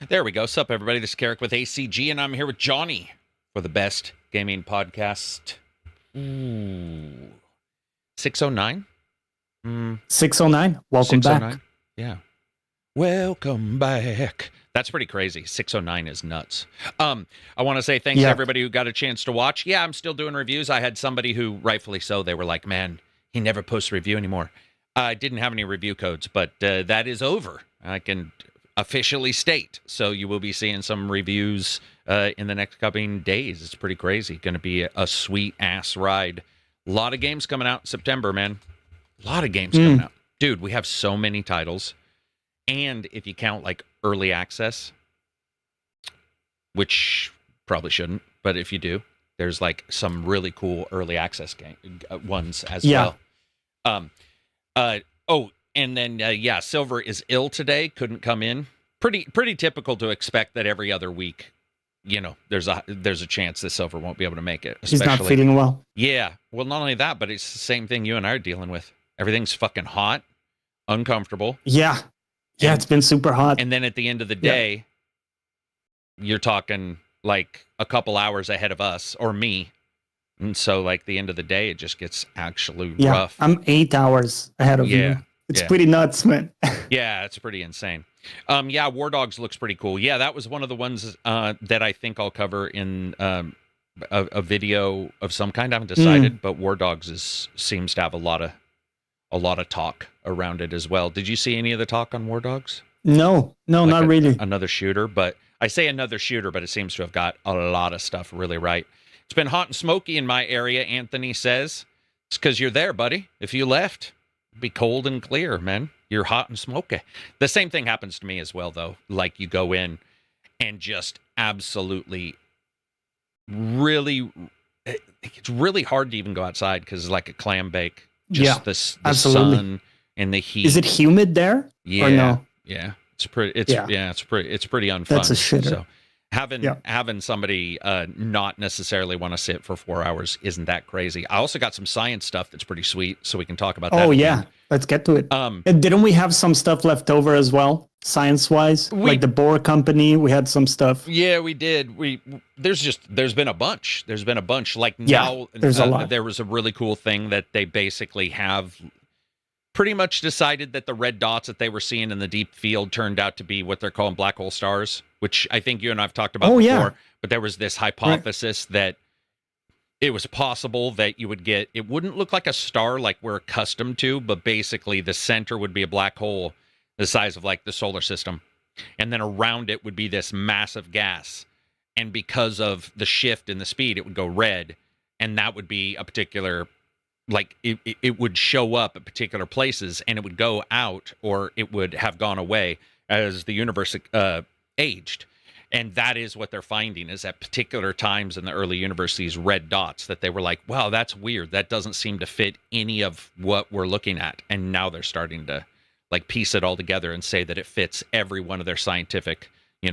There we go. Sup, everybody? This is Carrick with ACG, and I'm here with Johnny for the best gaming podcast. Ooh. 609? 609. Welcome 609? back. Yeah. Welcome back. That's pretty crazy. 609 is nuts. I want to say thanks to everybody who got a chance to watch. Yeah, I'm still doing reviews. I had somebody who, rightfully so, they were like, man, he never posts a review anymore. I didn't have any review codes, but that is over. I can officially state. So you will be seeing some reviews in the next couple days. It's pretty crazy. Going to be a sweet ass ride. A lot of games coming out in September, man. A lot of games coming out. Dude, we have so many titles. And if you count like early access, which probably shouldn't, but if you do, there's like some really cool early access ones as well. And then Silver is ill today, couldn't come in. Pretty typical to expect that every other week, you know, there's a chance that Silver won't be able to make it. He's not feeling well. Yeah. Well, not only that, but it's the same thing you and I are dealing with. Everything's fucking hot, uncomfortable. Yeah. Yeah, it's been super hot. And then at the end of the day, you're talking like a couple hours ahead of us or me. And so like the end of the day, it just gets actually rough. I'm 8 hours ahead of you. It's pretty nuts, man. Yeah, it's pretty insane. War Dogs looks pretty cool. Yeah, that was one of the ones that I think I'll cover in a video of some kind. I haven't decided, but War Dogs seems to have a lot of talk around it as well. Did you see any of the talk on War Dogs? No, not really. Another shooter, but I say another shooter, but it seems to have got a lot of stuff really right. It's been hot and smoky in my area, Anthony says. It's because you're there, buddy. If you left, it'd be cold and clear, man. You're hot and smoky. The same thing happens to me as well, though. Like you go in and just absolutely it's really hard to even go outside because it's like a clam bake. Just the sun and the heat. Is it humid there? Yeah. Or no? Yeah. It's pretty unfun. That's a shitter. So having somebody not necessarily want to sit for 4 hours isn't that crazy. I also got some science stuff that's pretty sweet, so we can talk about that. Oh yeah, let's get to it. And didn't we have some stuff left over as well, science-wise? Like the Bohr Company, we had some stuff. Yeah, we did. There's been a bunch. Like now, there's a lot. There was a really cool thing that they basically have pretty much decided that the red dots that they were seeing in the deep field turned out to be what they're calling black hole stars, which I think you and I've talked about before. Yeah. But there was this hypothesis that it was possible that you would get, it wouldn't look like a star like we're accustomed to, but basically the center would be a black hole the size of like the solar system. And then around it would be this massive gas. And because of the shift in the speed, it would go red. And that would be a particular, like it would show up at particular places and it would go out or it would have gone away as the universe aged. And that is what they're finding is at particular times in the early universe, these red dots that they were like, wow, that's weird. That doesn't seem to fit any of what we're looking at. And now they're starting to like piece it all together and say that it fits every one of their scientific,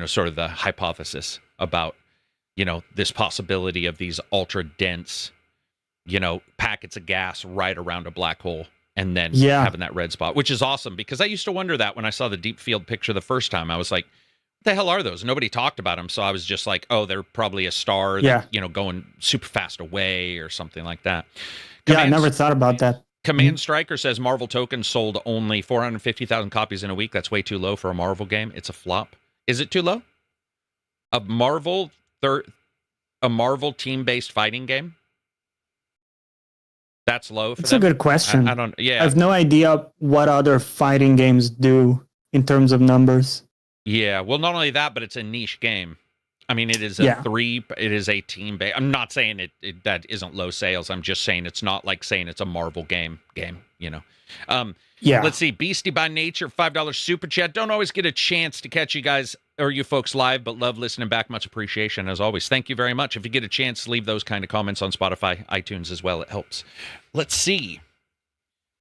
sort of the hypothesis about, this possibility of these ultra dense, packets of gas right around a black hole and then having that red spot, which is awesome because I used to wonder that when I saw the deep field picture the first time. I was like, what the hell are those? Nobody talked about them. So I was just like, oh, they're probably a star that, going super fast away or something like that. I never thought about that. Command Striker says Marvel tokens sold only 450,000 copies in a week. That's way too low for a Marvel game. It's a flop. Is it too low? A Marvel team-based fighting game? That's low for them? It's a good question. I don't. Yeah, I have no idea what other fighting games do in terms of numbers. Yeah, well, not only that, but it's a niche game. I mean, it is it is a team base. I'm not saying it that isn't low sales. I'm just saying it's not like saying it's a Marvel game, Let's see. Beastie by Nature, $5 super chat. Don't always get a chance to catch you guys or you folks live, but love listening back. Much appreciation as always. Thank you very much. If you get a chance, leave those kind of comments on Spotify, iTunes as well. It helps. Let's see.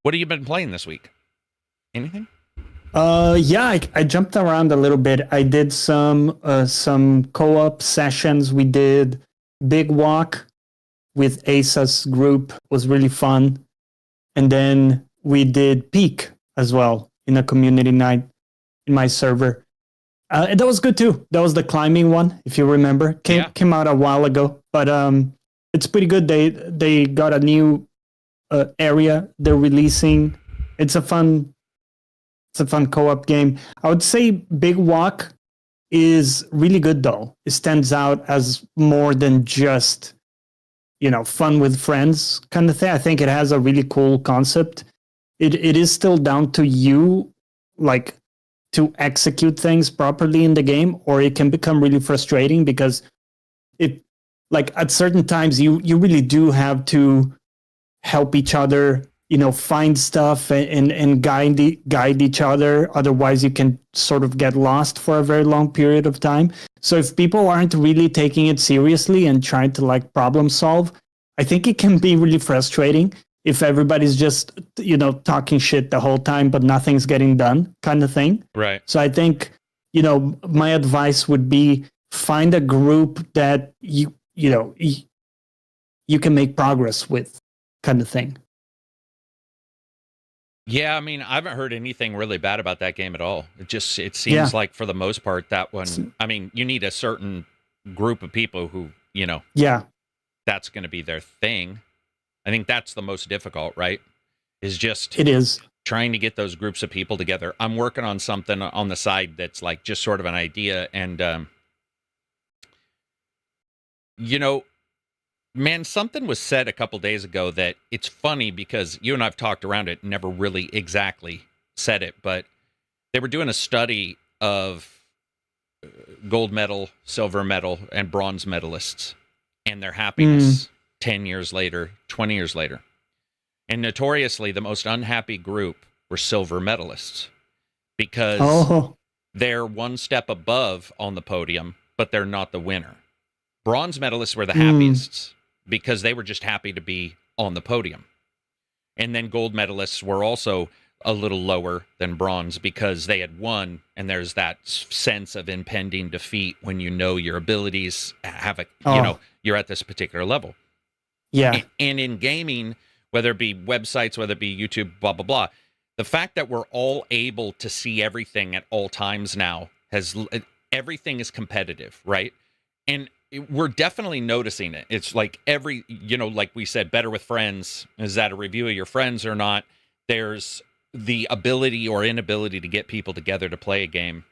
What have you been playing this week? Anything? I jumped around a little bit. I did some co-op sessions. We did Big Walk with Asa's group. It was really fun. And then we did Peak as well in a community night in my server. That was good too. That was the climbing one, if you remember. Came out a while ago, but it's pretty good. They got a new area they're releasing. It's a fun co-op game. I would say Big Walk is really good though. It stands out as more than just, fun with friends kind of thing. I think it has a really cool concept. It is still down to you, like, to execute things properly in the game, or it can become really frustrating because at certain times you really do have to help each other, find stuff and guide each other. Otherwise you can sort of get lost for a very long period of time. So if people aren't really taking it seriously and trying to problem solve, I think it can be really frustrating if everybody's just, talking shit the whole time, but nothing's getting done kind of thing. Right. So I think, my advice would be find a group that you can make progress with kind of thing. Yeah, I mean, I haven't heard anything really bad about that game at all. It seems like for the most part that one, I mean, you need a certain group of people who, that's going to be their thing. I think that's the most difficult, right? It is trying to get those groups of people together. I'm working on something on the side that's like just sort of an idea. And, man, something was said a couple days ago that it's funny because you and I've talked around it, never really exactly said it, but they were doing a study of gold medal, silver medal, and bronze medalists and their happiness 10 years later, 20 years later. And notoriously, the most unhappy group were silver medalists because they're one step above on the podium, but they're not the winner. Bronze medalists were the happiest because they were just happy to be on the podium. And then gold medalists were also a little lower than bronze because they had won, and there's that sense of impending defeat when your abilities have you're at this particular level. Yeah. And in gaming, whether it be websites, whether it be YouTube, blah, blah, blah, the fact that we're all able to see everything at all times now everything is competitive, right? And we're definitely noticing it. It's like like we said, better with friends. Is that a review of your friends or not? There's the ability or inability to get people together to play a game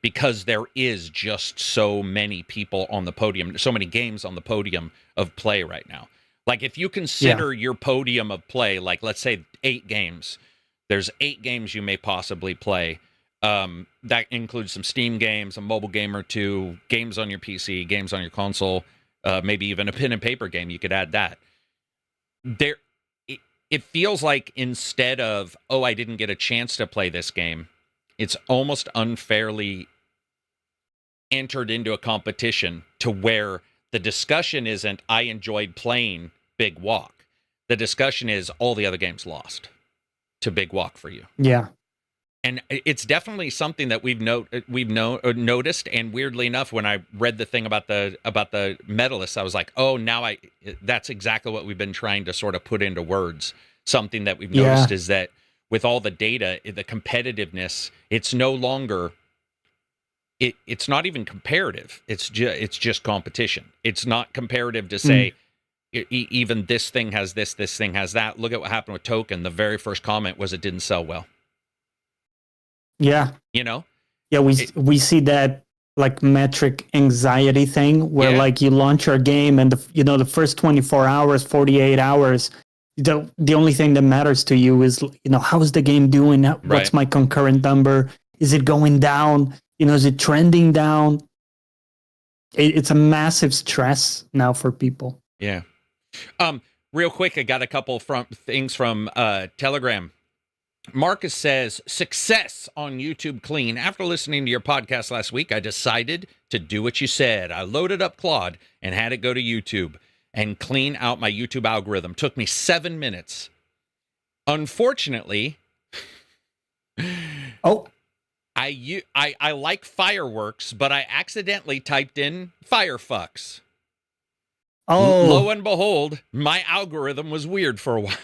because there is just so many people on the podium, so many games on the podium of play right now. Like if you consider your podium of play, like let's say 8 games, there's 8 games you may possibly play. That includes some Steam games, a mobile game or 2, games on your PC, games on your console, maybe even a pen and paper game. You could add that. It feels like instead of, I didn't get a chance to play this game, it's almost unfairly entered into a competition to where the discussion isn't, I enjoyed playing Big Walk. The discussion is, all the other games lost to Big Walk for you. Yeah. And it's definitely something that we've noticed. And weirdly enough, when I read the thing about the medalists, I was like, that's exactly what we've been trying to sort of put into words. Something that we've noticed is that with all the data, the competitiveness, it's no longer, it's not even comparative. It's just competition. It's not comparative to say, even this thing has this thing has that. Look at what happened with Token. The very first comment was it didn't sell well. Yeah. Yeah, we see that like metric anxiety thing where like you launch your game and the first 24 hours, 48 hours, the only thing that matters to you is how's the game doing? What's my concurrent number? Is it going down? Is it trending down? It's a massive stress now for people. Yeah. Real quick, I got a couple things from Telegram. Marcus says, success on YouTube clean. After listening to your podcast last week, I decided to do what you said. I loaded up Claude and had it go to YouTube and clean out my YouTube algorithm. Took me 7 minutes. Unfortunately, I like fireworks, but I accidentally typed in firefucks. Lo and behold, my algorithm was weird for a while.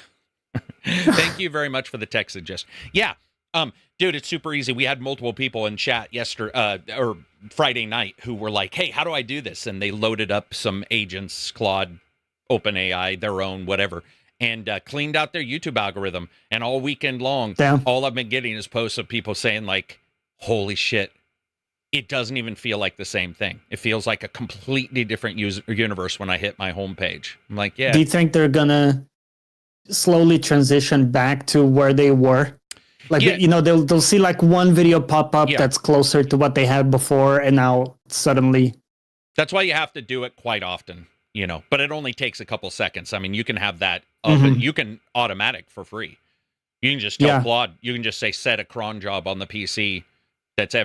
Thank you very much for the text suggestion. Yeah, Dude, it's super easy. We had multiple people in chat yesterday or Friday night who were like, "Hey, how do I do this?" And they loaded up some agents, Claude, OpenAI, their own, whatever, and cleaned out their YouTube algorithm. And all weekend long, all I've been getting is posts of people saying like, "Holy shit, it doesn't even feel like the same thing. It feels like a completely different universe when I hit my homepage." I'm like, yeah. Do you think they're gonna slowly transition back to where they were? Like, you know, they'll see like one video pop up that's closer to what they had before, and now suddenly. That's why you have to do it quite often, you know, but it only takes a couple seconds. I mean, you can have that up and you can automatic for free. You can just tell Claude, you can just say set a cron job on the PC. That's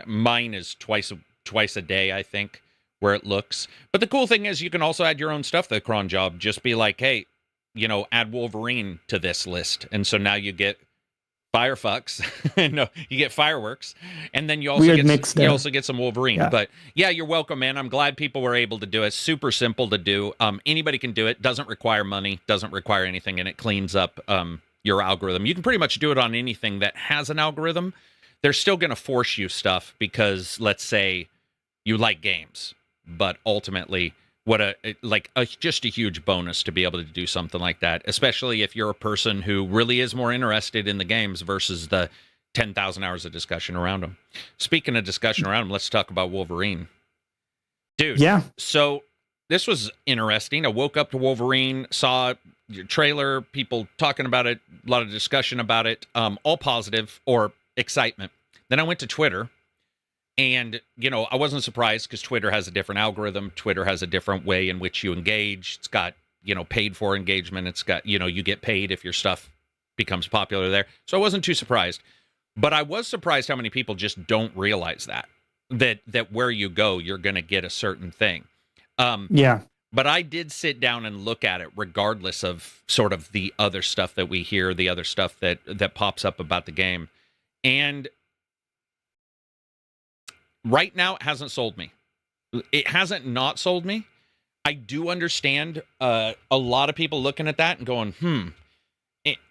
mine is twice a day, I think, where it looks. But the cool thing is you can also add your own stuff to the cron job. Just be like, hey, you know, add Wolverine to this list. And so now you get Firefucks. No, you get fireworks. And then you also get some Wolverine. Yeah. But yeah, you're welcome, man. I'm glad people were able to do it. Super simple to do. Anybody can do it. Doesn't require money, doesn't require anything, and it cleans up your algorithm. You can pretty much do it on anything that has an algorithm. They're still going to force you stuff because, let's say, you like games, but ultimately, just a huge bonus to be able to do something like that, especially if you're a person who really is more interested in the games versus the 10,000 hours of discussion around them. Speaking of discussion around them, let's talk about Wolverine. Dude, so this was interesting. I woke up to Wolverine, saw your trailer, people talking about it, a lot of discussion about it, all positive or excitement. Then I went to Twitter, and, you know, I wasn't surprised because Twitter has a different algorithm. Twitter has a different way in which you engage. It's got, you know, paid for engagement. It's got, you know, you get paid if your stuff becomes popular there. So I wasn't too surprised. But I was surprised how many people just don't realize that where you go, you're going to get a certain thing. But I did sit down and look at it regardless of sort of the other stuff that we hear, the other stuff that pops up about the game. And right now, it hasn't sold me. It hasn't not sold me. I do understand a lot of people looking at that and going,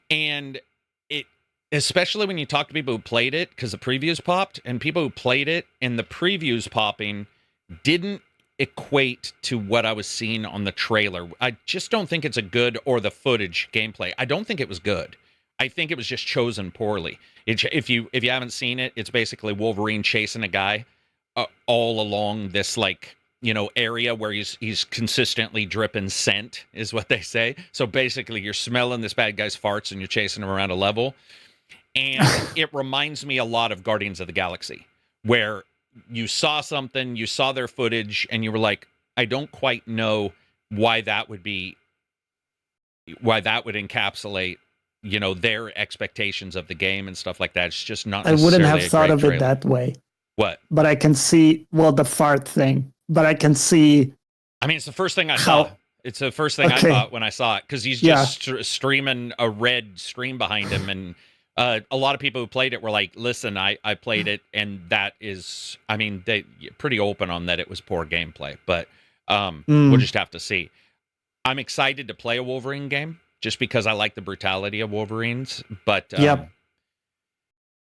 And it, especially when you talk to people who played it, because the previews popped, and people who played it and the previews popping didn't equate to what I was seeing on the trailer. I just don't think it's a good, or the footage gameplay. I don't think it was good. I think it was just chosen poorly. If you haven't seen it, it's basically Wolverine chasing a guy all along this, like, you know, area where he's consistently dripping scent, is what they say. So basically, you're smelling this bad guy's farts and you're chasing him around a level. And it reminds me a lot of Guardians of the Galaxy, where you saw something, you saw their footage, and you were like, I don't quite know why that would encapsulate, you know, their expectations of the game and stuff like that. It's just not. I wouldn't have thought of it that way. What? But I can see, the fart thing. But I can see. I mean, it's the first thing I saw. It's the first thing I thought when I saw it, because he's just streaming a red stream behind him, and a lot of people who played it were like, "Listen, I played it, and that is, I mean, they pretty open on that it was poor gameplay, but we'll just have to see." I'm excited to play a Wolverine game just because I like the brutality of Wolverines, but you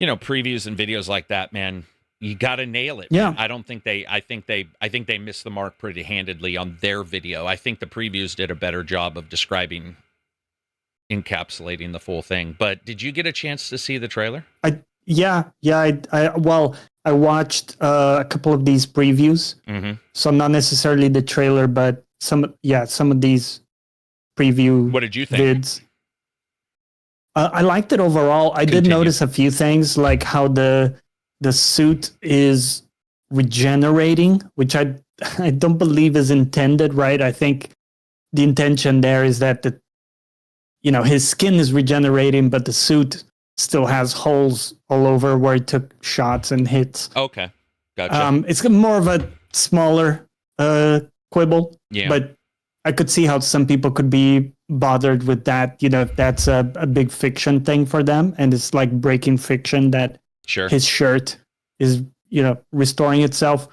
know, previews and videos like that, man. You got to nail it. Yeah. I think they missed the mark pretty handedly on their video. I think the previews did a better job of encapsulating the full thing. But did you get a chance to see the trailer? I watched a couple of these previews. So not necessarily the trailer, but some of these preview. What did you think? Vids. I liked it overall. I did notice a few things, like how the suit is regenerating, which I don't believe is intended, right? I think the intention there is that his skin is regenerating, but the suit still has holes all over where he took shots and hits. Okay, gotcha. It's more of a smaller quibble, but I could see how some people could be bothered with that. You know, if that's a big fiction thing for them, and it's like breaking fiction that his shirt is, restoring itself.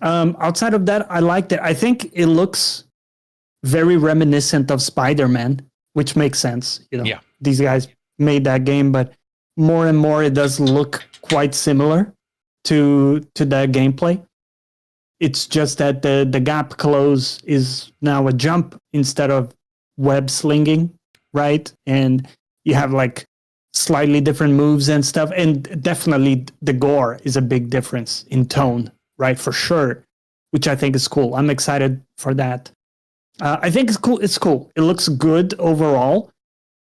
Outside of that, I liked it. I think it looks very reminiscent of Spider-Man, which makes sense. These guys made that game, but more and more it does look quite similar to the gameplay. It's just that the gap close is now a jump instead of web slinging, right? And you have like slightly different moves and stuff. And definitely the gore is a big difference in tone, right? For sure, which I think is cool. I'm excited for that. I think it's cool. It's cool. It looks good overall.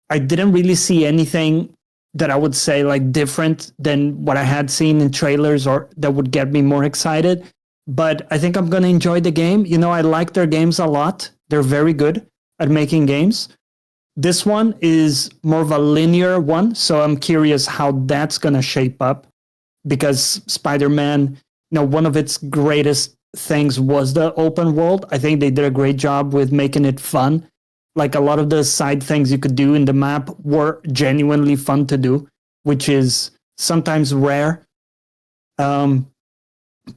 I didn't really see anything that I would say like different than what I had seen in trailers or that would get me more excited. But I think I'm going to enjoy the game. You know, I like their games a lot. They're very good at making games. This one is more of a linear one, so I'm curious how that's going to shape up, because Spider-Man, you know, one of its greatest things was the open world. I think they did a great job with making it fun. Like a lot of the side things you could do in the map were genuinely fun to do, which is sometimes rare.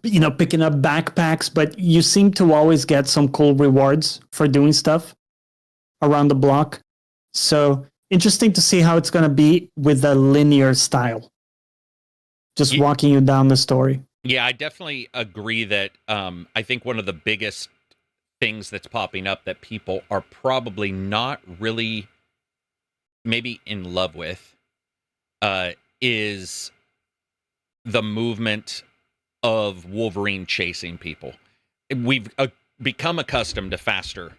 You know, picking up backpacks, but you seem to always get some cool rewards for doing stuff around the block. So interesting to see how it's going to be with a linear style, just walking you down the story. Yeah, I definitely agree that I think one of the biggest things that's popping up that people are probably not really maybe in love with is the movement of Wolverine chasing people. We've become accustomed to faster,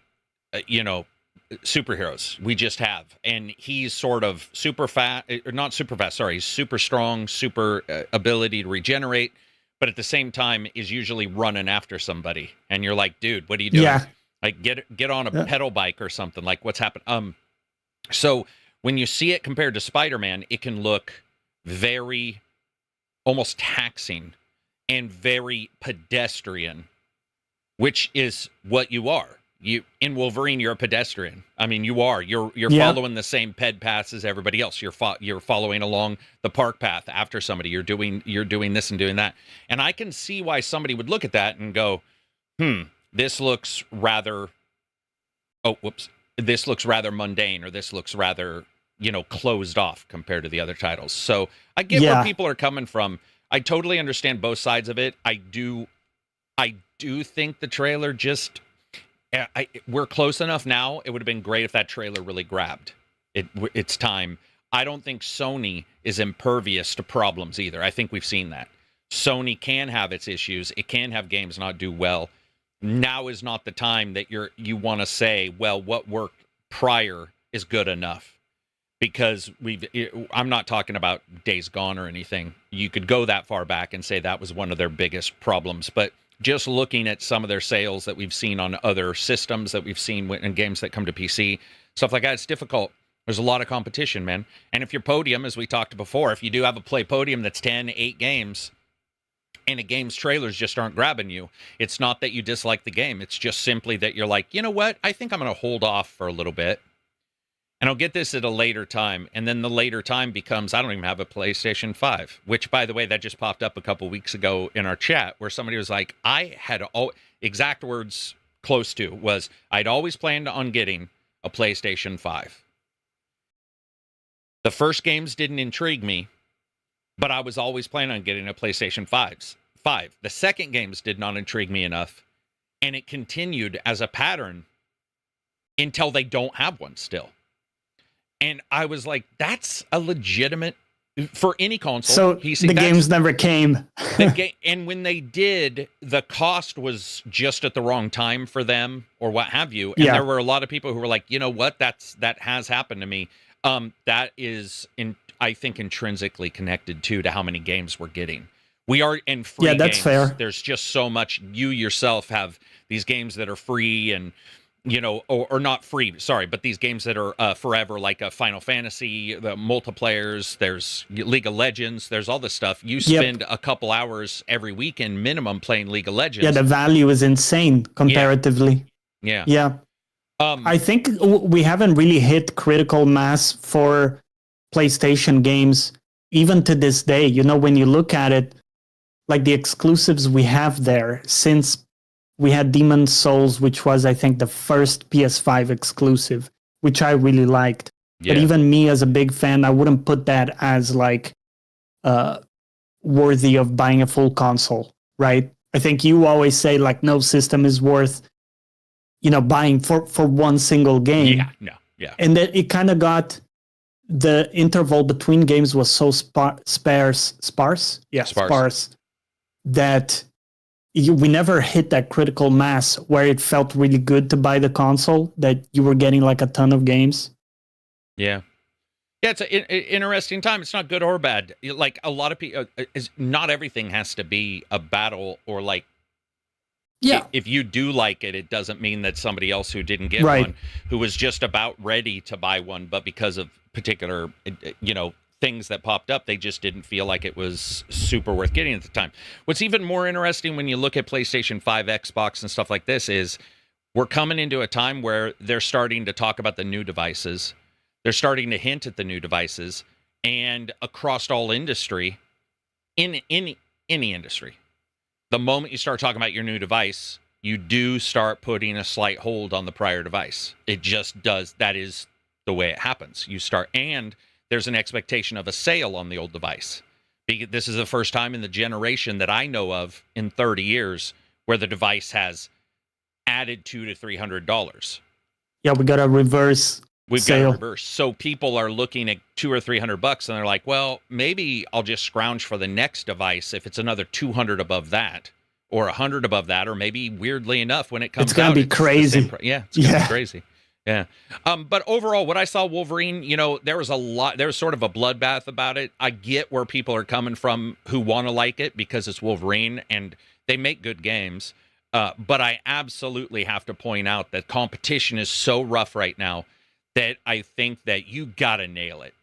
superheroes. We just have. And he's sort of super fast, or not super fast, sorry, he's super strong, super ability to regenerate, but at the same time is usually running after somebody. And you're like, dude, what are you doing? Yeah. Like, get on a pedal bike or something. Like, what's happened? So when you see it compared to Spider-Man, it can look very almost taxing and very pedestrian, which is what you are. You in Wolverine, you're a pedestrian. I mean, you are. You're following the same ped paths as everybody else. You're following along the park path after somebody. You're doing this and doing that. And I can see why somebody would look at that and go, this looks rather this looks rather mundane, or this looks rather, closed off compared to the other titles. So I get where people are coming from. I totally understand both sides of it. I do think the trailer just, we're close enough now. It would have been great if that trailer really grabbed its time. I don't think Sony is impervious to problems either. I think we've seen that. Sony can have its issues. It can have games not do well. Now is not the time that you want to say, well, what worked prior is good enough. Because I'm not talking about Days Gone or anything. You could go that far back and say that was one of their biggest problems. But just looking at some of their sales that we've seen on other systems, that we've seen in games that come to PC, stuff like that, it's difficult. There's a lot of competition, man. And if your podium, as we talked before, if you do have a play podium that's 10, 8 games, and a game's trailers just aren't grabbing you, it's not that you dislike the game. It's just simply that you're like, you know what? I think I'm going to hold off for a little bit. And I'll get this at a later time. And then the later time becomes, I don't even have a PlayStation 5, which, by the way, that just popped up a couple weeks ago in our chat, where somebody was like, exact words close to was, I'd always planned on getting a PlayStation 5. The first games didn't intrigue me, but I was always planning on getting a PlayStation 5. The second games did not intrigue me enough, and it continued as a pattern until they don't have one still. And I was like, that's a legitimate, for any console. So PC, the games never came. And when they did, the cost was just at the wrong time for them, or what have you. And there were a lot of people who were like, you know what, that has happened to me. That is, I think, intrinsically connected to how many games we're getting. We are in free games. That's fair. There's just so much. You yourself have these games that are free and, or not free, sorry, but these games that are forever, like a Final Fantasy, the multiplayers, there's League of Legends, there's all this stuff. You spend a couple hours every weekend minimum playing League of Legends. Yeah, the value is insane comparatively. Yeah. I think we haven't really hit critical mass for PlayStation games, even to this day. When you look at it, like the exclusives we have there, since we had Demon's Souls, which was, I think, the first PS5 exclusive, which I really liked. Yeah. But even me as a big fan, I wouldn't put that as like worthy of buying a full console, right? I think you always say like no system is worth, buying for one single game. Yeah, no, yeah. And then it kind of got, the interval between games was so sparse that we never hit that critical mass where it felt really good to buy the console, that you were getting like a ton of games. Yeah. Yeah, it's an interesting time. It's not good or bad. Like a lot of people, not everything has to be a battle or like. Yeah. If you do like it, it doesn't mean that somebody else who didn't get right. one, who was just about ready to buy one, but because of particular, things that popped up, they just didn't feel like it was super worth getting at the time. What's even more interesting when you look at PlayStation 5, Xbox, and stuff like this is we're coming into a time where they're starting to talk about the new devices. They're starting to hint at the new devices, and across all industry, in any industry, the moment you start talking about your new device, you do start putting a slight hold on the prior device. It just does. That is the way it happens. You start, and there's an expectation of a sale on the old device. This is the first time in the generation that I know of in 30 years where the device has added $200 to $300. Yeah, we got a reverse. We've got a reverse. So people are looking at $200 or $300 and they're like, well, maybe I'll just scrounge for the next device if it's another 200 above that or 100 above that, or maybe weirdly enough, when it comes out, it's going to be crazy. It's going to be crazy. Yeah. But overall, what I saw Wolverine, there was sort of a bloodbath about it. I get where people are coming from who want to like it because it's Wolverine and they make good games. But I absolutely have to point out that competition is so rough right now that I think that you got to nail it.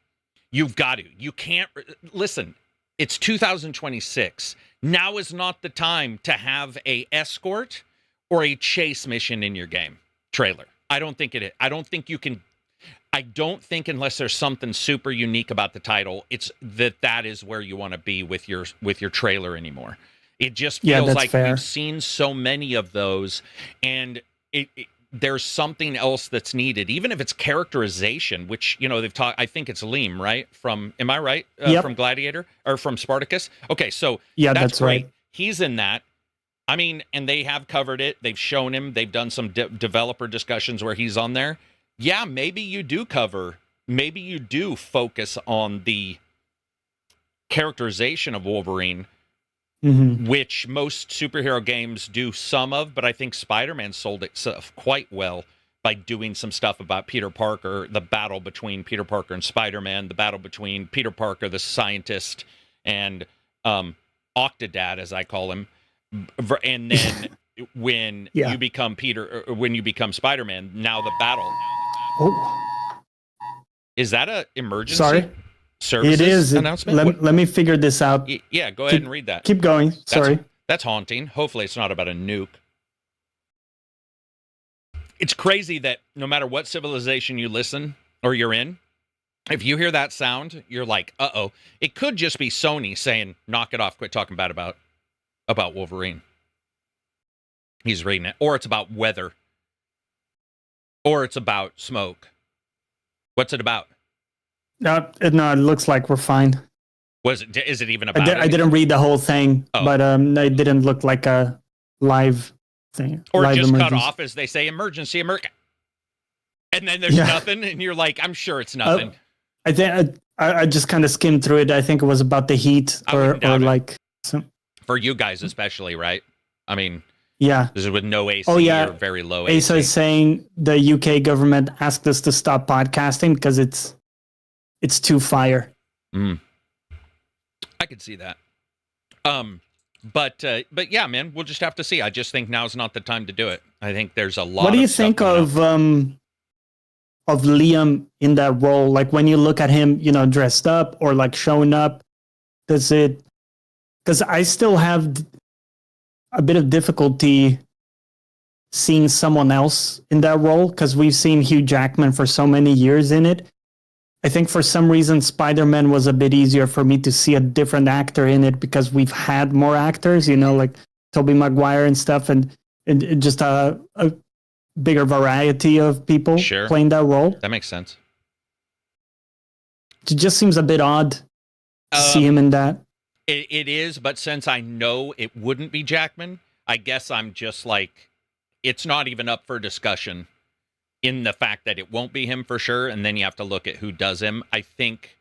You've got to. You can't listen. It's 2026. Now is not the time to have a escort or a chase mission in your game trailer. I don't think it is. I don't think you can. I don't think unless there's something super unique about the title, it's that is where you want to be with your trailer anymore. It just feels like fair. We've seen so many of those, and there's something else that's needed, even if it's characterization, which, they've talked, I think it's Liam, right? Am I right? From Gladiator or from Spartacus? Okay. So that's great. Right. He's in that. I mean, and they have covered it. They've shown him, they've done some developer discussions where he's on there. Yeah. Maybe you do focus on the characterization of Wolverine, which most superhero games do some of, but I think Spider-Man sold itself quite well by doing some stuff about Peter Parker, the battle between Peter Parker and Spider-Man, the battle between Peter Parker, the scientist, and Octodad, as I call him. And then when you become when you become Spider-Man, now the battle. Oh. Is that an emergency? Sorry. Services it is announcement? Let me figure this out. Yeah, go ahead and read that. Keep going. Sorry. That's haunting. Hopefully it's not about a nuke. It's crazy that no matter what civilization you listen or you're in, if you hear that sound, you're like, uh-oh. It could just be Sony saying, knock it off, quit talking bad about Wolverine. He's reading it. Or it's about weather. Or it's about smoke. What's it about? No, it looks like we're fine. Is it even about I didn't read the whole thing, but it didn't look like a live thing. Or live just emergency. cut off as they say, emergency. And then there's nothing, and you're like, I'm sure it's nothing. I think I just kind of skimmed through it. I think it was about the heat or like some. For you guys especially, right? I mean, yeah. This is with no AC or very low AC. Asa is saying the UK government asked us to stop podcasting because it's too fire. I could see that. But yeah, man, we'll just have to see. I just think now's not the time to do it. I think there's a lot. What do you think of Liam in that role? Like when you look at him, dressed up or like showing up, does it? Because I still have a bit of difficulty seeing someone else in that role because we've seen Hugh Jackman for so many years in it. I think for some reason Spider-Man was a bit easier for me to see a different actor in it because we've had more actors, like Tobey Maguire and stuff, and just a bigger variety of people playing that role. That makes sense. It just seems a bit odd to see him in that. It is, but since I know it wouldn't be Jackman, I guess I'm just like, it's not even up for discussion in the fact that it won't be him for sure, and then you have to look at who does him. I think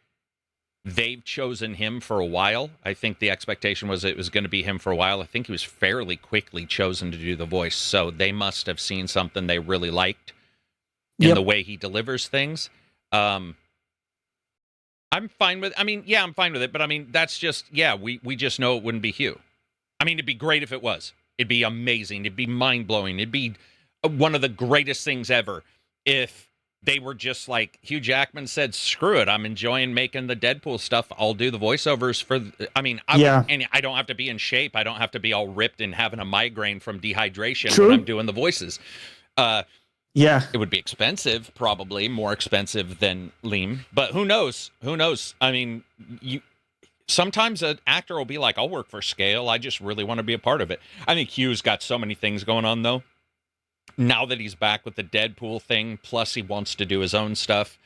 they've chosen him for a while. I think the expectation was it was going to be him for a while. I think he was fairly quickly chosen to do the voice, so they must have seen something they really liked in the way he delivers things. I'm fine with, I'm fine with it, but that's just, we just know it wouldn't be Hugh. It'd be great if it was. It'd be amazing. It'd be mind-blowing. It'd be one of the greatest things ever if they were just like, Hugh Jackman said, screw it, I'm enjoying making the Deadpool stuff. I'll do the voiceovers for, and I don't have to be in shape. I don't have to be all ripped and having a migraine from dehydration when I'm doing the voices. It would be expensive, probably more expensive than Liam, but who knows? Who knows? Sometimes an actor will be like, I'll work for scale. I just really want to be a part of it. I think Hugh's got so many things going on, though. Now that he's back with the Deadpool thing, plus he wants to do his own stuff,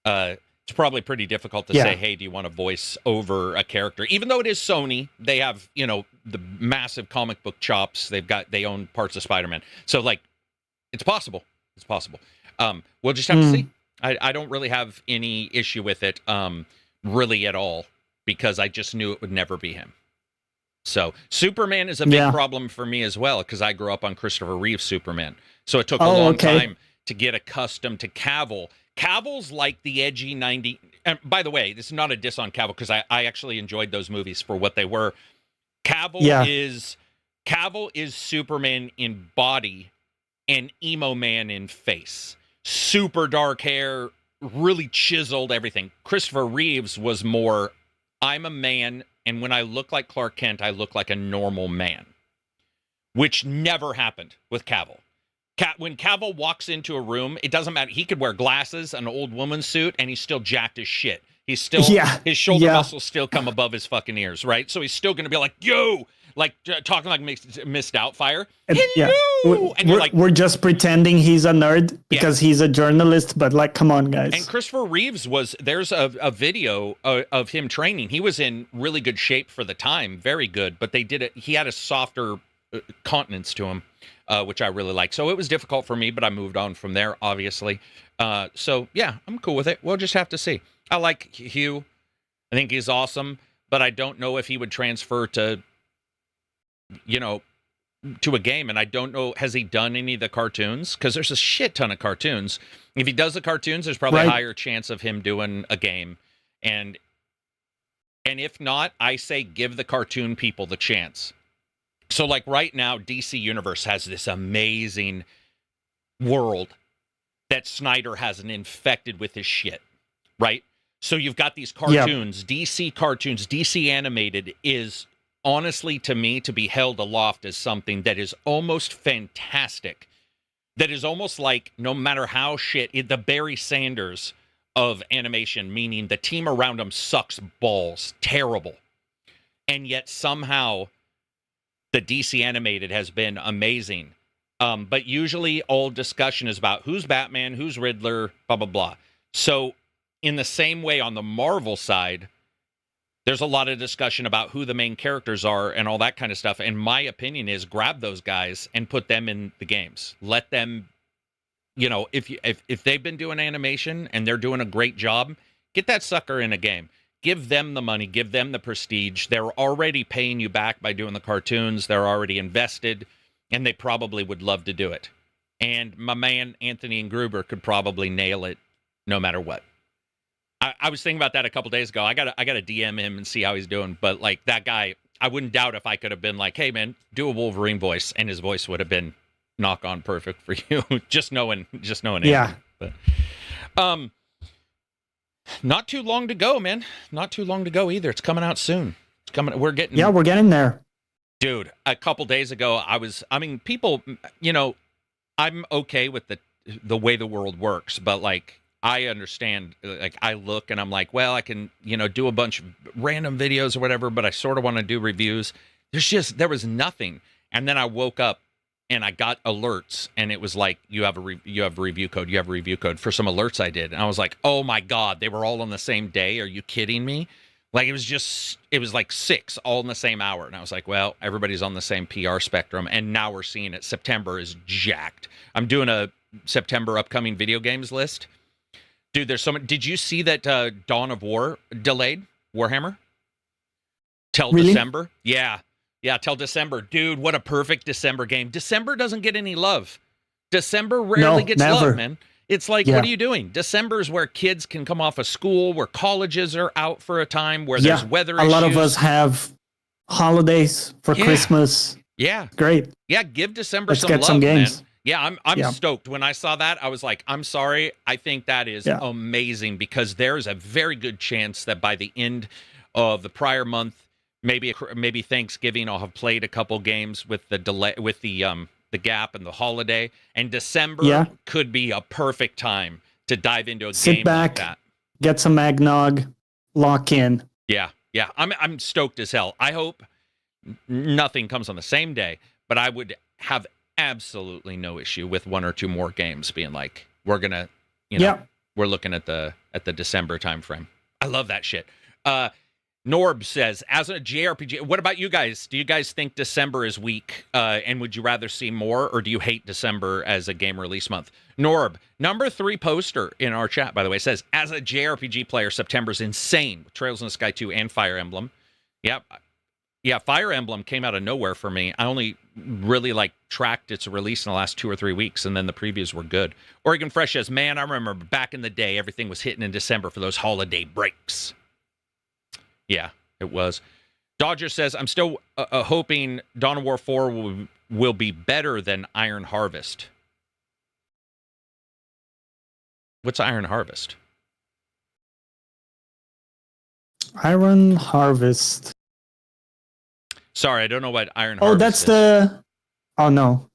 it's probably pretty difficult to say, hey, do you want to voice over a character? Even though it is Sony, they have, the massive comic book chops. They own parts of Spider-Man. So, it's possible. It's possible. We'll just have to see. I don't really have any issue with it, really at all, because I just knew it would never be him. So Superman is a big problem for me as well, because I grew up on Christopher Reeve's Superman. So it took a long time to get accustomed to Cavill. Cavill's like the edgy 90. And by the way, this is not a diss on Cavill, because I actually enjoyed those movies for what they were. Cavill is Superman in body and emo man in face. Super dark hair, really chiseled everything. Christopher Reeves was more, I'm a man, and when I look like Clark Kent, I look like a normal man. Which never happened with Cavill. When Cavill walks into a room, it doesn't matter. He could wear glasses, an old woman's suit, and he's still jacked as shit. He's still, his shoulder muscles still come above his fucking ears, right? So he's still going to be like, yo, talking like Miss Doubtfire. Hello! And we're just pretending he's a nerd because he's a journalist, but come on, guys. And Christopher Reeves there's a video of him training. He was in really good shape for the time, very good, but he had a softer countenance to him, which I really like. So it was difficult for me, but I moved on from there, obviously. I'm cool with it. We'll just have to see. I like Hugh. I think he's awesome, but I don't know if he would transfer to a game, and I don't know, has he done any of the cartoons? Because there's a shit ton of cartoons. If he does the cartoons, there's probably a higher chance of him doing a game. And if not, I say give the cartoon people the chance. So right now, DC Universe has this amazing world that Snyder hasn't infected with his shit, right? So you've got these cartoons, DC cartoons, DC animated is honestly, to me, to be held aloft as something that is almost fantastic. That is almost like, no matter how the Barry Sanders of animation, meaning the team around him sucks balls, terrible. And yet somehow the DC animated has been amazing. But usually all discussion is about who's Batman, who's Riddler, blah, blah, blah. So in the same way on the Marvel side, there's a lot of discussion about who the main characters are and all that kind of stuff. And my opinion is grab those guys and put them in the games. Let them, if they've been doing animation and they're doing a great job, get that sucker in a game. Give them the money, give them the prestige. They're already paying you back by doing the cartoons. They're already invested, and they probably would love to do it. And my man, Anthony and Gruber, could probably nail it no matter what. I was thinking about that a couple days ago. I gotta DM him and see how he's doing. But that guy, I wouldn't doubt if I could have been like, hey man, do a Wolverine voice, and his voice would have been knock on perfect for you. just knowing Yeah. But not too long to go, man. Not too long to go either. It's coming out soon. It's coming. We're getting there. Dude, a couple days ago, people, I'm okay with the way the world works, but I understand, I look and I'm like, well, I can, do a bunch of random videos or whatever, but I sort of want to do reviews. There was nothing. And then I woke up and I got alerts, and it was like, you have a review code for some alerts I did. And I was like, oh my God, they were all on the same day. Are you kidding me? Like, it was like 6 all in the same hour. And I was like, well, everybody's on the same PR spectrum. And now we're seeing it. September is jacked. I'm doing a September upcoming video games list. Dude, there's so many. Did you see that Dawn of War delayed? Warhammer? Till really? December? Yeah, till December. Dude, what a perfect December game. December doesn't get any love. December rarely gets love, man. It's like, what are you doing? December is where kids can come off of school, where colleges are out for a time, where there's weather issues. A lot of us have holidays for Christmas. Yeah. Great. Yeah, give December Let's some get love, some games. man. Yeah, I'm stoked. When I saw that, I was like, I'm sorry. I think that is amazing, because there's a very good chance that by the end of the prior month, maybe Thanksgiving, I'll have played a couple games with the delay, with the gap and the holiday, and December could be a perfect time to dive into a game like that. Get some eggnog, lock in. Yeah. I'm stoked as hell. I hope nothing comes on the same day, but I would have absolutely no issue with 1 or 2 more games being like, we're gonna, we're looking at the December time frame. I love that shit. Norb says, as a JRPG, what about you guys? Do you guys think December is weak? And would you rather see more, or do you hate December as a game release month? Norb, number 3 poster in our chat, by the way, says, as a JRPG player, September's insane with Trails in the Sky 2 and Fire Emblem. Yep. Yeah, Fire Emblem came out of nowhere for me. I only really tracked its release in the last 2 or 3 weeks, and then the previews were good. Oregon Fresh says, man, I remember back in the day, everything was hitting in December for those holiday breaks. Yeah, it was. Dodger says, I'm still hoping Dawn of War 4 will be better than Iron Harvest. What's Iron Harvest? Iron Harvest. Sorry, I don't know what Iron Harvest is. Oh, that's the... Oh, no.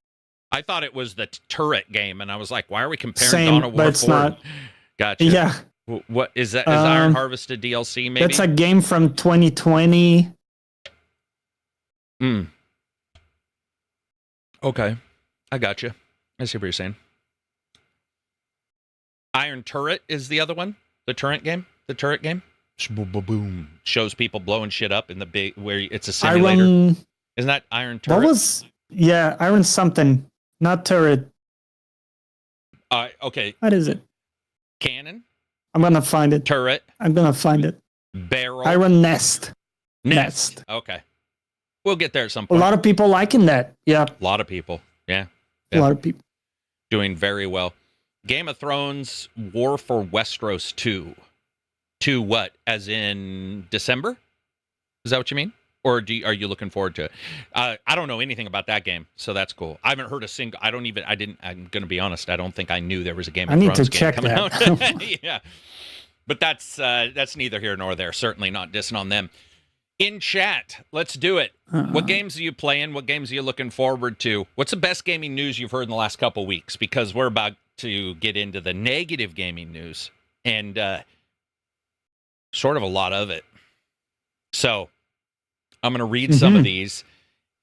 I thought it was the turret game, and I was like, why are we comparing Dawn of War 4? But it's not. Gotcha. Yeah. What is that? Is Iron Harvest a DLC? Maybe that's a game from 2020. Okay, I got you. I see what you're saying. Iron Turret is the other one. The turret game. Boom. Shows people blowing shit up in the big where it's a simulator. Isn't that Iron Turret? What was? Yeah, Iron something. Not turret. Okay. What is it? Cannon. I'm gonna find it. Turret. I'm gonna find it. Barrel. Iron Nest. Okay. We'll get there at some point. A lot of people liking that. Yeah. A lot of people. Yeah. A lot of people. Doing very well. Game of Thrones War for Westeros 2. 2 what? As in December? Is that what you mean? Or are you looking forward to it? I don't know anything about that game, so that's cool. I haven't heard a single. I'm going to be honest. I don't think I knew there was a Game of Thrones game coming out. Yeah, but that's neither here nor there. Certainly not dissing on them. In chat, let's do it. What games are you playing? What games are you looking forward to? What's the best gaming news you've heard in the last couple weeks? Because we're about to get into the negative gaming news, and sort of a lot of it. So I'm going to read some of these,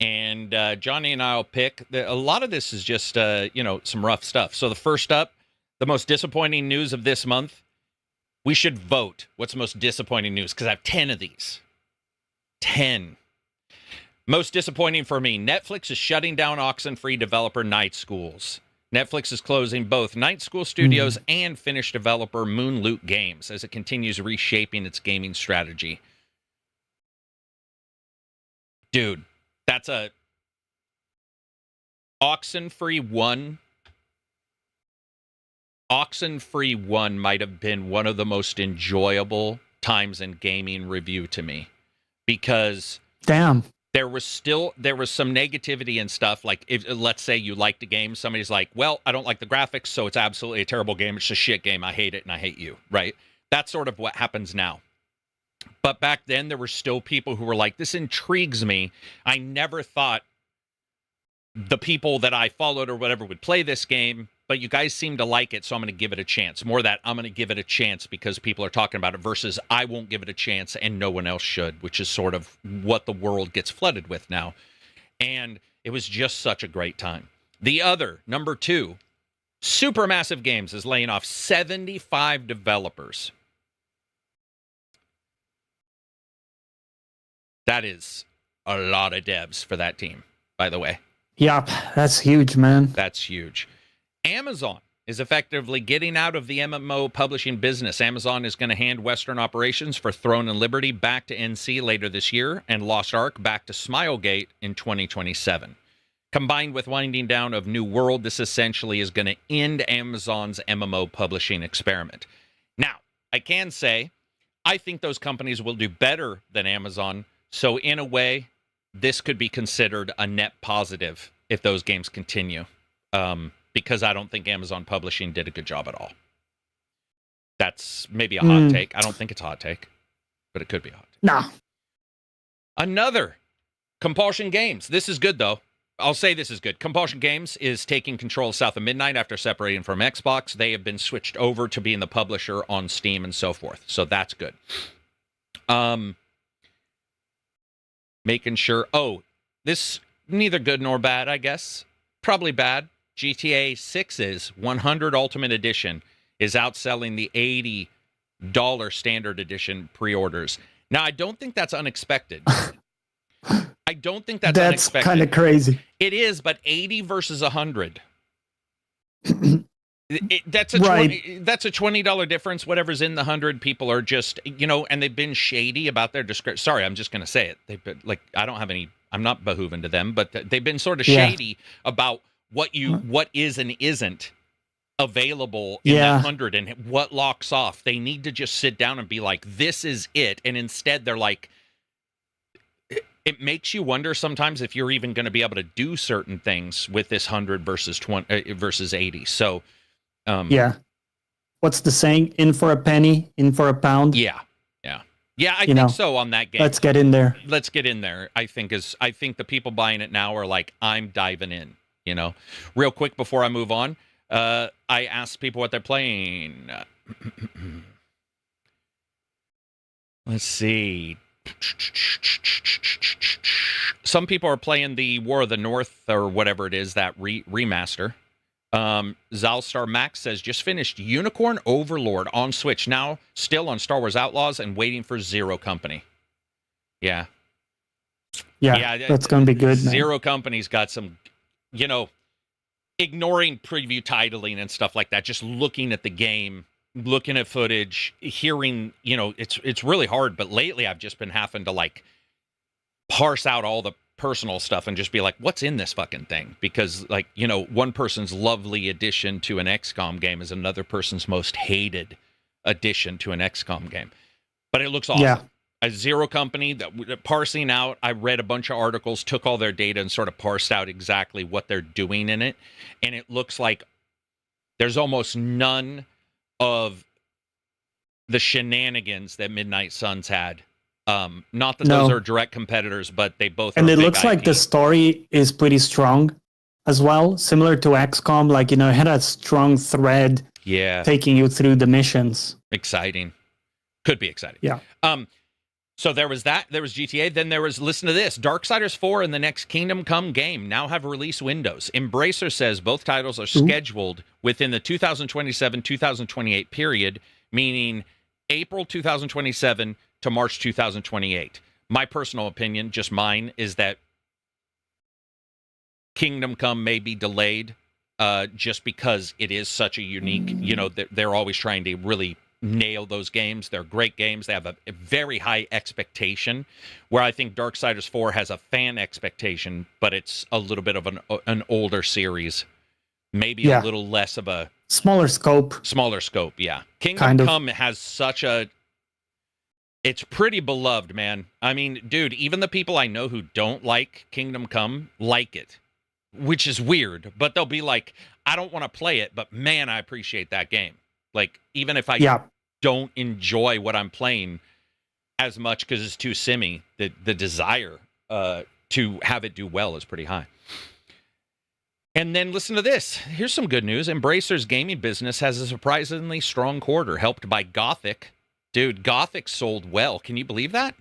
and Johnny and I will pick. A lot of this is just, some rough stuff. So the first up, the most disappointing news of this month. We should vote. What's the most disappointing news? Because I have 10 of these. 10. Most disappointing for me. Netflix is shutting down Oxenfree developer Night Schools. Netflix is closing both Night School Studios and Finnish developer Moonloot Games as it continues reshaping its gaming strategy. Dude, that's a Oxenfree 1. Oxenfree 1 might have been one of the most enjoyable times in gaming review to me, because there was some negativity and stuff. Like, if let's say you liked a game, somebody's like, well, I don't like the graphics, so it's absolutely a terrible game. It's a shit game. I hate it and I hate you, right? That's sort of what happens now. But back then, there were still people who were like, this intrigues me. I never thought the people that I followed or whatever would play this game, but you guys seem to like it, so I'm going to give it a chance. More that I'm going to give it a chance because people are talking about it versus I won't give it a chance and no one else should, which is sort of what the world gets flooded with now. And it was just such a great time. The other, number 2, Supermassive Games is laying off 75 developers. That is a lot of devs for that team, by the way. Yep, that's huge, man. That's huge. Amazon is effectively getting out of the MMO publishing business. Amazon is going to hand Western operations for Throne and Liberty back to NC later this year and Lost Ark back to Smilegate in 2027. Combined with winding down of New World, this essentially is going to end Amazon's MMO publishing experiment. Now, I can say, I think those companies will do better than Amazon. So in a way, this could be considered a net positive if those games continue. Because I don't think Amazon Publishing did a good job at all. That's maybe a hot take. I don't think it's a hot take, but it could be a hot take. No. Another, Compulsion Games. This is good, though. I'll say this is good. Compulsion Games is taking control of South of Midnight after separating from Xbox. They have been switched over to being the publisher on Steam and so forth. So that's good. Making sure. Oh, this neither good nor bad, I guess. Probably bad. GTA 6's 100 Ultimate Edition is outselling the $80 Standard Edition pre-orders. Now, I don't think that's unexpected. I don't think that's unexpected. That's kind of crazy. It is, but 80 versus 100. That's a $20 difference. Whatever's in the 100, people are just, and they've been shady about their description. Sorry, I'm just going to say it. They've been I'm not behooving to them, but they've been sort of shady about what is and isn't available in that 100 and what locks off. They need to just sit down and be like, this is it. And instead they're like, it makes you wonder sometimes if you're even going to be able to do certain things with this 100 versus 20 versus 80. So, what's the saying? In for a penny, in for a pound. Yeah. I think so on that game. Let's get in there. I think the people buying it now are like, I'm diving in. Real quick before I move on, I asked people what they're playing. Let's see. Some people are playing the War of the North or whatever it is, that remaster. Zalstar Max says, just finished Unicorn Overlord on Switch. Now still on Star Wars Outlaws and waiting for Zero Company. Yeah, that's going to be good. Zero Company's got some... ignoring preview titling and stuff like that, just looking at the game, looking at footage, hearing, it's really hard. But lately I've just been having to parse out all the personal stuff and just be like, what's in this fucking thing? Because one person's lovely addition to an XCOM game is another person's most hated addition to an XCOM game. But it looks awesome. Yeah. A Zero Company, that parsing out, I read a bunch of articles, took all their data and sort of parsed out exactly what they're doing in it. And it looks like there's almost none of the shenanigans that Midnight Suns had. Not that those are direct competitors, but they both are. And it looks like the story is pretty strong as well, similar to XCOM. It had a strong thread taking you through the missions. Exciting. Could be exciting. Yeah. So there was that. There was GTA. Then there was, listen to this, Darksiders 4 and the next Kingdom Come game now have release windows. Embracer says both titles are scheduled within the 2027-2028 period, meaning April 2027 to March 2028. My personal opinion, just mine, is that Kingdom Come may be delayed just because it is such a unique, they're always trying to really nail those games. They're great games. They have a very high expectation, where I think Darksiders 4 has a fan expectation, but it's a little bit of an older series. Maybe a little less of a... Smaller scope, yeah. Kingdom Come has such a... It's pretty beloved, man. I mean, dude, even the people I know who don't like Kingdom Come like it, which is weird, but they'll be like, I don't want to play it, but man, I appreciate that game. Even if I don't enjoy what I'm playing as much because it's too simmy, the desire to have it do well is pretty high. And then listen to this. Here's some good news. Embracer's gaming business has a surprisingly strong quarter, helped by Gothic. Dude, Gothic sold well. Can you believe that?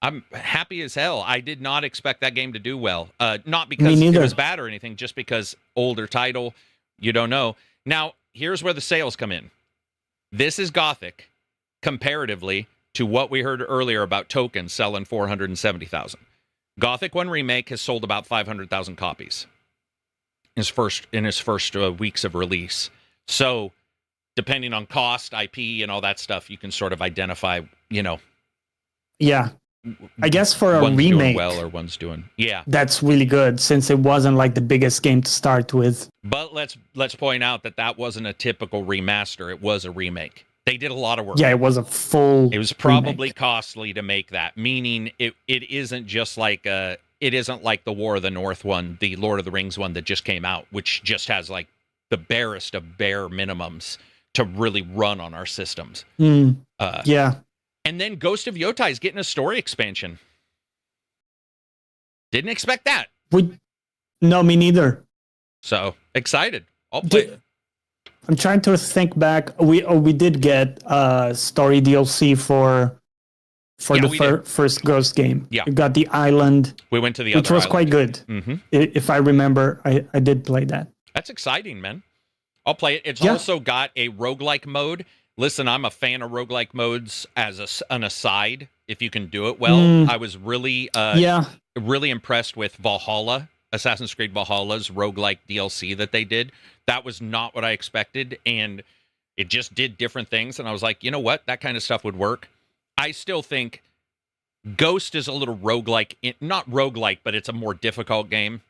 I'm happy as hell. I did not expect that game to do well. Not Me because it neither. was bad or anything, just because older title, you don't know. Now, here's where the sales come in. This is Gothic, comparatively to what we heard earlier about Tokens selling 470,000. Gothic 1 Remake has sold about 500,000 copies in his first weeks of release. So, depending on cost, IP, and all that stuff, you can sort of identify, Yeah. I guess for a one's remake, doing well or one's doing, that's really good since it wasn't like the biggest game to start with. But let's point out that wasn't a typical remaster. It was a remake. They did a lot of work. Yeah, it was a full. It was probably remake. costly to make that. Meaning it isn't just like it isn't like the War of the North one, the Lord of the Rings one that just came out, which just has like the barest of bare minimums to really run on our systems. Yeah. And then Ghost of Yotai is getting a story expansion. Didn't expect that. No, me neither. So excited. I'll play it. I'm trying to think back. We did get story DLC for the first Ghost game. Yeah, we got the island. We went to the which other was island. quite good. Mm-hmm. If I remember, I did play that. That's exciting, man. I'll play it. It's also got a roguelike mode. Listen, I'm a fan of roguelike modes as an aside. If you can do it well, I was really really impressed with Valhalla, Assassin's Creed Valhalla's roguelike DLC that they did. That was not what I expected, and it just did different things, and I was like, you know what? That kind of stuff would work. I still think Ghost is a little roguelike, not roguelike, but it's a more difficult game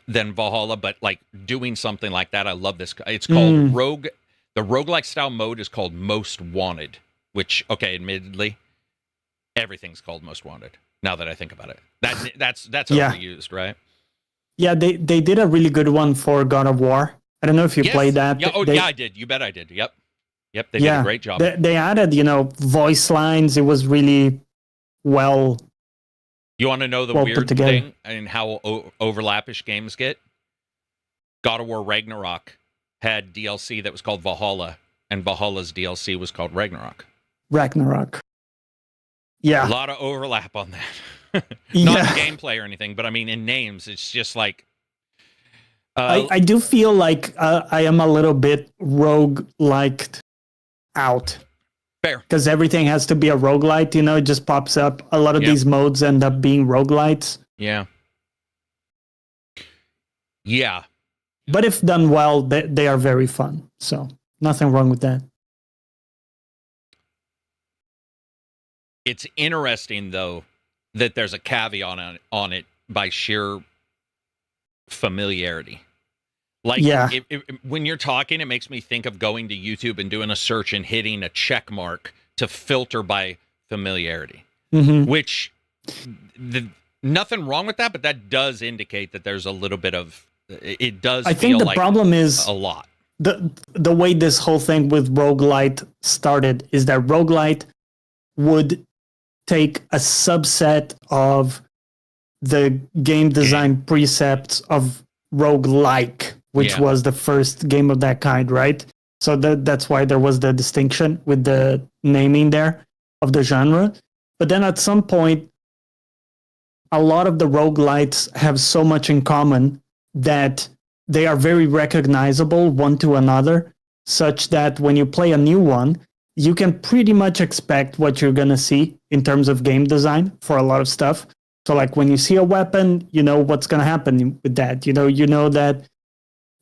than Valhalla, but like doing something like that, I love this. It's called Rogue. The roguelike style mode is called Most Wanted, which, okay, admittedly, everything's called Most Wanted, now that I think about it. That's overused, right? Yeah, they did a really good one for God of War. I don't know if you played that. Yeah, I did. You bet I did. Yep, they did a great job. They added, voice lines. It was really well. You want to know the weird thing and how overlappish games get? God of War Ragnarok had DLC that was called Valhalla, and Valhalla's DLC was called Ragnarok. Yeah. A lot of overlap on that. Not in gameplay or anything, but I mean in names, it's just like... I do feel like I am a little bit rogue-liked out. Fair. Because everything has to be a roguelite, it just pops up. A lot of these modes end up being roguelites. Yeah. Yeah. But if done well, they are very fun. So nothing wrong with that. It's interesting, though, that there's a caveat on it by sheer familiarity. Like, when you're talking, it makes me think of going to YouTube and doing a search and hitting a check mark to filter by familiarity, which nothing wrong with that, but that does indicate that there's a little bit of, it does I think the like problem is a lot. The way this whole thing with roguelite started is that roguelite would take a subset of the game design precepts of roguelike, which was the first game of that kind, right? So that's why there was the distinction with the naming there of the genre. But then at some point, a lot of the roguelites have so much in common that they are very recognizable one to another, such that when you play a new one, you can pretty much expect what you're going to see in terms of game design for a lot of stuff. So like when you see a weapon, you know what's going to happen with that. You know that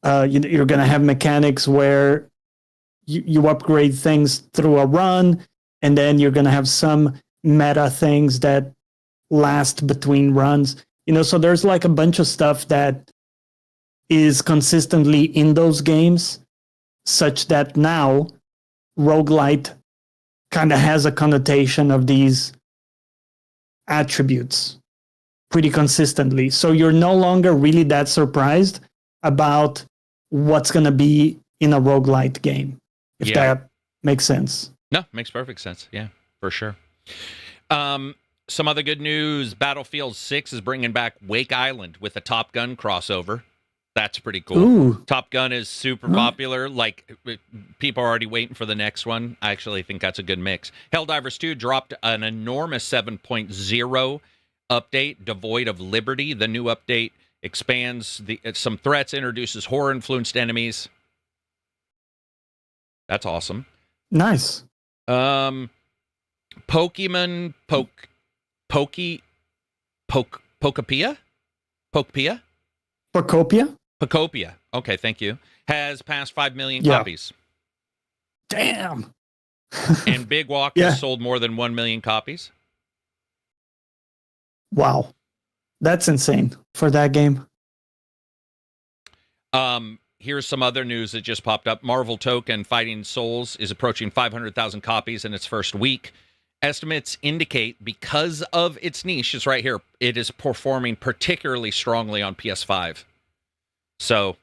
you're going to have mechanics where you upgrade things through a run, and then you're going to have some meta things that last between runs. So there's like a bunch of stuff that is consistently in those games, such that now roguelite kind of has a connotation of these attributes pretty consistently. So you're no longer really that surprised about what's going to be in a roguelite game, if that makes sense. No, makes perfect sense. Yeah, for sure. Some other good news. Battlefield 6 is bringing back Wake Island with a Top Gun crossover. That's pretty cool. Ooh. Top Gun is super popular. Like, people are already waiting for the next one. I actually think that's a good mix. Helldivers 2 dropped an enormous 7.0 update, devoid of liberty. The new update expands some threats, introduces horror-influenced enemies. That's awesome. Nice. Pokemon Pokopia? Pokopia. Okay, thank you. Has passed 5 million copies. Damn. And Big Walk has sold more than 1 million copies. Wow. That's insane for that game. Here's some other news that just popped up. Marvel Token Fighting Souls is approaching 500,000 copies in its first week. Estimates indicate because of its niche, it's right here, it is performing particularly strongly on PS5. So,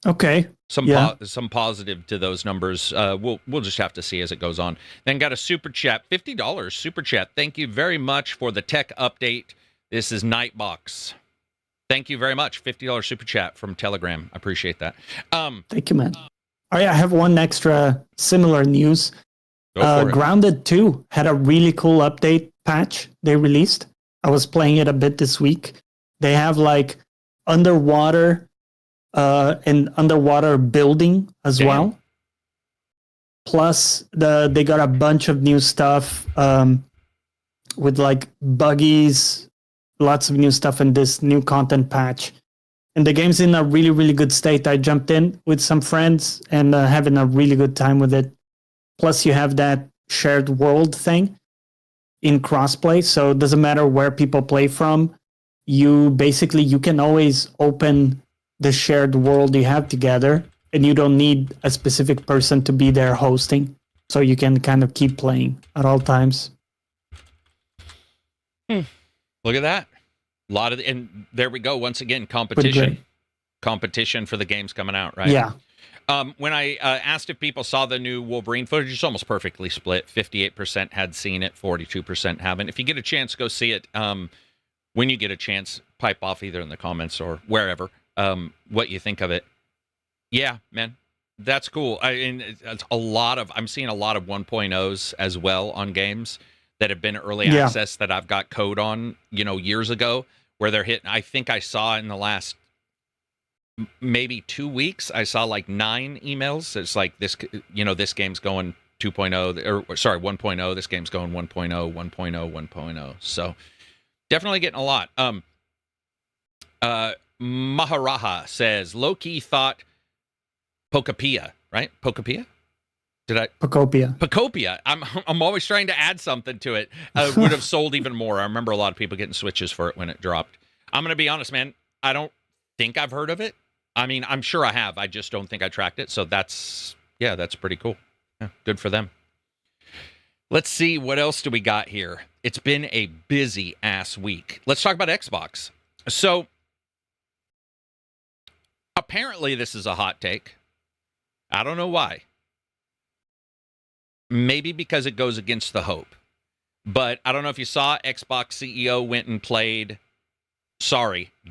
okay, some positive to those numbers. We'll just have to see as it goes on. Then got a super chat, $50 super chat. Thank you very much for the tech update. This is Nightbox. Thank you very much. $50 super chat from Telegram. I appreciate that. Thank you, man. All right, I have one extra similar news. Grounded 2 had a really cool update patch they released. I was playing it a bit this week. They have like underwater and underwater building as well. Plus, they got a bunch of new stuff with like buggies, lots of new stuff in this new content patch. And the game's in a really, really good state. I jumped in with some friends and having a really good time with it. Plus, you have that shared world thing in crossplay. So it doesn't matter where people play from. You can always open the shared world you have together, and you don't need a specific person to be there hosting. So you can kind of keep playing at all times. Look at that. And there we go. Once again, competition for the games coming out, right? Yeah. When I asked if people saw the new Wolverine footage, it's almost perfectly split. 58% had seen it, 42% haven't. If you get a chance, go see it. When you get a chance, pipe off either in the comments or wherever what you think of it. Yeah, man, that's cool. I'm seeing a lot of 1.0s as well on games that have been early access that I've got code on, years ago, where they're hitting. I think I saw in the last maybe 2 weeks, I saw like 9 emails. It's like this game's going 2.0, or sorry, 1.0. This game's going 1.0, 1.0, 1.0. So definitely getting a lot. Maharaja says, low-key thought Pokopia, right? Pokopia? Pokopia. I'm always trying to add something to it. Would have sold even more. I remember a lot of people getting Switches for it when it dropped. I'm going to be honest, man. I don't think I've heard of it. I mean, I'm sure I have. I just don't think I tracked it. So that's pretty cool. Yeah, good for them. Let's see. What else do we got here? It's been a busy ass week. Let's talk about Xbox. So apparently this is a hot take. I don't know why. Maybe because it goes against the hope. But I don't know if you saw, Xbox CEO went and played.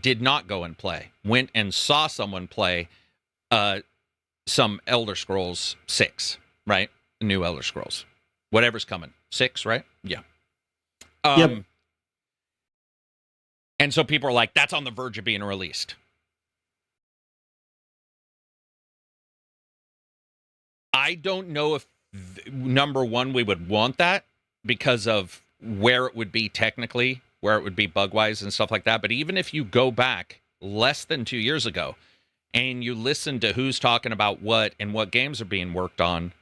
Did not go and play. Went and saw someone play some Elder Scrolls 6, right? New Elder Scrolls. Whatever's coming. 6, right? Yeah. Yep. And so people are like, that's on the verge of being released. I don't know if, number one, we would want that because of where it would be technically, where it would be bug-wise and stuff like that. But even if you go back less than 2 years ago and you listen to who's talking about what and what games are being worked on,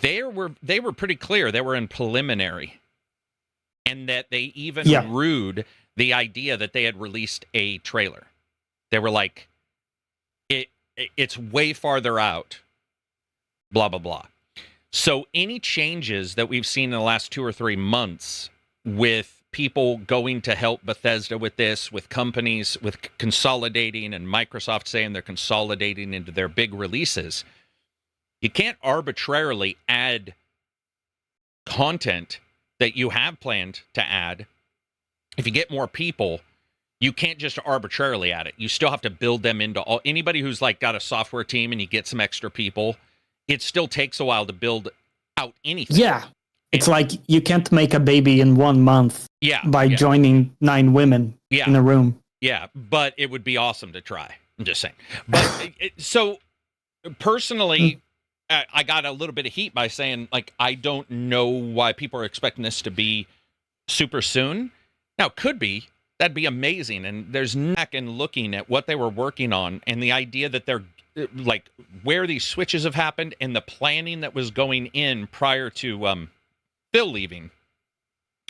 they were pretty clear. They were in preliminary. And that they even rued the idea that they had released a trailer. They were like, it's way farther out, blah, blah, blah. So any changes that we've seen in the last 2 or 3 months with people going to help Bethesda with this, with companies, with consolidating, and Microsoft saying they're consolidating into their big releases, you can't arbitrarily add content that you have planned to add. If you get more people, You can't just arbitrarily add it. You still have to build them into all. Anybody who's like got a software team and you get some extra people, it still takes a while to build out anything. Yeah. It's like you can't make a baby in 1 month by joining 9 women in a room. Yeah, but it would be awesome to try. I'm just saying. But so personally, I got a little bit of heat by saying, like, I don't know why people are expecting this to be super soon. Now, could be. That'd be amazing. And there's knack in looking at what they were working on and the idea that they're like where these switches have happened and the planning that was going in prior to Phil leaving.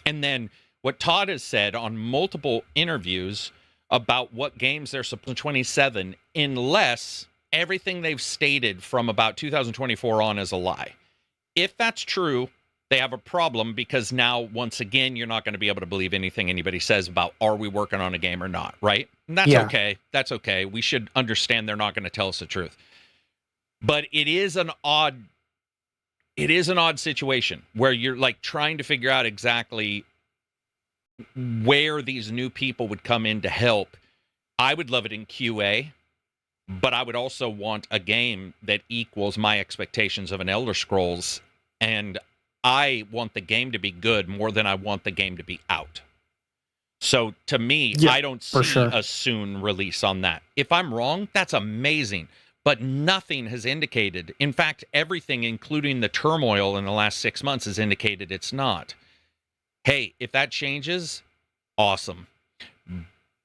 And then what Todd has said on multiple interviews about what games they're supposed to 27, unless everything they've stated from about 2024 on is a lie. If that's true, they have a problem because now, once again, you're not going to be able to believe anything anybody says about are we working on a game or not, right? And that's okay. That's okay. We should understand they're not going to tell us the truth. But it is an odd situation where you're like trying to figure out exactly where these new people would come in to help. I would love it in QA, but I would also want a game that equals my expectations of an Elder Scrolls, and I want the game to be good more than I want the game to be out. So to me, I don't see a soon release on that. If I'm wrong, that's amazing. But nothing has indicated. In fact, everything, including the turmoil in the last 6 months, has indicated it's not. Hey, if that changes, awesome.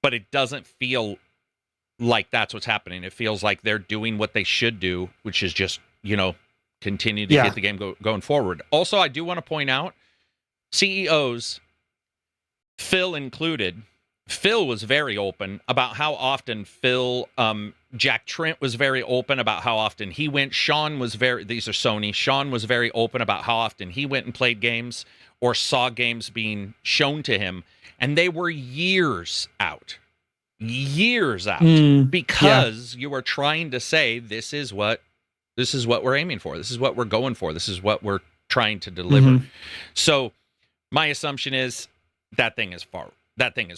But it doesn't feel like that's what's happening. It feels like they're doing what they should do, which is just, continue to get the game going forward. Also, I do want to point out, CEOs, Phil included, Phil was very open about how often Jack Trent was very open about how often he went. Sean was these are Sony. Sean was very open about how often he went and played games or saw games being shown to him. And they were years out, because you were trying to say, this is what we're aiming for. This is what we're going for. This is what we're trying to deliver. So my assumption is that thing is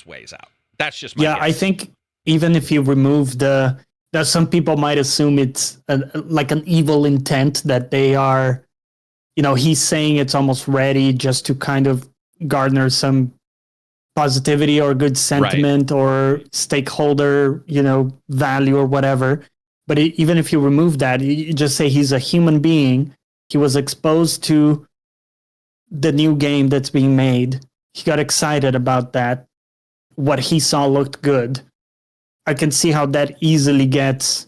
ways out. That's just my guess. I think even if you remove some people might assume it's like an evil intent that they are, he's saying it's almost ready just to kind of garner some positivity or good sentiment or stakeholder, value or whatever. But even if you remove that, you just say he's a human being. He was exposed to the new game that's being made. He got excited about that. What he saw looked good. I can see how that easily gets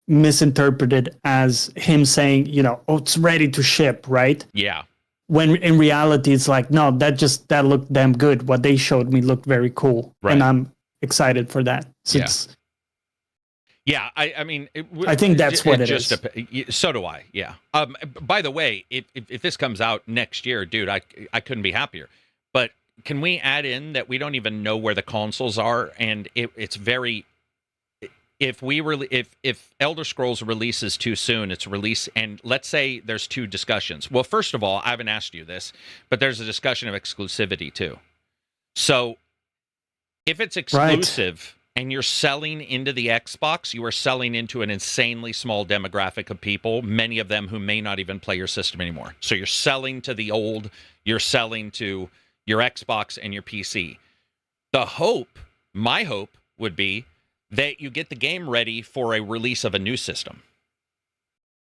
misinterpreted as him saying, it's ready to ship, right? Yeah. When in reality, it's like, no, that looked damn good. What they showed me looked very cool. Right. And I'm excited for that. So I mean, I think that's what it is. So do I. Yeah. By the way, if this comes out next year, dude, I couldn't be happier. But can we add in that we don't even know where the consoles are, and it's very. If Elder Scrolls releases too soon, it's release, and let's say there's 2 discussions. Well, first of all, I haven't asked you this, but there's a discussion of exclusivity too. So if it's exclusive and you're selling into the Xbox, you are selling into an insanely small demographic of people, many of them who may not even play your system anymore. So you're selling to the old, you're selling to your Xbox and your PC. My hope would be that you get the game ready for a release of a new system.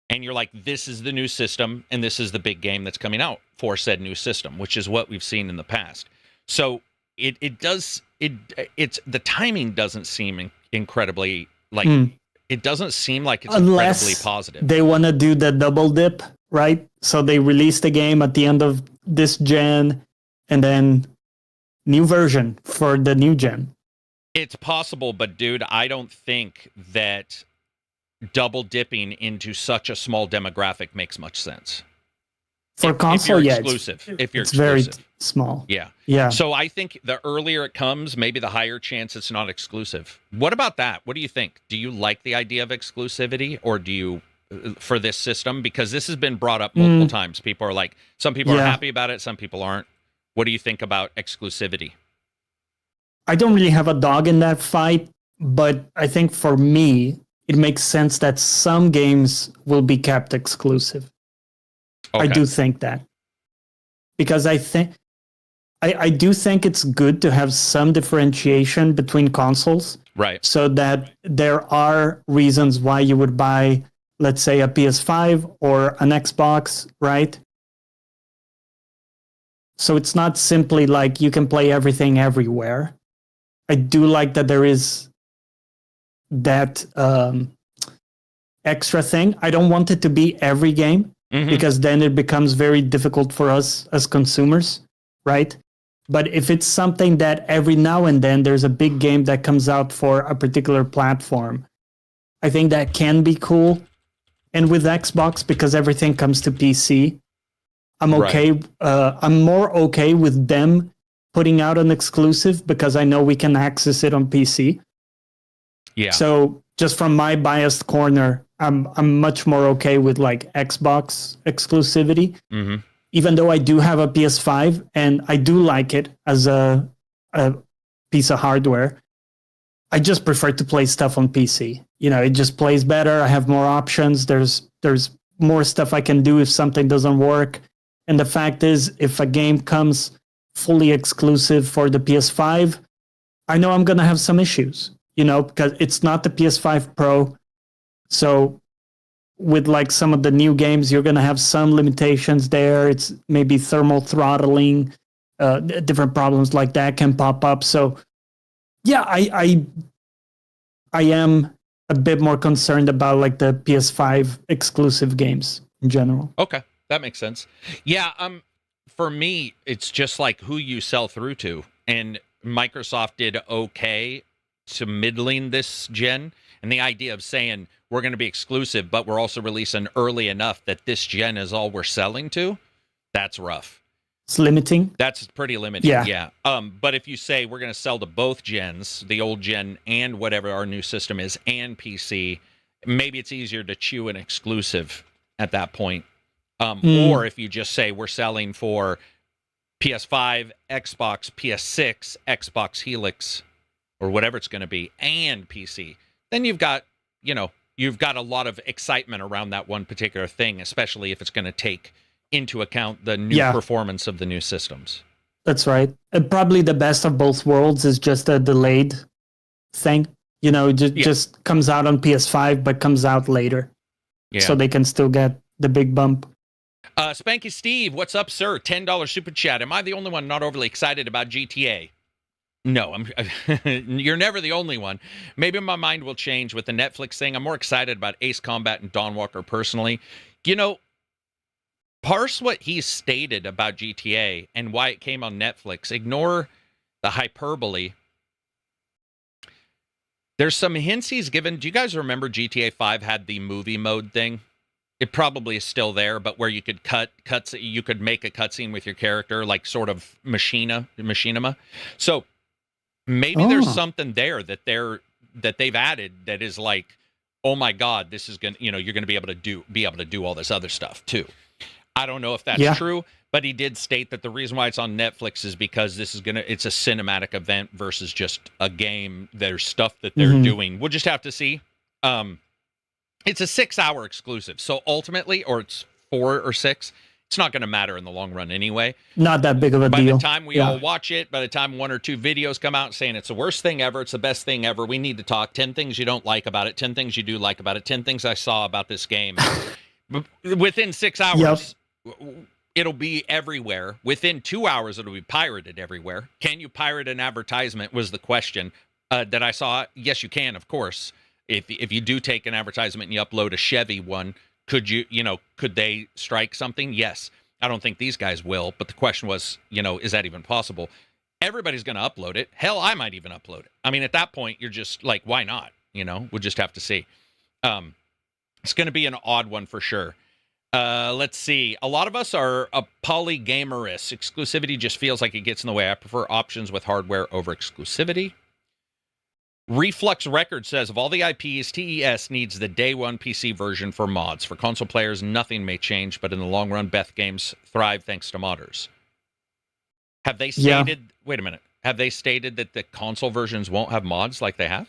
And you're like, this is the new system, and this is the big game that's coming out for said new system, which is what we've seen in the past. So it's the timing doesn't seem incredibly, it doesn't seem like it's incredibly positive. They want to do the double dip, right? So they release the game at the end of this gen, and then new version for the new gen. It's possible, but dude, I don't think that double dipping into such a small demographic makes much sense. For console, exclusive. If you're it's exclusive. Very small. Yeah. So I think the earlier it comes, maybe the higher chance it's not exclusive. What about that? What do you think? Do you like the idea of exclusivity, or do you for this system? Because this has been brought up multiple times. People are like, some people are happy about it, some people aren't. What do you think about exclusivity? I don't really have a dog in that fight, but I think for me, it makes sense that some games will be kept exclusive. Okay. I do think that. Because I do think it's good to have some differentiation between consoles. Right. So that there are reasons why you would buy, let's say, a PS5 or an Xbox, right? So it's not simply like you can play everything everywhere. I do like that there is that extra thing. I don't want it to be every game because then it becomes very difficult for us as consumers, right? But if it's something that every now and then there's a big game that comes out for a particular platform, I think that can be cool. And with Xbox, because everything comes to PC, I'm okay. Right. I'm more okay with them putting out an exclusive because I know we can access it on PC. Yeah. So just from my biased corner, I'm much more okay with like Xbox exclusivity. Even though I do have a PS5 and I do like it as a piece of hardware, I just prefer to play stuff on PC. You know, it just plays better. I have more options. There's more stuff I can do if something doesn't work. And the fact is, if a game comes fully exclusive for the PS5, I know I'm going to have some issues, you know, because it's not the PS5 Pro. So with like some of the new games, you're going to have some limitations there. It's maybe thermal throttling, different problems like that can pop up. So yeah, I am a bit more concerned about like the PS5 exclusive games in general. Okay, that makes sense. Yeah, for me, it's just like who you sell through to. And Microsoft did okay to middling this gen. And the idea of saying we're going to be exclusive, but we're also releasing early enough that this gen is all we're selling to, that's rough. It's limiting. That's pretty limiting, yeah. But if you say we're going to sell to both gens, the old gen and whatever our new system is, and PC, maybe it's easier to chew an exclusive at that point. Or if you just say we're selling for PS5, Xbox, PS6, Xbox Helix, or whatever it's going to be, and PC, then you've got a lot of excitement around that one particular thing, especially if it's going to take into account the new performance of the new systems. That's right. And probably the best of both worlds is just a delayed thing. You know, just comes out on PS5, but comes out later. Yeah. So they can still get the big bump. Spanky Steve, what's up, sir? $10 super chat. Am I the only one not overly excited about GTA? No, you're never the only one. Maybe my mind will change with the Netflix thing. I'm more excited about Ace Combat and Dawn Walker personally. You know, parse what he stated about GTA and why it came on Netflix. Ignore the hyperbole. There's some hints he's given. Do you guys remember GTA 5 had the movie mode thing? It probably is still there, but where you could you could make a cutscene with your character, like sort of machinima. So maybe there's something there that they've added that is like, oh my God, this is you're gonna be able to do all this other stuff too. I don't know if that's true, but he did state that the reason why it's on Netflix is because it's a cinematic event versus just a game. There's stuff that they're doing. We'll just have to see. It's a 6-hour exclusive. So ultimately, or it's 4 or 6, it's not going to matter in the long run anyway. Not that big of a deal. By the time we all watch it, by the time 1 or 2 videos come out saying it's the worst thing ever, it's the best thing ever, we need to talk 10 things you don't like about it, 10 things you do like about it, 10 things I saw about this game. Within 6 hours, it'll be everywhere. Within 2 hours, it'll be pirated everywhere. Can you pirate an advertisement was the question that I saw. Yes, you can, of course. If you do take an advertisement and you upload a Chevy one, could they strike something? Yes. I don't think these guys will, but the question was, is that even possible? Everybody's going to upload it. Hell, I might even upload it. I mean, at that point, you're just like, why not? We'll just have to see. It's going to be an odd one for sure. Let's see. A lot of us are a polygamerists. Exclusivity just feels like it gets in the way. I prefer options with hardware over exclusivity. Reflux Records says, of all the IPs, TES needs the day one PC version for mods. For console players, nothing may change, but in the long run, Beth games thrive thanks to modders. Have they stated, wait a minute, have they stated that the console versions won't have mods like they have?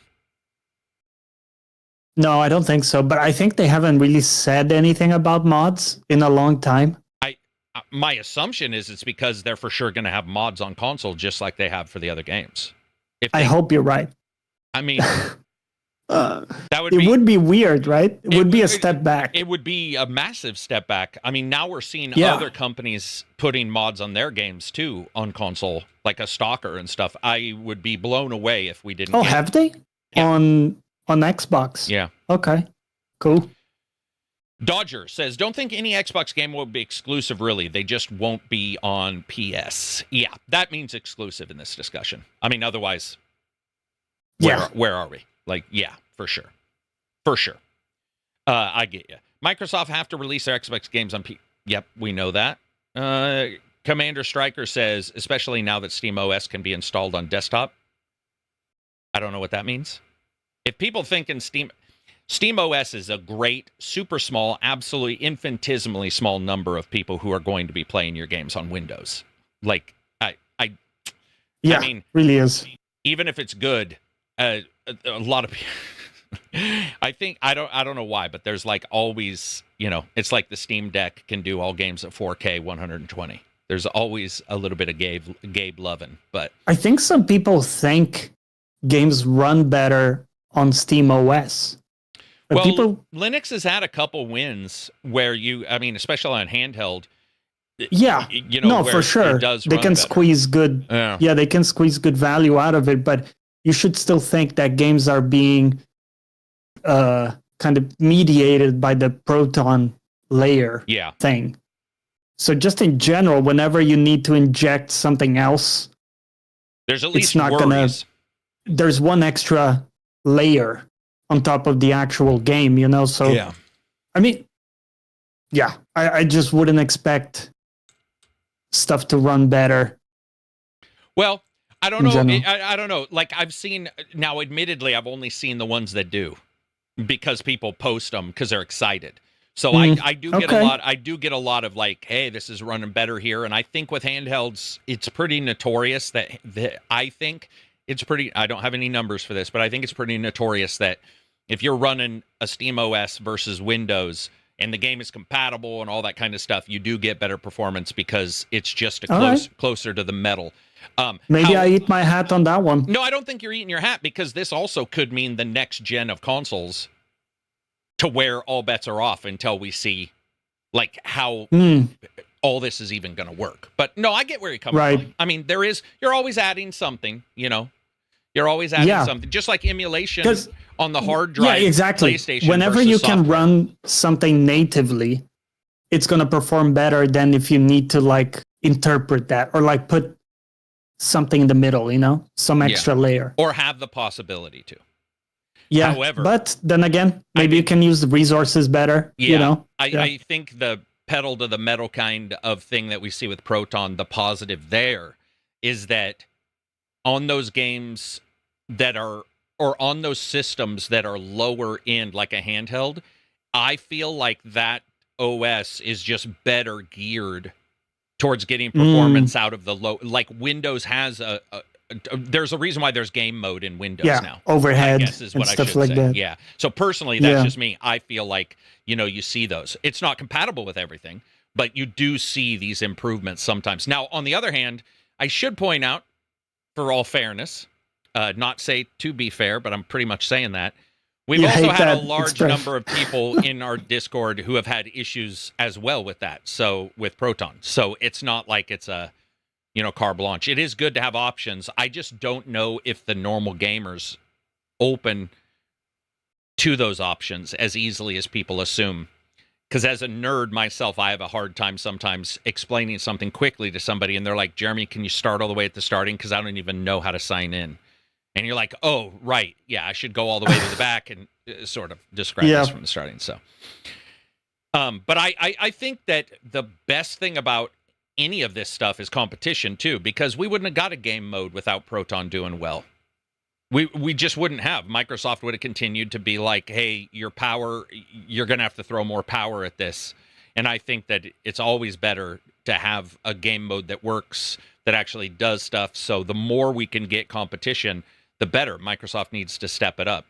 No, I don't think so. But I think they haven't really said anything about mods in a long time. My assumption is it's because they're for sure going to have mods on console just like they have for the other games. I hope you're right. I mean, that would be weird, right? It would be a step back. It would be a massive step back. I mean, now we're seeing other companies putting mods on their games too on console, like a Stalker and stuff. I would be blown away if we didn't. Oh, have they? Yeah. On Xbox? Yeah. Okay. Cool. Dodger says, don't think any Xbox game will be exclusive, really. They just won't be on PS. Yeah, that means exclusive in this discussion. I mean, otherwise, where are we? Like, yeah, for sure. For sure. I get you. Microsoft have to release their Xbox games on Yep, we know that. Commander Striker says, especially now that SteamOS can be installed on desktop. I don't know what that means. If people think in SteamOS is a great, super small, absolutely infinitesimally small number of people who are going to be playing your games on Windows. Like, I mean, really is. Even if it's good, a lot of people. I don't know why, but there's like always, it's like the Steam Deck can do all games at 4K 120. There's always a little bit of Gabe loving, but I think some people think games run better on SteamOS. Well, Linux has had a couple wins where especially on handheld. Yeah, for sure. They can squeeze good. Yeah, they can squeeze good value out of it, but you should still think that games are being kind of mediated by the Proton layer thing. So just in general, whenever you need to inject something else, there's at least worries. There's one extra layer on top of the actual game, so I mean, I just wouldn't expect stuff to run better. Well, I don't know. I don't know. Like I've seen now, admittedly, I've only seen the ones that do because people post them because they're excited. So I do get a lot. I do get a lot of like, hey, this is running better here. And I think with handhelds, it's pretty notorious that I think it's pretty. I don't have any numbers for this, but I think it's pretty notorious that if you're running a SteamOS versus Windows and the game is compatible and all that kind of stuff, you do get better performance because it's just closer to the metal. Maybe I eat my hat on that one. No, I don't think you're eating your hat because this also could mean the next gen of consoles to where all bets are off until we see like how all this is even going to work. But no, I get where you're coming from. I mean, you're always adding something, You're always adding something, just like emulation on the hard drive. Yeah, exactly. PlayStation whenever you can run something natively, it's going to perform better than if you need to like interpret that or like put something in the middle, some extra layer. Or have the possibility to. Yeah, however, but then again, maybe you can use the resources better, I think the pedal to the metal kind of thing that we see with Proton, the positive there is that on those games that are, or on those systems that are lower end, like a handheld, I feel like that OS is just better geared towards getting performance out of the low. Like Windows has there's a reason why there's game mode in Windows now. Overhead, I guess is what and stuff I should like say. that. Yeah. So personally, that's just me. I feel like, you see those. It's not compatible with everything, but you do see these improvements sometimes. Now, on the other hand, I should point out, for all fairness, not say to be fair, but I'm pretty much saying that, we've also had a large number of people in our Discord who have had issues as well with that. So with Proton. So it's not like it's a, carte blanche. It is good to have options. I just don't know if the normal gamers open to those options as easily as people assume. Because as a nerd myself, I have a hard time sometimes explaining something quickly to somebody, and they're like, Jeremy, can you start all the way at the starting? Because I don't even know how to sign in. And you're like, oh, right. Yeah, I should go all the way to the back and sort of describe this from the starting. So, but I think that the best thing about any of this stuff is competition, too, because we wouldn't have got a game mode without Proton doing well. We just wouldn't have. Microsoft would have continued to be like, hey, your power, you're going to have to throw more power at this. And I think that it's always better to have a game mode that works, that actually does stuff. So the more we can get competition, the better. Microsoft needs to step it up.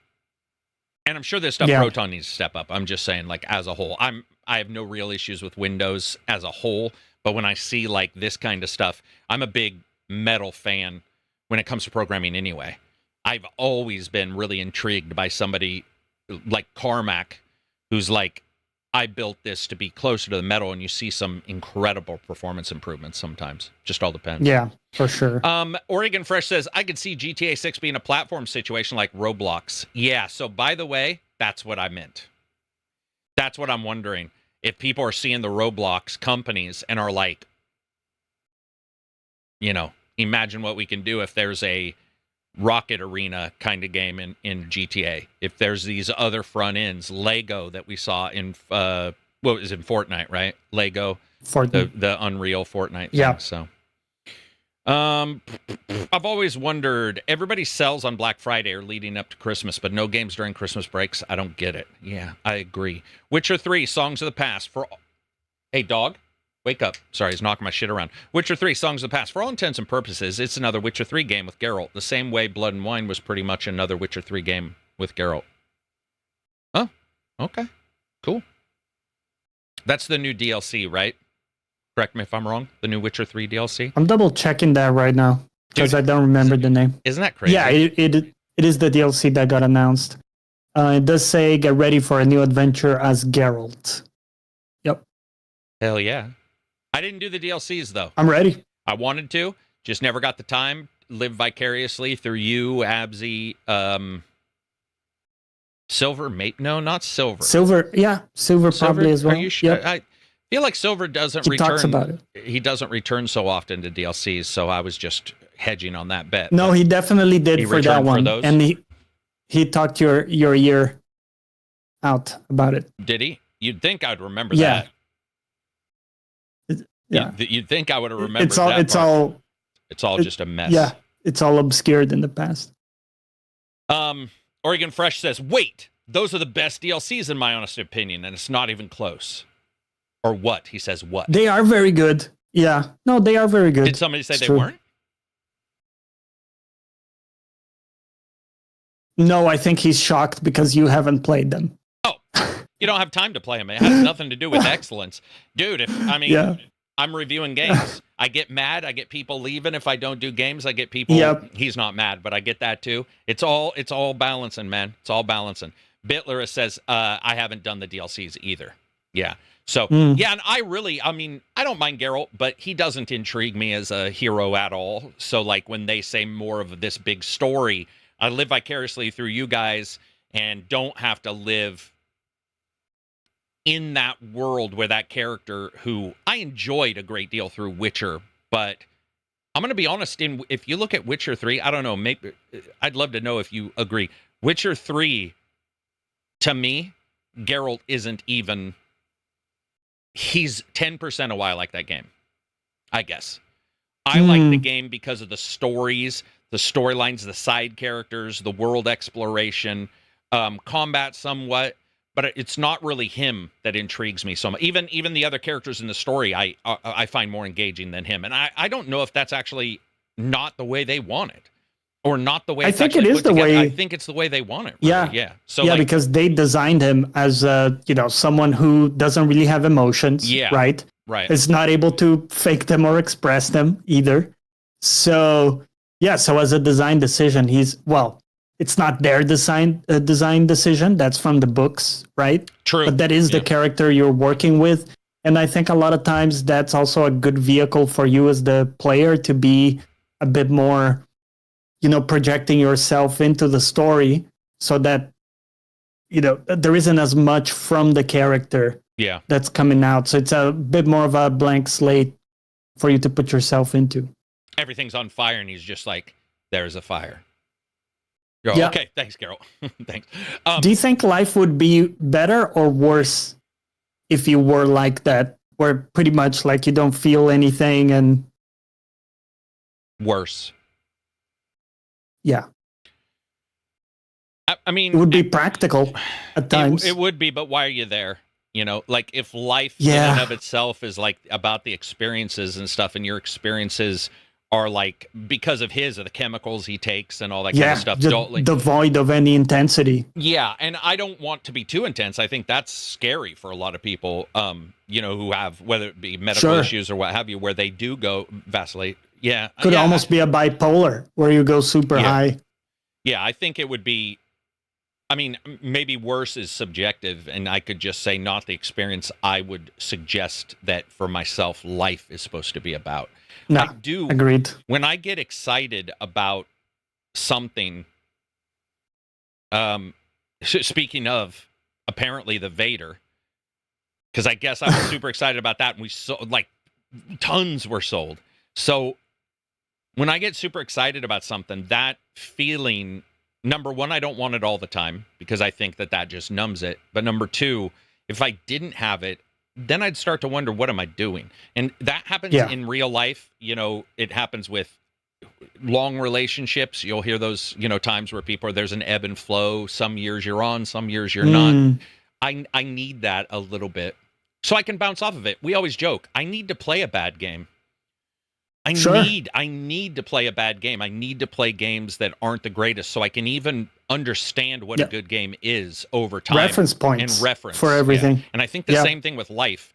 And I'm sure there's stuff Proton needs to step up. I'm just saying, like, as a whole. I have no real issues with Windows as a whole, but when I see like this kind of stuff, I'm a big Metal fan when it comes to programming anyway. I've always been really intrigued by somebody like Carmack, who's like, I built this to be closer to the Metal, and you see some incredible performance improvements sometimes. Just all depends. Yeah, for sure. Oregon Fresh says, I could see GTA 6 being a platform situation like Roblox. Yeah, so by the way, that's what I meant. That's what I'm wondering. If people are seeing the Roblox companies and are like, you know, imagine what we can do if there's a Rocket Arena kind of game in GTA. If there's these other front ends, Lego that we saw in what was in Fortnite, right? Lego, Fortnite. the Unreal Fortnite thing. Yeah. So, I've always wondered. Everybody sells on Black Friday or leading up to Christmas, but no games during Christmas breaks. I don't get it. Yeah, I agree. Witcher 3: Songs of the Past for. Hey, dog. Wake up. Sorry, he's knocking my shit around. Witcher 3, Songs of the Past. For all intents and purposes, it's another Witcher 3 game with Geralt. The same way Blood and Wine was pretty much another Witcher 3 game with Geralt. Oh, okay. Cool. That's the new DLC, right? Correct me if I'm wrong. The new Witcher 3 DLC? I'm double checking that right now because I don't remember the name. Isn't that crazy? Yeah, it is the DLC that got announced. It does say, get ready for a new adventure as Geralt. Yep. Hell yeah. I didn't do the DLCs, though. I'm ready. I wanted to, just never got the time. Live vicariously through you, Absy, Silver, mate. No, not Silver. Silver, yeah. Silver probably as well. Are you sure? Yep. I feel like Silver doesn't return. He talks about it. He doesn't return so often to DLCs, so I was just hedging on that bet. No, he definitely did for that one. For and he talked your ear out about it. Did he? You'd think I'd remember that. Yeah. You'd think I would have remembered that. It's all just a mess. Yeah, it's all obscured in the past. Oregon Fresh says, wait, those are the best DLCs in my honest opinion, and it's not even close. Or what? He says what? They are very good. Yeah. No, they are very good. Did somebody say they weren't? No, I think he's shocked because you haven't played them. Oh, you don't have time to play them. It has nothing to do with excellence. Dude, I'm reviewing games. I get mad. I get people leaving if I don't do games. I get people. Yep. He's not mad, but I get that too. It's all balancing, man. It's all balancing. Bitler says, I haven't done the DLCs either. Yeah. So, yeah, and I don't mind Geralt, but he doesn't intrigue me as a hero at all. So, like, when they say more of this big story, I live vicariously through you guys and don't have to live in that world where that character, who I enjoyed a great deal through Witcher, but I'm going to be honest, if you look at Witcher 3, I don't know, maybe I'd love to know if you agree. Witcher 3, to me, Geralt isn't even, he's 10% of why I like that game, I guess. I like the game because of the stories, the storylines, the side characters, the world exploration, combat somewhat. But it's not really him that intrigues me so much. Even the other characters in the story, I find more engaging than him. And I don't know if that's actually not the way they want it, or not the way I think it is the way. I think it's the way they want it. Really. Yeah. So yeah, because they designed him as someone who doesn't really have emotions. Yeah. Right. Right. Is not able to fake them or express them either. So yeah. So as a design decision, it's not their design decision. That's from the books, right? True. But that is the character you're working with. And I think a lot of times that's also a good vehicle for you as the player to be a bit more, projecting yourself into the story so that, there isn't as much from the character that's coming out. So it's a bit more of a blank slate for you to put yourself into. Everything's on fire and he's just like, there's a fire. Yeah. Okay, thanks, Carol. Thanks. Do you think life would be better or worse if you were like that, where pretty much like you don't feel anything and... Worse. Yeah. I mean... It would be practical at times. It would be, but why are you there? You know, like if life in and of itself is like about the experiences and stuff, and your experiences are like because of his or the chemicals he takes and all that kind of stuff. Devoid of any intensity. Yeah, and I don't want to be too intense. I think that's scary for a lot of people, you know, who have, whether it be medical issues or what have you, where they do go vacillate. Yeah. Could almost be a bipolar where you go super high. Yeah, I think it would be, I mean, maybe worse is subjective, and I could just say not the experience I would suggest that for myself life is supposed to be about. No, I do. Agreed. When I get excited about something, speaking of apparently the Vader, because I guess I was super excited about that, and we sold, like, tons were sold. So when I get super excited about something, that feeling, number one, I don't want it all the time because I think that just numbs it. But number two, if I didn't have it, then I'd start to wonder, what am I doing? And that happens in real life. You know, it happens with long relationships. You'll hear those, you know, times where people are, there's an ebb and flow. Some years you're on, some years you're not. I need that a little bit so I can bounce off of it. We always joke, I need to play a bad game. I need to play a bad game. I need to play games that aren't the greatest so I can even understand what a good game is over time. Reference points and reference for everything. Yeah. And I think the same thing with life.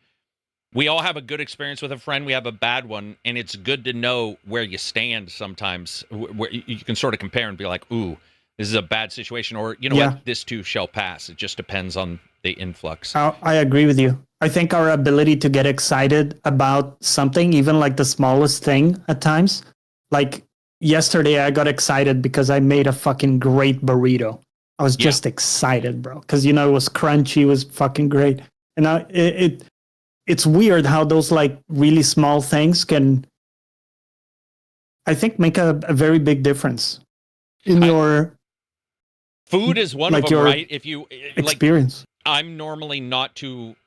We all have a good experience with a friend. We have a bad one. And it's good to know where you stand sometimes, where you can sort of compare and be like, ooh, this is a bad situation. Or, you know what, this too shall pass. It just depends on the influx. I agree with you. I think our ability to get excited about something, even like the smallest thing at times, like yesterday I got excited because I made a fucking great burrito. I was just excited, bro, because, you know, it was crunchy, it was fucking great. And it's weird how those like really small things can, I think, make a very big difference in your food is one of them, right? If you experience. Like, I'm normally not too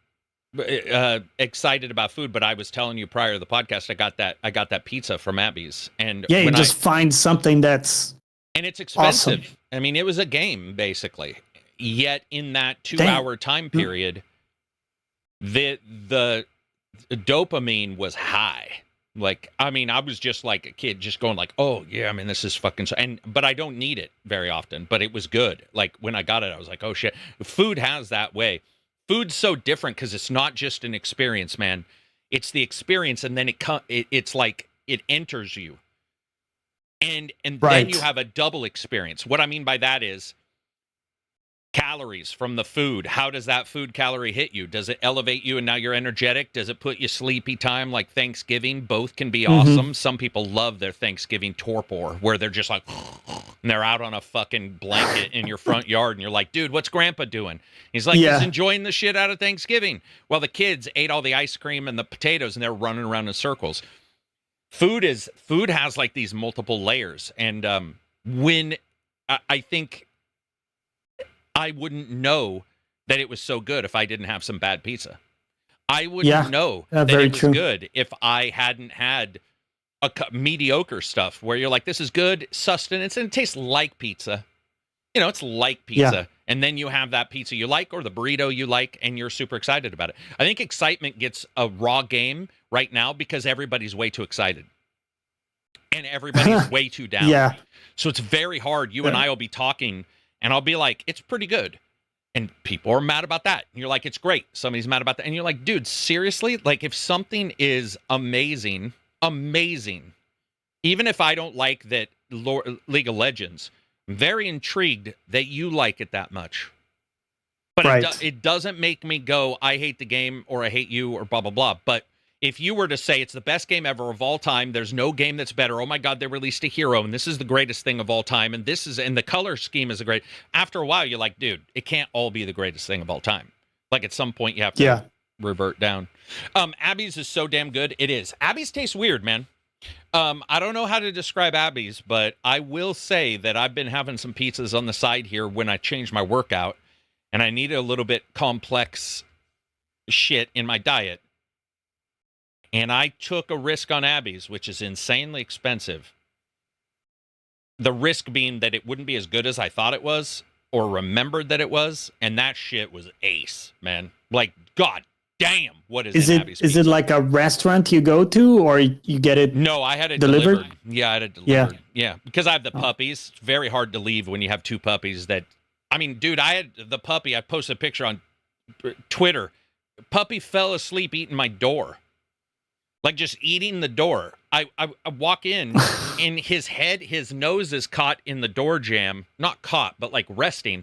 excited about food, but I was telling you prior to the podcast, I got that pizza from Abby's, and you just find something that's and it's expensive. Awesome. I mean, it was a game basically. Yet in that 2-hour time period, the dopamine was high. Like, I mean, I was just like a kid, just going like, oh yeah, I mean, this is fucking, but I don't need it very often, but it was good. Like when I got it, I was like, oh shit. Food has that way. Food's so different because it's not just an experience, man. It's the experience, and then it's like it enters you, and then you have a double experience. What I mean by that is calories from the food. How does that food calorie hit you? Does it elevate you and now you're energetic? Does it put you sleepy time like Thanksgiving? Both can be awesome. Some people love their Thanksgiving torpor where they're just like, and they're out on a fucking blanket in your front yard and you're like, dude, what's grandpa doing? He's like, he's enjoying the shit out of Thanksgiving. Well, the kids ate all the ice cream and the potatoes and they're running around in circles. Food has like these multiple layers. And when I think I wouldn't know that it was so good if I didn't have some bad pizza. I wouldn't know that it was good if I hadn't had a mediocre stuff where you're like, this is good sustenance, and it tastes like pizza. You know, it's like pizza. Yeah. And then you have that pizza you like or the burrito you like, and you're super excited about it. I think excitement gets a raw game right now because everybody's way too excited. And everybody's way too down. Yeah. So it's very hard. You and I will be talking, and I'll be like, it's pretty good. And people are mad about that. And you're like, it's great. Somebody's mad about that. And you're like, dude, seriously? Like, if something is amazing, even if I don't like that League of Legends, I'm very intrigued that you like it that much. But it doesn't make me go, I hate the game, or I hate you, or blah, blah, blah. But if you were to say it's the best game ever of all time, there's no game that's better. Oh my God, they released a hero, and this is the greatest thing of all time, and the color scheme is great. After a while, you're like, dude, it can't all be the greatest thing of all time. Like at some point, you have to revert down. Abby's is so damn good. It is. Abby's tastes weird, man. I don't know how to describe Abby's, but I will say that I've been having some pizzas on the side here when I change my workout, and I need a little bit complex shit in my diet. And I took a risk on Abby's, which is insanely expensive. The risk being that it wouldn't be as good as I thought it was. or remembered that it was, and that shit was ace, man. Like, god damn, what is in Abby's Pizza? Is it like a restaurant you go to, or you get it? No, I had it delivered. Yeah, I had it delivered. Yeah, because I have the puppies. It's very hard to leave when you have two puppies. I mean, dude, I had the puppy. I posted a picture on Twitter. Puppy fell asleep eating my door, like just eating the door. I walk in, and his nose is caught in the door jamb, not caught, but like resting,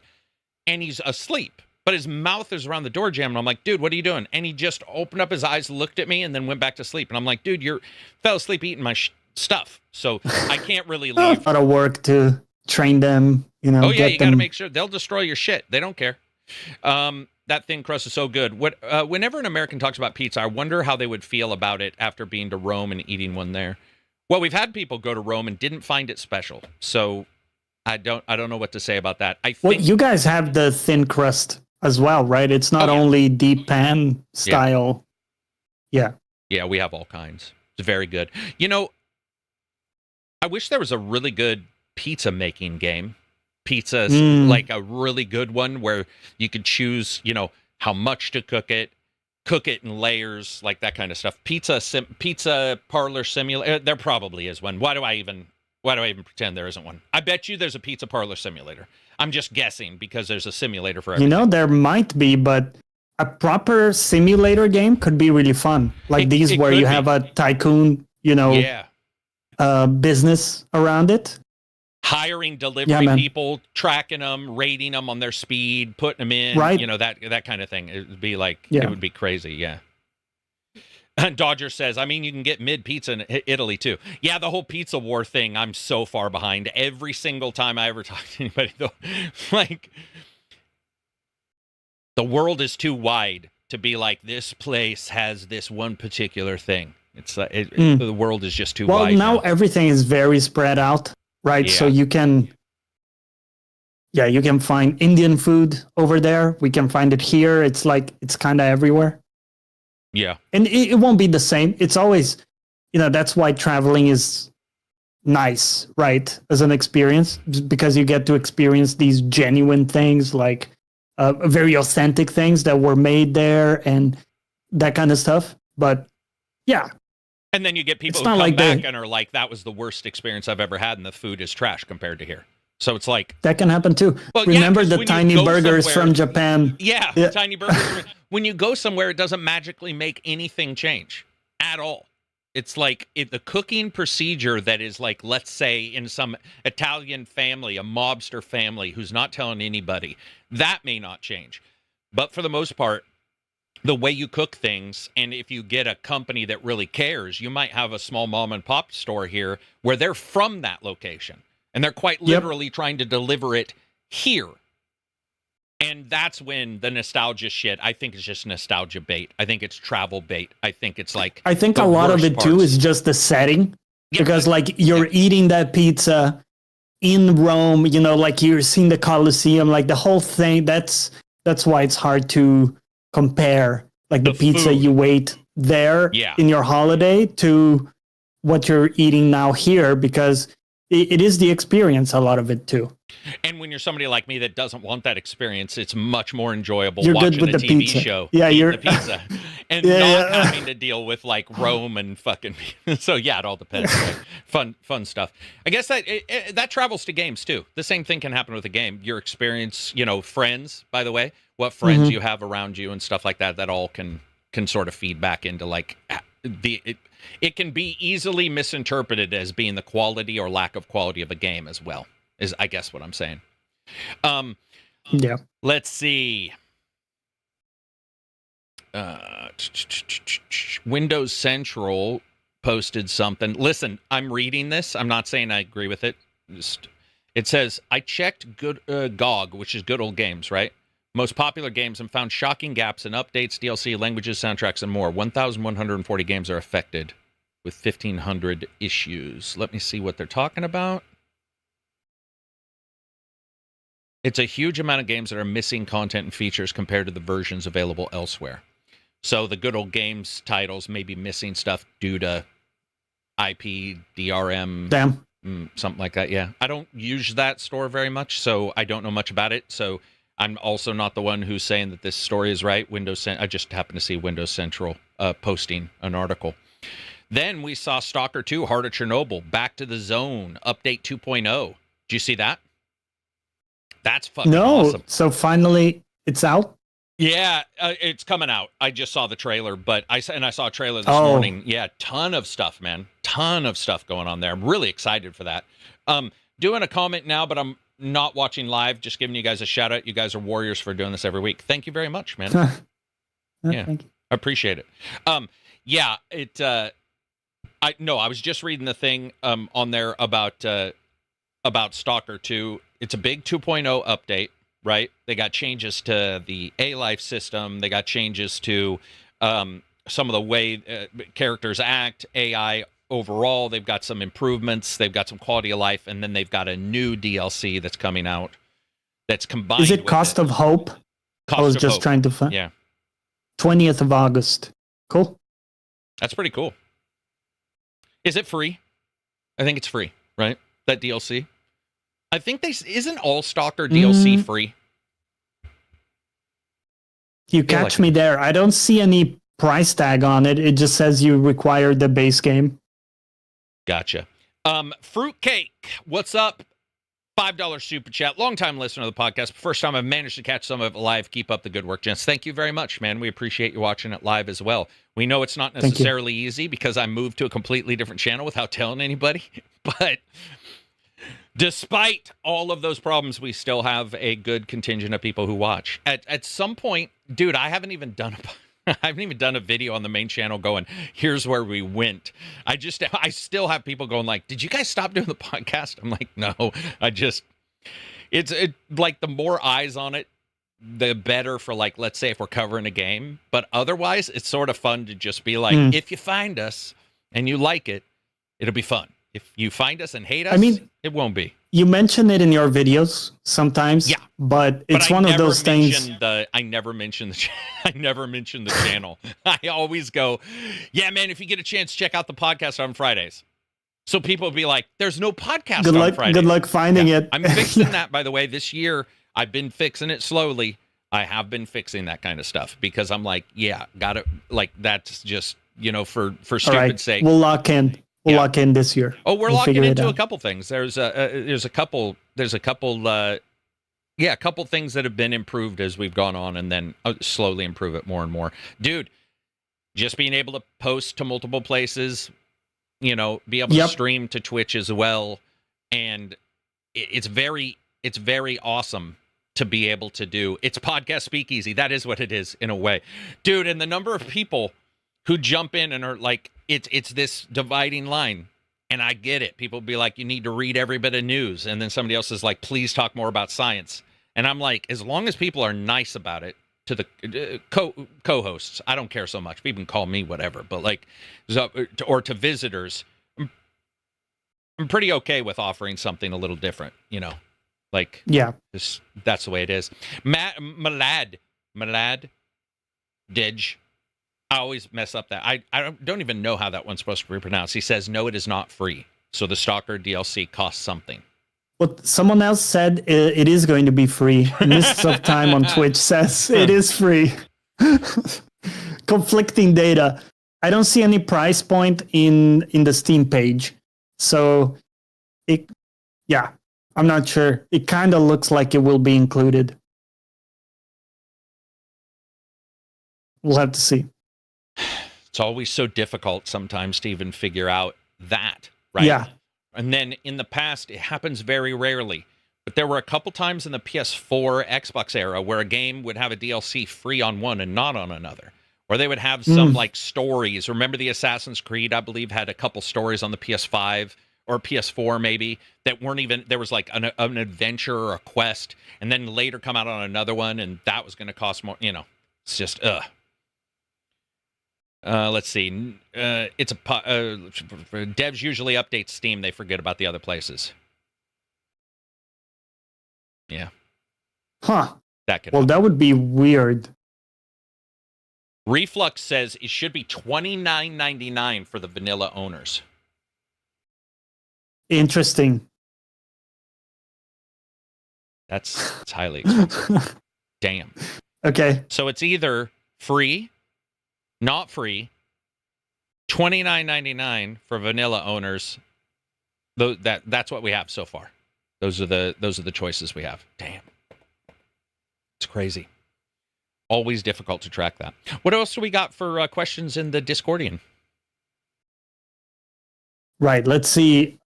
and he's asleep. But his mouth is around the door jamb, and I'm like, dude, what are you doing? And he just opened up his eyes, looked at me, and then went back to sleep. And I'm like, dude, you fell asleep eating my stuff, so I can't really leave. A lot of work to train them, you know. Oh yeah, you got to make sure they'll destroy your shit. They don't care. That thin crust is so good. Whenever an American talks about pizza, I wonder how they would feel about it after being to Rome and eating one there. Well, we've had people go to Rome and didn't find it special, so I don't know what to say about that. Well, you guys have the thin crust as well, right? It's not only deep pan style. Yeah. Yeah, we have all kinds. It's very good. You know, I wish there was a really good pizza making game. Pizza, like a really good one where you could choose, you know, how much to cook it in layers, like that kind of stuff. Pizza parlor simulator. There probably is one. Why do I even pretend there isn't one? I bet you there's a pizza parlor simulator. I'm just guessing because there's a simulator for everything. You know, there might be, but a proper simulator game could be really fun. Like these where you have a tycoon, you know, business around it. Hiring delivery people, tracking them, rating them on their speed, putting them in, you know, that kind of thing. It would be like, it would be crazy, yeah. Dodger says, I mean, you can get mid-pizza in Italy, too. Yeah, the whole pizza war thing, I'm so far behind. Every single time I ever talk to anybody, though, like, the world is too wide to be like, this place has this one particular thing. It's the world is just too wide. Well, now everything is very spread out. Right, so you can find Indian food over there. We can find it here. It's like, it's kind of everywhere. Yeah. And it won't be the same. It's always, you know, that's why traveling is nice, right, as an experience, because you get to experience these genuine things, like very authentic things that were made there and that kind of stuff. But yeah. And then you get people who come back and are like, that was the worst experience I've ever had, and the food is trash compared to here. So it's like... That can happen too. Well, remember the tiny burgers from Japan? Yeah, the tiny burgers. When you go somewhere, it doesn't magically make anything change at all. It's like the cooking procedure that is like, let's say, in some Italian family, a mobster family who's not telling anybody, that may not change. But for the most part, the way you cook things, and if you get a company that really cares, you might have a small mom and pop store here where they're from that location, and they're quite literally trying to deliver it here. And that's when the nostalgia shit, I think, is just nostalgia bait. I think it's travel bait. I think it's like... I think a lot of it, too, is just the setting. Yeah. Because, like, you're eating that pizza in Rome, you know, like you're seeing the Colosseum, like the whole thing. That's why it's hard to compare, like, the pizza food you ate there in your holiday to what you're eating now here, because it is the experience, a lot of it, too. And when you're somebody like me that doesn't want that experience, it's much more enjoyable you're watching good with a the TV pizza. show, you're the pizza, and not having to deal with like Rome and fucking. So yeah, it all depends. Right? Fun stuff. I guess that travels to games too. The same thing can happen with a game. Your experience, you know, friends. By the way, what friends you have around you and stuff like that. That all can sort of feed back into like it can be easily misinterpreted as being the quality or lack of quality of a game as well. Is I guess what I'm saying. Let's see. Windows Central posted something. Listen, I'm reading this. I'm not saying I agree with it. It says, I checked GOG, which is Good Old Games, right? Most popular games, and found shocking gaps in updates, DLC, languages, soundtracks, and more. 1,140 games are affected with 1,500 issues. Let me see what they're talking about. It's a huge amount of games that are missing content and features compared to the versions available elsewhere. So the Good Old Games titles may be missing stuff due to IP, DRM, something like that. Yeah, I don't use that store very much, so I don't know much about it. So I'm also not the one who's saying that this story is right. I just happened to see Windows Central posting an article. Then we saw Stalker 2, Heart of Chernobyl, Back to the Zone, Update 2.0. Did you see that? That's fucking awesome. So finally, it's out? Yeah, it's coming out. I just saw the trailer, but I saw a trailer this morning. Yeah, ton of stuff, man. Ton of stuff going on there. I'm really excited for that. Doing a comment now, but I'm not watching live. Just giving you guys a shout out. You guys are warriors for doing this every week. Thank you very much, man. Yeah, thank you. I appreciate it. Yeah, I was just reading the thing on there about Stalker 2. It's a big 2.0 update. Right? They got changes to the A-Life system. They got changes to some of the way characters act, AI overall. They've got some improvements. They've got some quality of life. And then they've got a new DLC that's coming out that's combined with Is it Cost of Hope? I was just trying to find. Yeah. 20th of August. Cool. That's pretty cool. Is it free? I think it's free, right? That DLC? I think isn't all Stalker DLC free? You catch me there. I don't see any price tag on it. It just says you require the base game. Gotcha. Fruitcake, what's up? $5 super chat. Long-time listener of the podcast. First time I've managed to catch some of it live. Keep up the good work, gents. Thank you very much, man. We appreciate you watching it live as well. We know it's not necessarily easy because I moved to a completely different channel without telling anybody, but despite all of those problems, we still have a good contingent of people who watch. At some point, dude, I haven't even done a video on the main channel going, here's where we went. I still have people going like, did you guys stop doing the podcast? I'm like, no, it's like the more eyes on it, the better for, like, let's say if we're covering a game. But otherwise, it's sort of fun to just be like, if you find us and you like it, it'll be fun. If you find us and hate us, it won't be. You mention it in your videos sometimes, yeah, but it's one of those things. I never mention the channel. I always go, yeah, man, if you get a chance, check out the podcast on Fridays. So people will be like, there's no podcast on Fridays. Good luck finding it. I'm fixing that, by the way. This year, I've been fixing it slowly. I have been fixing that kind of stuff because I'm like, yeah, got it. Like, that's just, for stupid sake. We'll lock in. We'll lock in this year. Oh, we're locking into a couple things. There's a couple things that have been improved as we've gone on, and then slowly improve it more and more. Dude, just being able to post to multiple places, be able to stream to Twitch as well, and it's very awesome to be able to do. It's podcast speakeasy. That is what it is in a way, dude. And the number of people who jump in and are like, it's this dividing line. And I get it. People be like, you need to read every bit of news. And then somebody else is like, please talk more about science. And I'm like, as long as people are nice about it to the co-hosts, I don't care so much. People can call me whatever. But like, or to visitors, I'm pretty okay with offering something a little different, Like, yeah, that's the way it is. Malad, Didge. I always mess up that. I don't even know how that one's supposed to be pronounced. He says, no, it is not free. So the Stalker DLC costs something. Well, someone else said it is going to be free. Mists of Time on Twitch says it is free. Conflicting data. I don't see any price point in the Steam page. So, I'm not sure. It kind of looks like it will be included. We'll have to see. It's always so difficult sometimes to even figure out that, right? Yeah. And then in the past, it happens very rarely. But there were a couple times in the PS4, Xbox era where a game would have a DLC free on one and not on another. Or they would have some like stories. Remember the Assassin's Creed, I believe, had a couple stories on the PS5 or PS4 maybe that weren't even, there was like an adventure or a quest, and then later come out on another one, and that was going to cost more, It's just, let's see. Devs usually update Steam. They forget about the other places. Yeah. Huh. That would be weird. Reflux says it should be $29.99 for the vanilla owners. Interesting. It's highly expensive. Damn. Okay. So it's either free, not free, $29.99 for vanilla owners. That's what we have so far. Those are the choices we have. Damn. It's crazy. Always difficult to track that. What else do we got for questions in the Discordian? Right. Let's see.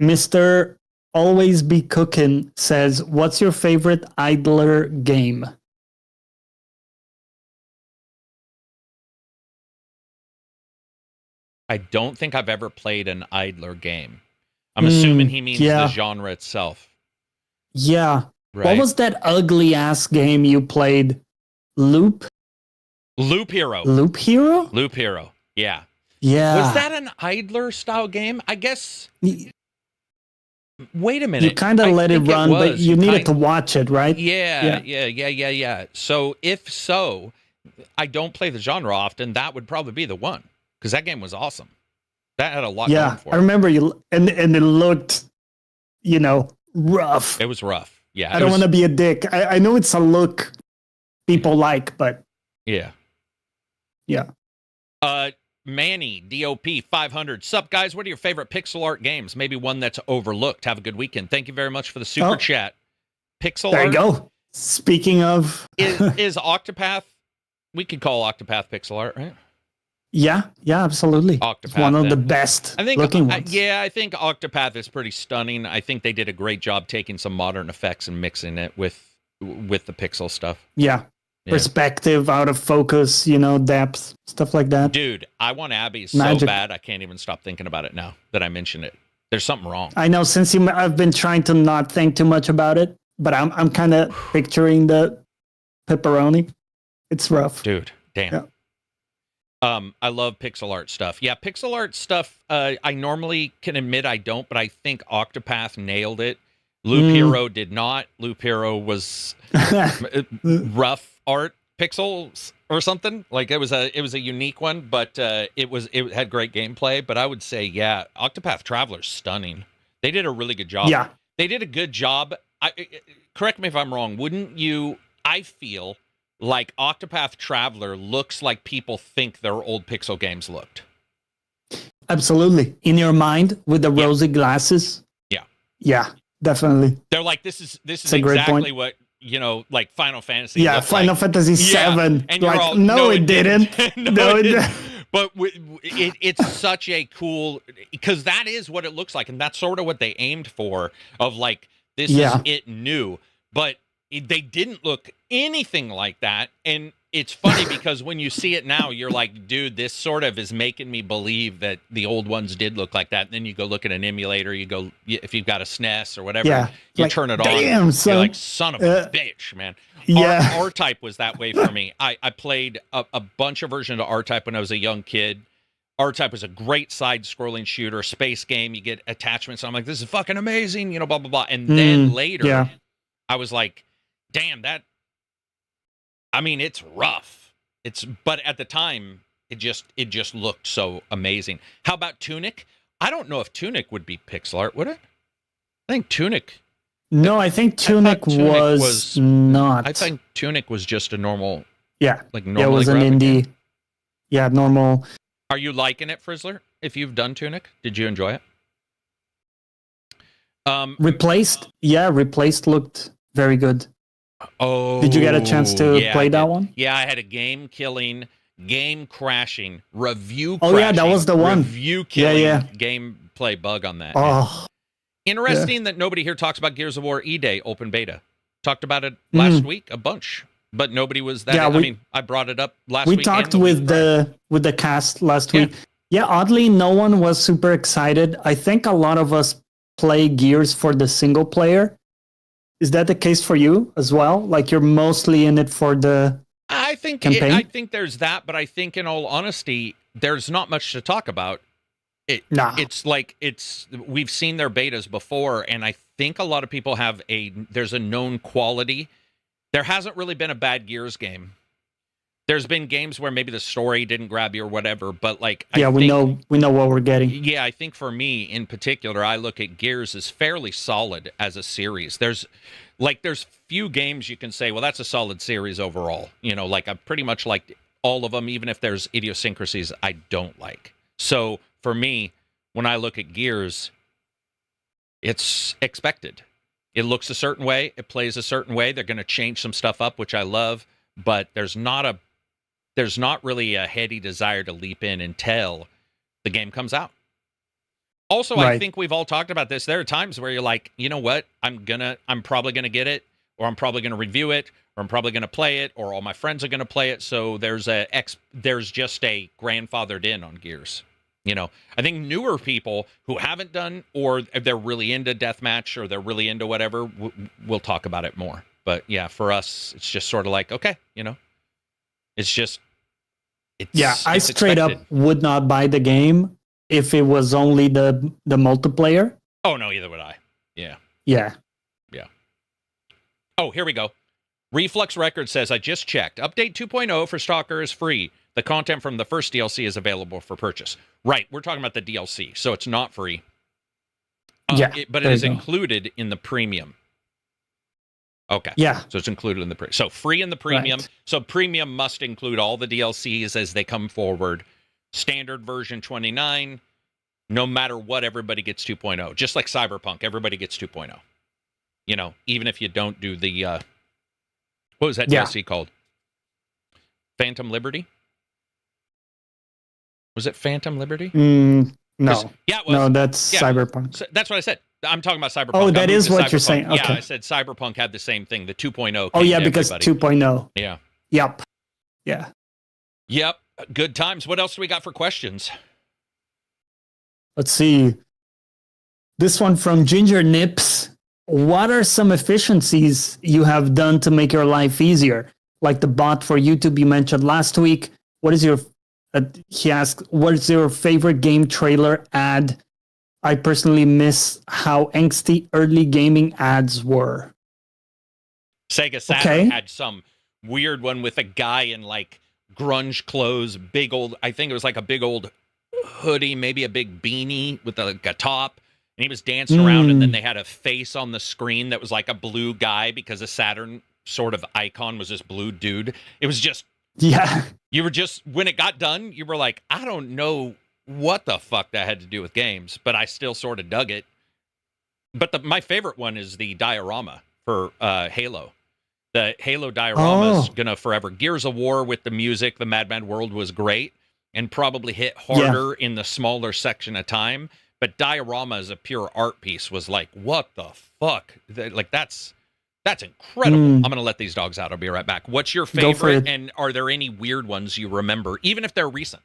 Mr. Always Be Cookin' says, what's your favorite idler game? I don't think I've ever played an idler game. I'm assuming he means the genre itself. Yeah. Right. What was that ugly ass game you played? Loop Hero. Loop Hero? Loop Hero. Yeah. Yeah. Was that an idler style game? I guess. Wait a minute. You kind of let it run, but you needed to watch it, right? Yeah. So if so, I don't play the genre often. That would probably be the one, because that game was awesome. That had a lot going for it. I remember you, and it looked, rough. It was rough. Yeah. I don't want to be a dick. I know it's a look people like, but yeah. Manny DOP 500. Sup guys? What are your favorite pixel art games? Maybe one that's overlooked. Have a good weekend. Thank you very much for the super chat. Pixel art. There you go. Speaking of, is Octopath? We could call Octopath pixel art, right? Yeah, absolutely. Octopath, it's one of the best looking ones. I think Octopath is pretty stunning. I think they did a great job taking some modern effects and mixing it with the pixel stuff. Yeah. Perspective, out of focus, depth, stuff like that. Dude, I want Abby so bad I can't even stop thinking about it now that I mentioned it. There's something wrong. I know, I've been trying to not think too much about it, but I'm kind of picturing the pepperoni. It's rough. Dude, damn. Yeah. I love pixel art stuff. Yeah, pixel art stuff, I normally can admit I don't, but I think Octopath nailed it. Loop Hero did not. Loop Hero was rough art pixels or something. Like it was a unique one, but it had great gameplay. But I would say, Octopath Traveler's stunning. They did a really good job. Yeah, they did a good job. Correct me if I'm wrong. Wouldn't you? I feel like Octopath Traveler looks like people think their old pixel games looked. Absolutely. In your mind with the rosy glasses. Yeah. Definitely. They're like, this is exactly what, like Final Fantasy. Yeah, Final Fantasy 7. And like, you're all, no, it didn't. no, it didn't. But it's such a cool, because that is what it looks like. And that's sort of what they aimed for, of like, this is it new. But they didn't look anything like that. And it's funny because when you see it now, you're like, dude, this sort of is making me believe that the old ones did look like that. And then you go look at an emulator, you go, if you've got a SNES or whatever, you turn it on. You're like, son of a bitch, man. Yeah. R-Type was that way for me. I played a bunch of versions of R-Type when I was a young kid. R-Type was a great side-scrolling shooter, space game. You get attachments. I'm like, this is fucking amazing, blah, blah, blah. And then later, I was like, damn, it's rough. But at the time, it just looked so amazing. How about Tunic? I don't know if Tunic would be pixel art, would it? I think Tunic. No, I think Tunic was not. I think Tunic was just a normal. Yeah. Like normal. Yeah, it was an indie. Game. Yeah, normal. Are you liking it, Frizzler? If you've done Tunic, did you enjoy it? Replaced looked very good. Oh, did you get a chance to play that one? Yeah, I had a game-killing, game-crashing, review. Oh yeah, that was the one. Review-killing gameplay bug on that. Oh, interesting that nobody here talks about Gears of War E-Day open beta. Talked about it last week a bunch, but nobody was that. Yeah, I brought it up last week. We talked with the cast last week. Yeah, oddly, no one was super excited. I think a lot of us play Gears for the single player. Is that the case for you as well? Like you're mostly in it for the campaign? I think there's that, but I think in all honesty, there's not much to talk about. It's like we've seen their betas before, and I think a lot of people there's a known quality. There hasn't really been a bad Gears game. There's been games where maybe the story didn't grab you or whatever, but like we know what we're getting. Yeah, I think for me in particular, I look at Gears as fairly solid as a series. There's few games you can say, well, that's a solid series overall. Like I pretty much liked all of them, even if there's idiosyncrasies I don't like. So for me, when I look at Gears, it's expected. It looks a certain way. It plays a certain way. They're going to change some stuff up, which I love, but there's not really a heady desire to leap in until the game comes out. Also, right. I think we've all talked about this. There are times where you're like, you know what? I'm probably going to get it, or I'm probably going to review it, or I'm probably going to play it, or all my friends are going to play it. So there's just a grandfathered in on Gears. I think newer people who haven't done, or they're really into deathmatch, or they're really into whatever, we'll talk about it more. But yeah, for us, it's just sort of like, okay, it's just, I straight up would not buy the game if it was only the multiplayer. Oh, no, either would I. Yeah. Yeah. Yeah. Oh, here we go. Reflux Records says, I just checked. Update 2.0 for Stalker is free. The content from the first DLC is available for purchase. Right, we're talking about the DLC, so it's not free. But it is included in the premium. Okay. Yeah. So it's included in the premium. So free in the premium. Right. So premium must include all the DLCs as they come forward. Standard version 29. No matter what, everybody gets 2.0. Just like Cyberpunk, everybody gets 2.0. Even if you don't do the what was that DLC called? Phantom Liberty? Was it Phantom Liberty? No. Yeah, it was. No, that's Cyberpunk. So that's what I said. I'm talking about Cyberpunk. Oh, that is what you're saying. Okay. Yeah, I said Cyberpunk had the same thing, the 2.0. Oh, yeah, because 2.0. Yeah. Yep. Yeah. Yep. Good times. What else do we got for questions? Let's see. This one from Ginger Nips. What are some efficiencies you have done to make your life easier? Like the bot for YouTube you mentioned last week. What is your... he asked, what is your favorite game trailer ad? I personally miss how angsty early gaming ads were. Sega Saturn had some weird one with a guy in like grunge clothes, I think it was like a big old hoodie, maybe a big beanie with a top, and he was dancing around, and then they had a face on the screen that was like a blue guy because the Saturn sort of icon was this blue dude. It was just... Yeah. You were just, when it got done, you were like, I don't know what the fuck that had to do with games, but I still sort of dug it. But my favorite one is the diorama for Halo. The Halo diorama is going to forever. Gears of War with the music, the Mad Mad World was great and probably hit harder in the smaller section of time. But diorama as a pure art piece was like, what the fuck? Like, that's incredible. I'm going to let these dogs out. I'll be right back. What's your favorite, and are there any weird ones you remember, even if they're recent?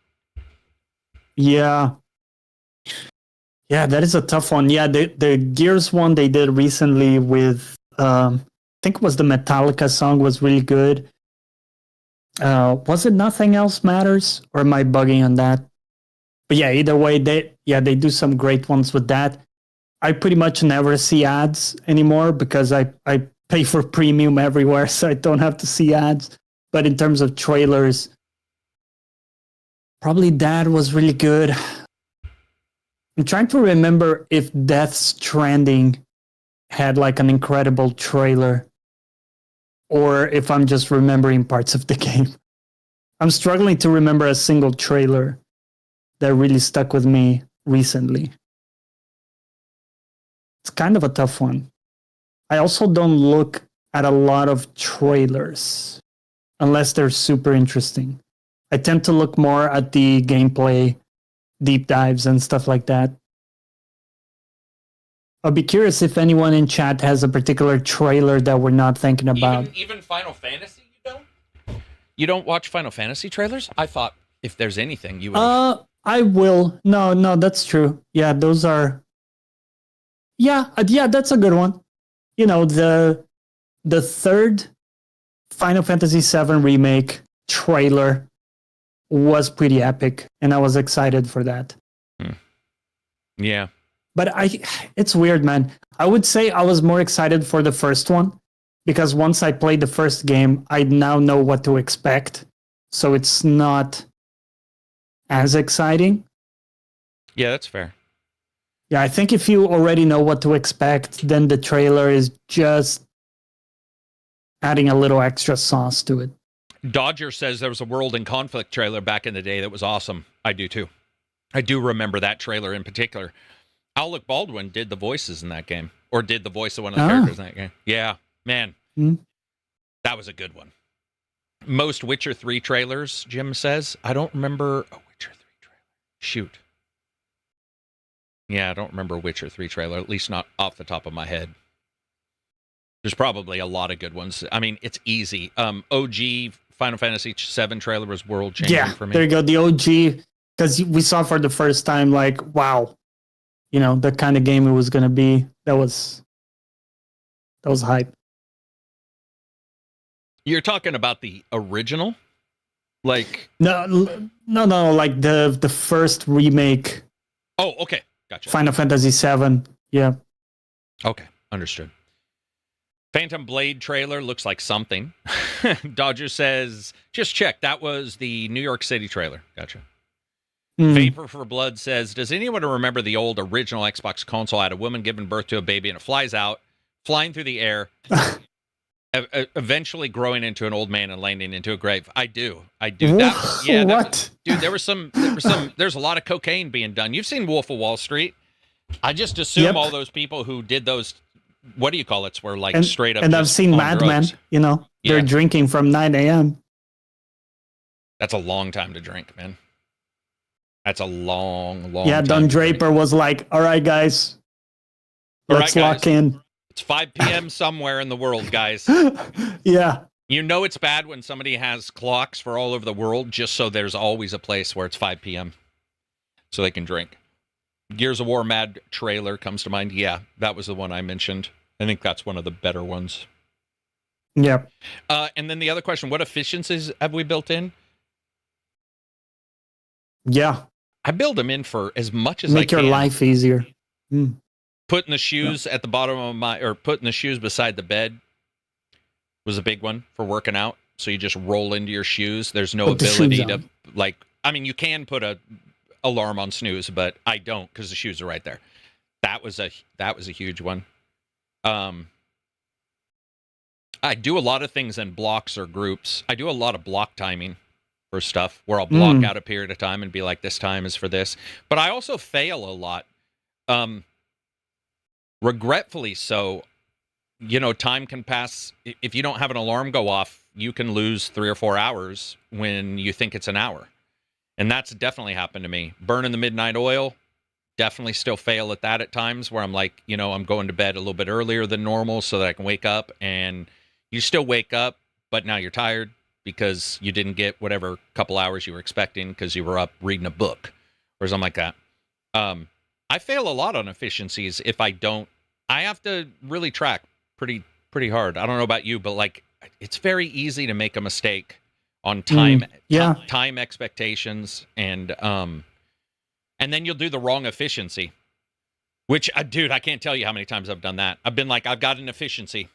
Yeah, that is a tough one. Yeah, the Gears one they did recently with, I think it was the Metallica song was really good. Was it Nothing Else Matters, or am I bugging on that? But yeah, either way, they do some great ones with that. I pretty much never see ads anymore because I pay for premium everywhere, so I don't have to see ads. But in terms of trailers, probably that was really good. I'm trying to remember if Death Stranding had like an incredible trailer, or if I'm just remembering parts of the game. I'm struggling to remember a single trailer that really stuck with me recently. It's kind of a tough one. I also don't look at a lot of trailers unless they're super interesting. I tend to look more at the gameplay, deep dives, and stuff like that. I'll be curious if anyone in chat has a particular trailer that we're not thinking about. Even Final Fantasy, you don't? You don't watch Final Fantasy trailers? I thought if there's anything, you would. I will. No, that's true. Yeah, those are... Yeah, that's a good one. You know, the third Final Fantasy VII Remake trailer was pretty epic, and I was excited for that. Yeah. But it's weird, man. I would say I was more excited for the first one, because once I played the first game, I now know what to expect. so it's not as exciting. Yeah, that's fair. Yeah, I think if you already know what to expect, then the trailer is just adding a little extra sauce to it. Dodger says there was a World in Conflict trailer back in the day that was awesome. I do too. I do remember that trailer in particular. Alec Baldwin did the voices in that game, or did the voice of one of the characters in that game. Yeah, man. That was a good one. Most Witcher 3 trailers, Jim says. I don't remember a Witcher 3 trailer. Shoot. Yeah, I don't remember a Witcher 3 trailer, at least not off the top of my head. There's probably a lot of good ones. I mean, it's easy. OG Final Fantasy VII trailer was world-changing for me. There you go. The OG, because we saw for the first time, like, wow, you know, the kind of game it was going to be. That was hype. You're talking about the original? Like... No, like the first remake. Oh, okay. Gotcha. Final Fantasy VII. Yeah. Okay. Understood. Phantom Blade trailer looks like something. Dodger says, just check. That was the New York City trailer. Gotcha. Vapor for Blood says, does anyone remember the old original Xbox console had a woman giving birth to a baby and it flies out, flying through the air, eventually growing into an old man and landing into a grave? I do. That, yeah. What? Dude, there's a lot of cocaine being done. You've seen Wolf of Wall Street. I just assume all those people who did those, what do you call it? Were like straight up. And I've seen Mad Men, you know, they're drinking from 9 a.m. That's a long time to drink, man. That's a long Yeah, Don Draper was like, all right, guys, let's lock in. It's 5 p.m. somewhere in the world, guys. Yeah. You know it's bad when somebody has clocks for all over the world just so there's always a place where it's 5 p.m. so they can drink. Gears of War Mad trailer comes to mind. Yeah, that was the one I mentioned. I think that's one of the better ones. Yeah. And then the other question, what efficiencies have we built in? Yeah. I build them in for as much as I can. Make your life easier. Putting the shoes at the bottom of or putting the shoes beside the bed was a big one for working out. So you just roll into your shoes. There's no ability to, like, I mean, you can put a alarm on snooze, but I don't because the shoes are right there. That was a huge one. I do a lot of things in blocks or groups. I do a lot of block timing for stuff where I'll block out a period of time and be like, this time is for this. But I also fail a lot. Regretfully so. You know, time can pass. If you don't have an alarm go off, you can lose 3 or 4 hours when you think it's an hour. And that's definitely happened to me. Burning the midnight oil, definitely still fail at that at times where I'm like, you know, I'm going to bed a little bit earlier than normal so that I can wake up. And you still wake up, but now you're tired because you didn't get whatever couple hours you were expecting because you were up reading a book or something like that. I fail a lot on efficiencies if I don't. I have to really track pretty hard. I don't know about you, but like it's very easy to make a mistake on time, time expectations, and then you'll do the wrong efficiency. Which, dude, I can't tell you how many times I've done that. I've been like, I've got an efficiency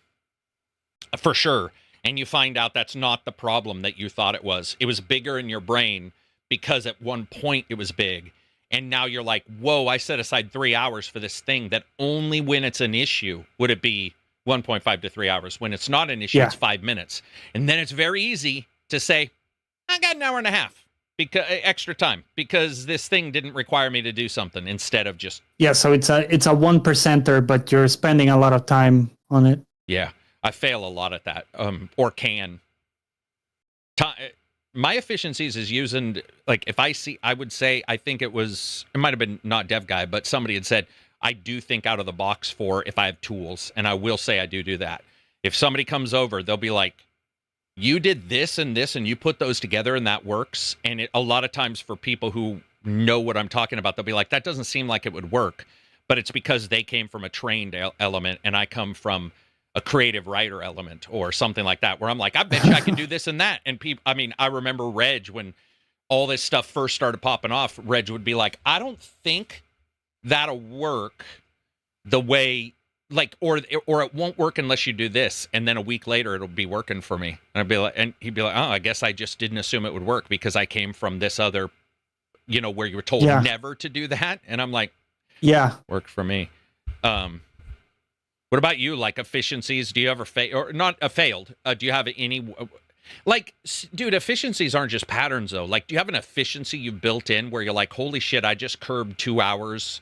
for sure, and you find out that's not the problem that you thought it was. It was bigger in your brain because at one point it was big. And now you're like, whoa, I set aside 3 hours for this thing that only when it's an issue would it be 1.5 to 3 hours. When it's not an issue, it's 5 minutes. And then it's very easy to say, I got an hour and a half because extra time because this thing didn't require me to do something instead of just. Yeah, so it's a 1%er, but you're spending a lot of time on it. Yeah, I fail a lot at that, or can. My efficiencies is using, like, if I see, I would say, I think it might have been not Dev Guy, but somebody had said, I do think out of the box for if I have tools, and I will say I do that. If somebody comes over, they'll be like, you did this and this, and you put those together, and that works. And a lot of times for people who know what I'm talking about, they'll be like, that doesn't seem like it would work. But it's because they came from a trained element, and I come from a creative writer element or something like that, where I'm like, I bet you I can do this and that. And people, I mean, I remember Reg, when all this stuff first started popping off, Reg would be like, I don't think that'll work the way, like, or it won't work unless you do this, and then a week later it'll be working for me. And I'd be like, and he'd be like, oh, I guess I just didn't assume it would work because I came from this other, where you were told never to do that. And I'm like, yeah, worked for me. What about you? Like efficiencies? Do you ever fail or not failed? Do you have any? Like, dude, efficiencies aren't just patterns though. Like, do you have an efficiency you've built in where you're like, holy shit, I just curbed 2 hours?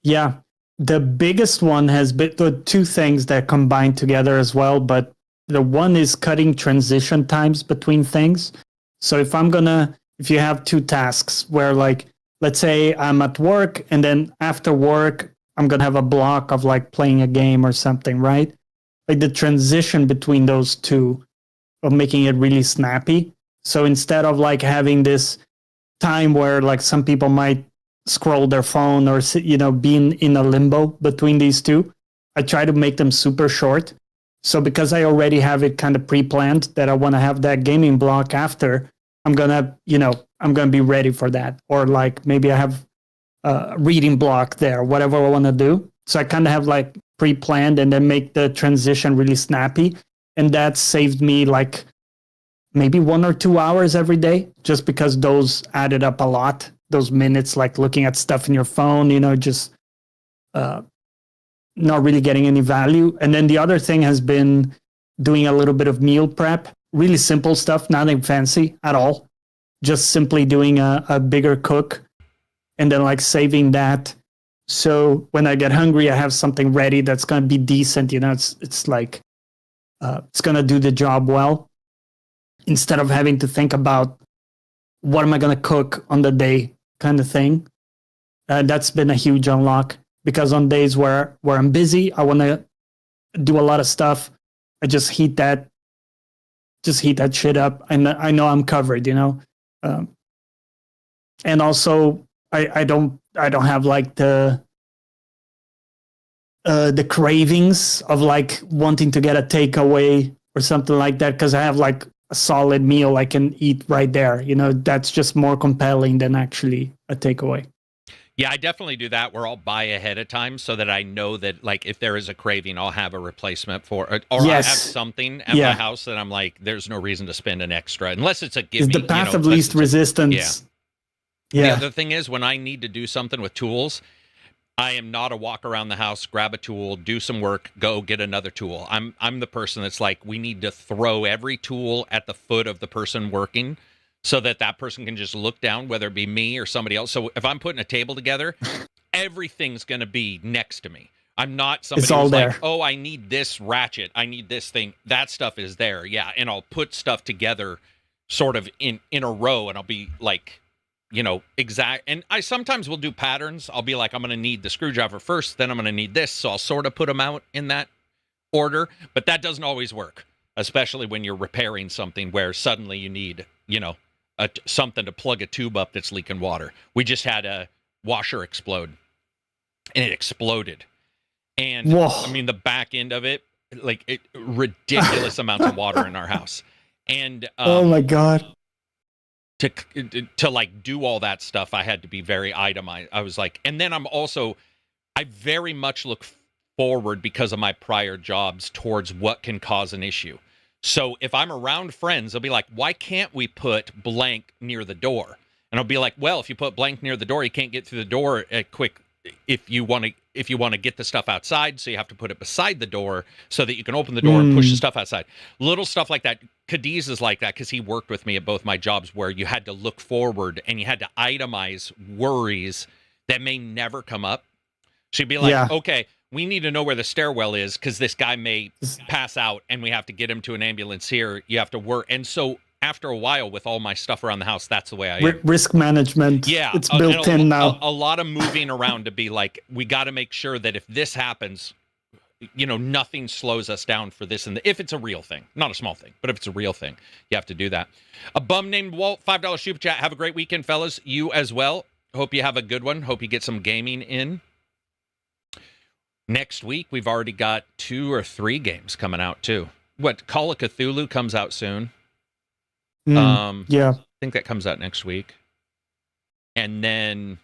Yeah, the biggest one has been the two things that combine together as well. But the one is cutting transition times between things. So if you have 2 tasks where, like, let's say I'm at work and then after work, I'm going to have a block of like playing a game or something, right? Like the transition between those two of making it really snappy. So instead of like having this time where like some people might scroll their phone or, be in a limbo between these two, I try to make them super short. So because I already have it kind of pre-planned that I want to have that gaming block after, I'm going to be ready for that. Or like maybe I have a reading block there, whatever I want to do. So I kind of have like pre-planned and then make the transition really snappy. And that saved me like maybe 1 or 2 hours every day, just because those added up a lot. Those minutes, like looking at stuff in your phone, just not really getting any value. And then the other thing has been doing a little bit of meal prep, really simple stuff, nothing fancy at all. Just simply doing a bigger cook and then like saving that. So when I get hungry, I have something ready that's going to be decent. It's like, it's going to do the job well, instead of having to think about what am I going to cook on the day kind of thing. That's been a huge unlock, because on days where I'm busy, I want to do a lot of stuff. I just heat that shit up, and I know I'm covered, and also I don't have like the cravings of like wanting to get a takeaway or something like that, because I have like a solid meal I can eat right there. That's just more compelling than actually a takeaway. Yeah, I definitely do that where I'll buy ahead of time so that I know that, like, if there is a craving, I'll have a replacement for it. Or I have something at my house that I'm like, there's no reason to spend an extra, unless it's a give me. It's the path of least resistance. Yeah. The other thing is, when I need to do something with tools, I am not a walk around the house, grab a tool, do some work, go get another tool. I'm the person that's like, we need to throw every tool at the foot of the person working, so that person can just look down, whether it be me or somebody else. So if I'm putting a table together, everything's going to be next to me. I'm not somebody who's like, oh, I need this ratchet, I need this thing. That stuff is there, yeah. And I'll put stuff together sort of in a row, and I'll be like, exact. And I sometimes will do patterns. I'll be like, I'm going to need the screwdriver first, then I'm going to need this. So I'll sort of put them out in that order. But that doesn't always work, especially when you're repairing something where suddenly you need, something to plug a tube up that's leaking water. We just had a washer explode, and it exploded. And I mean, the back end of it, like ridiculous amounts of water in our house. And oh my God. To like do all that stuff, I had to be very itemized. I was like, and then I very much look forward, because of my prior jobs, towards what can cause an issue. So if I'm around friends, they'll be like, why can't we put blank near the door? And I'll be like, well, if you put blank near the door, you can't get through the door quick. If you want to get the stuff outside, so you have to put it beside the door so that you can open the door and push the stuff outside. Little stuff like that. Cadiz is like that, because he worked with me at both my jobs, where you had to look forward and you had to itemize worries that may never come up. So you'd be like, okay, we need to know where the stairwell is, because this guy may pass out and we have to get him to an ambulance here. You have to work. And so after a while, with all my stuff around the house, that's the way I am. Risk management. Yeah. It's built in now. A lot of moving around to be like, we got to make sure that if this happens, nothing slows us down for this. And if it's a real thing, not a small thing, but if it's a real thing, you have to do that. A bum named Walt, $5 super chat. Have a great weekend, fellas. You as well. Hope you have a good one. Hope you get some gaming in. Next week, we've already got 2 or 3 games coming out, too. Call of Cthulhu comes out soon. Yeah. I think that comes out next week. And then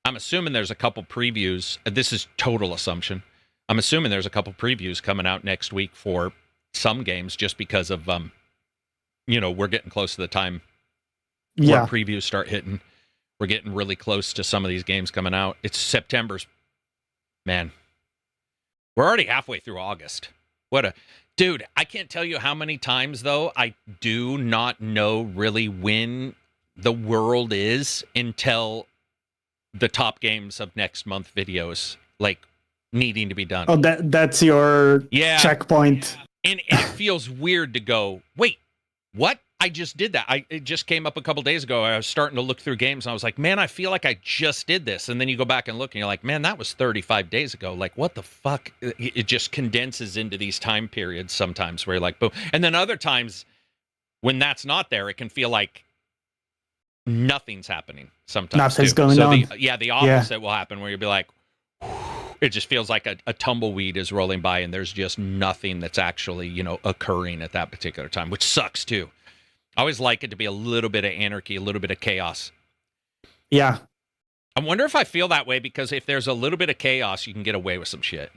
I'm assuming there's a couple previews. This is total assumption. I'm assuming there's a couple previews coming out next week for some games just because of, we're getting close to the time where previews start hitting. We're getting really close to some of these games coming out. It's September's, man. We're already halfway through August. Dude, I can't tell you how many times, though, I do not know really when the world is until the top games of next month videos, like, needing to be done. Oh, that's your checkpoint. And it feels weird to go, wait, what? I just did that. It just came up a couple days ago. I was starting to look through games, and I was like, man, I feel like I just did this. And then you go back and look, and you're like, man, that was 35 days ago. Like, what the fuck? It just condenses into these time periods sometimes where you're like, boom. And then other times when that's not there, it can feel like nothing's happening sometimes. Nothing's going on. The opposite will happen where you'll be like, it just feels like a tumbleweed is rolling by, and there's just nothing that's actually, occurring at that particular time, which sucks too. I always like it to be a little bit of anarchy, a little bit of chaos. Yeah. I wonder if I feel that way because if there's a little bit of chaos, you can get away with some shit.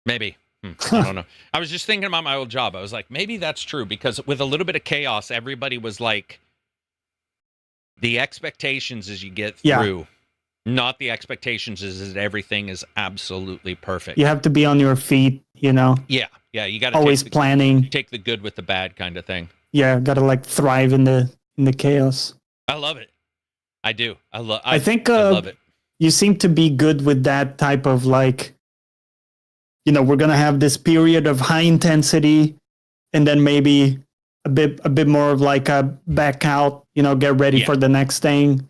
Maybe. I don't know. I was just thinking about my old job. I was like, maybe that's true because with a little bit of chaos, everybody was like, the expectations as you get through, not the expectations is that everything is absolutely perfect. You have to be on your feet, Yeah. You got to always planning. Take the good with the bad kind of thing. Yeah, got to like thrive in the chaos. I love it. I do. I think I love it. You seem to be good with that type of like, we're gonna have this period of high intensity, and then maybe a bit more of like a back out. Get ready for the next thing.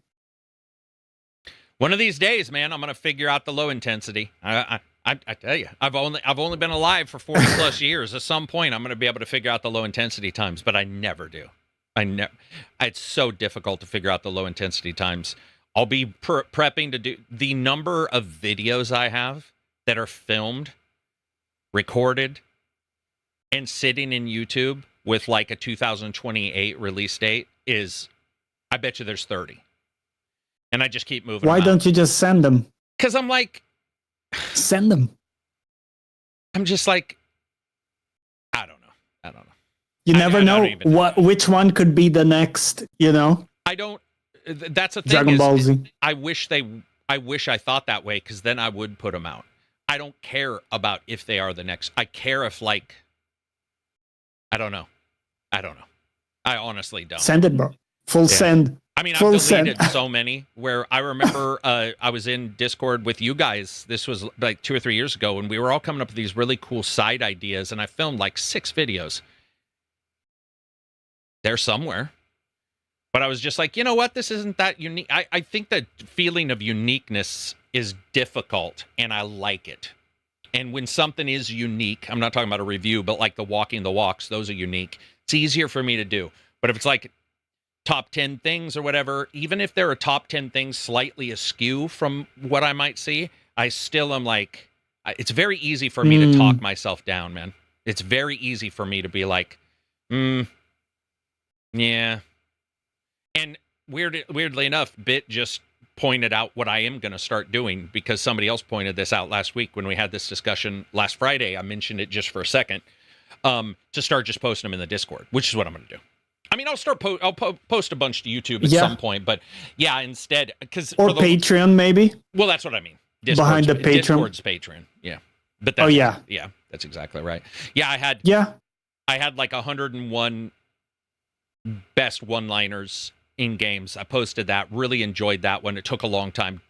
One of these days, man, I'm gonna figure out the low intensity. I tell you, I've only been alive for 40 plus years. At some point, I'm going to be able to figure out the low intensity times, but I never do. It's so difficult to figure out the low intensity times. I'll be prepping to do the number of videos I have that are filmed, recorded, and sitting in YouTube with like a 2028 release date is, I bet you there's 30. And I just keep moving. Why don't you just send them? Because I'm like, send them. I'm just like, I don't know. You never know which one could be the next, I don't. That's the thing. Dragon Ball Z. I wish I thought that way because then I would put them out. I don't care about if they are the next. I care if like, I don't know. I honestly don't. Send it, bro. Full send. I mean, I've deleted so many where I remember I was in Discord with you guys. This was like 2 or 3 years ago, and we were all coming up with these really cool side ideas, and I filmed like 6 videos. They're somewhere. But I was just like, you know what? This isn't that unique. I think the feeling of uniqueness is difficult, and I like it. And when something is unique, I'm not talking about a review, but like the walking the walks, those are unique. It's easier for me to do. But if it's like top 10 things or whatever, even if there are top 10 things slightly askew from what I might see, I still am like, it's very easy for me to talk myself down, man. It's very easy for me to be like, yeah. And weirdly enough, Bit just pointed out what I am going to start doing because somebody else pointed this out last week when we had this discussion last Friday. I mentioned it just for a second, to start just posting them in the Discord, which is what I'm going to do. I mean, I'll post a bunch to YouTube at some point, but yeah, instead, because or Patreon maybe. Well, that's what I mean. Behind the Patreon. Discord's Patreon, yeah. But that's, yeah, that's exactly right. Yeah, I had like 101 best one-liners in games. I posted that. Really enjoyed that one. It took a long time.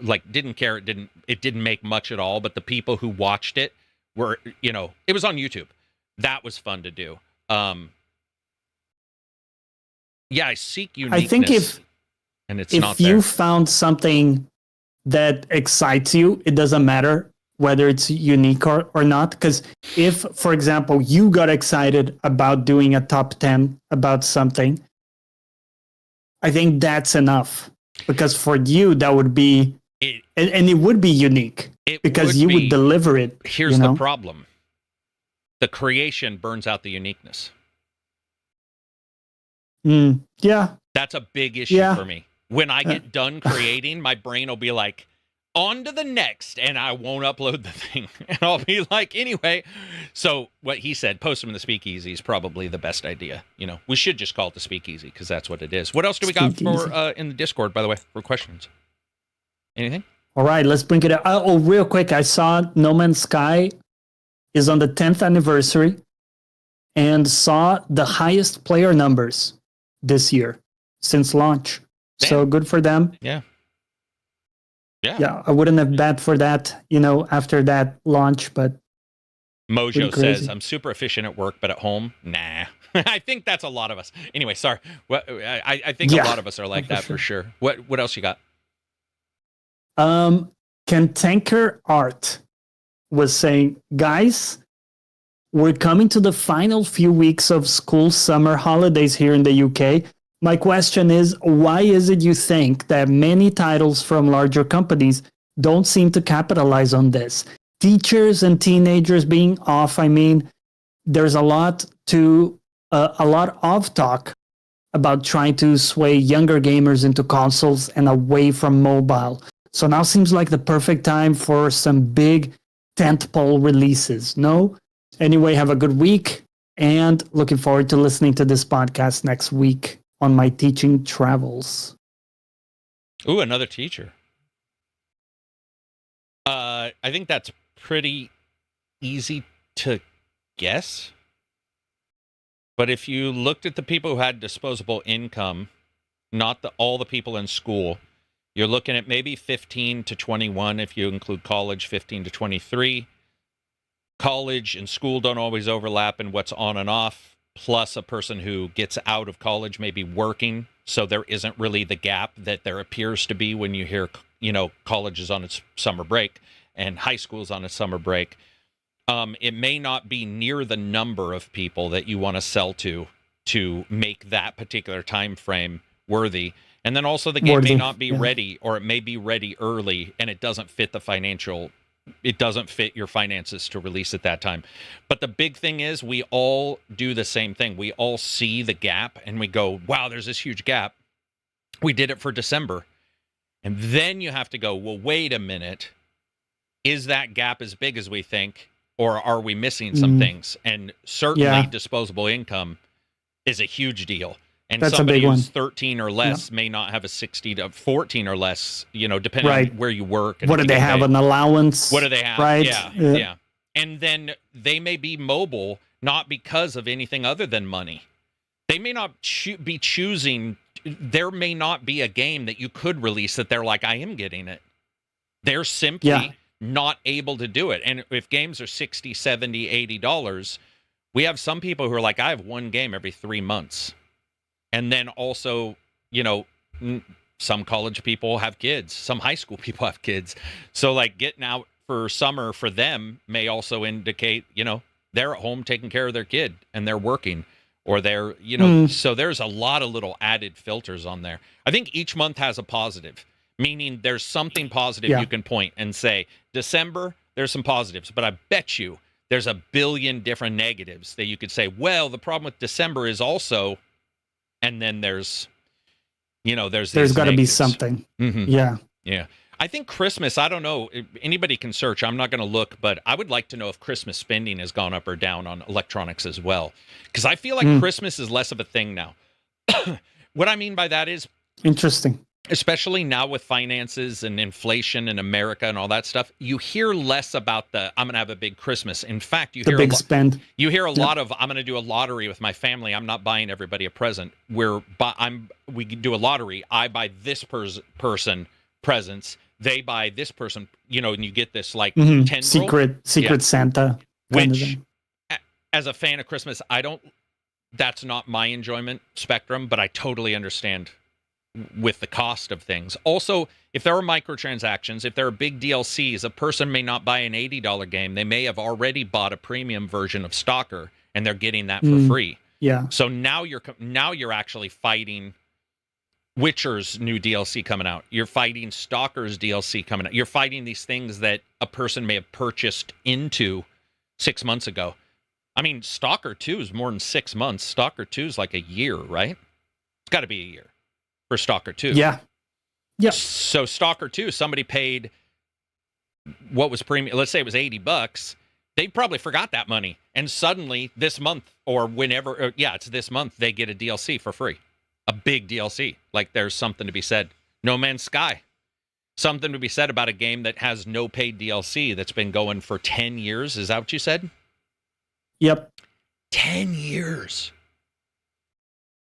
Like, didn't care. It didn't make much at all. But the people who watched it were, it was on YouTube. That was fun to do. Yeah, I seek uniqueness. I think if you found something that excites you, it doesn't matter whether it's unique or not. Because if, for example, you got excited about doing a top 10 about something, I think that's enough. Because for you, that would be, and it would be unique. Because you would deliver it. Here's the problem. The creation burns out the uniqueness. Yeah. That's a big issue for me. when I get done creating, my brain will be like, on to the next, and I won't upload the thing. And I'll be like, anyway. So what he said, post them in the speakeasy is probably the best idea. We should just call it the speakeasy because that's what it is. What else do we got for in the Discord, by the way, for questions? Anything? All right, let's bring it up. Oh, real quick, I saw No Man's Sky is on the 10th anniversary and saw the highest player numbers this year since launch. Damn. So good for them. Yeah. Yeah, I wouldn't have bet for that, after that launch, but Mojo says, I'm super efficient at work, but at home, nah. I think that's a lot of us. Anyway, sorry. I think a lot of us are like that for sure. What else you got? Cantanker Art was saying, guys, we're coming to the final few weeks of school summer holidays here in the UK. My question is, why is it you think that many titles from larger companies don't seem to capitalize on this? Teachers and teenagers being off, there's a lot of talk about trying to sway younger gamers into consoles and away from mobile. So now seems like the perfect time for some big tentpole releases, no? Anyway, have a good week, and looking forward to listening to this podcast next week on my teaching travels. Ooh, another teacher. I think that's pretty easy to guess. But if you looked at the people who had disposable income, not all the people in school, you're looking at maybe 15 to 21 if you include college, 15 to 23. College and school don't always overlap in what's on and off. Plus a person who gets out of college may be working, so there isn't really the gap that there appears to be when you hear, college is on its summer break and high school is on its summer break. It may not be near the number of people that you want to sell to make that particular time frame worthy. And then also the game may not be ready, or it may be ready early and it doesn't fit your finances to release at that time. But the big thing is we all do the same thing. We all see the gap and we go, wow, there's this huge gap. We did it for December. And then you have to go, well, wait a minute. Is that gap as big as we think? Or are we missing some things? And certainly disposable income is a huge deal. And that's somebody who's 13 or less may not have a 60 to 14 or less, depending on where you work. And what do they have, an allowance? What do they have? Right? Yeah. And then they may be mobile, not because of anything other than money. They may not be choosing. There may not be a game that you could release that they're like, I am getting it. They're simply not able to do it. And if games are $60, $70, $80, we have some people who are like, I have one game every 3 months. And then also, some college people have kids. Some high school people have kids. So, getting out for summer for them may also indicate, they're at home taking care of their kid and they're working. Or they're, so there's a lot of little added filters on there. I think each month has a positive, meaning there's something positive you can point and say, December, there's some positives. But I bet you there's a billion different negatives that you could say, well, the problem with December is also... And then there's got to be something. Mm-hmm. Yeah. I think Christmas, I don't know. Anybody can search. I'm not going to look, but I would like to know if Christmas spending has gone up or down on electronics as well. Because I feel like Christmas is less of a thing now. What I mean by that is... Interesting. Especially now with finances and inflation in America and all that stuff, you hear less about I'm going to have a big Christmas. In fact, you hear big spend. You hear a lot of, I'm going to do a lottery with my family. I'm not buying everybody a present. We do a lottery. I buy this person presents. They buy this person, and you get this 10 secret Santa. Which, as a fan of Christmas, that's not my enjoyment spectrum, but I totally understand with the cost of things. Also, if there are microtransactions, if there are big DLCs, a person may not buy an $80 game. They may have already bought a premium version of Stalker, and they're getting that for free. Yeah. So now you're actually fighting Witcher's new DLC coming out. You're fighting Stalker's DLC coming out. You're fighting these things that a person may have purchased into 6 months ago. I mean, Stalker 2 is more than 6 months. Stalker 2 is like a year, right? It's got to be a year for Stalker 2. Yeah. Yeah. So Stalker 2, somebody paid what was premium, let's say it was $80. They probably forgot that money. And suddenly this month or whenever, it's this month, they get a DLC for free. A big DLC. Like there's something to be said. No Man's Sky. Something to be said about a game that has no paid DLC that's been going for 10 years. Is that what you said? Yep. 10 years.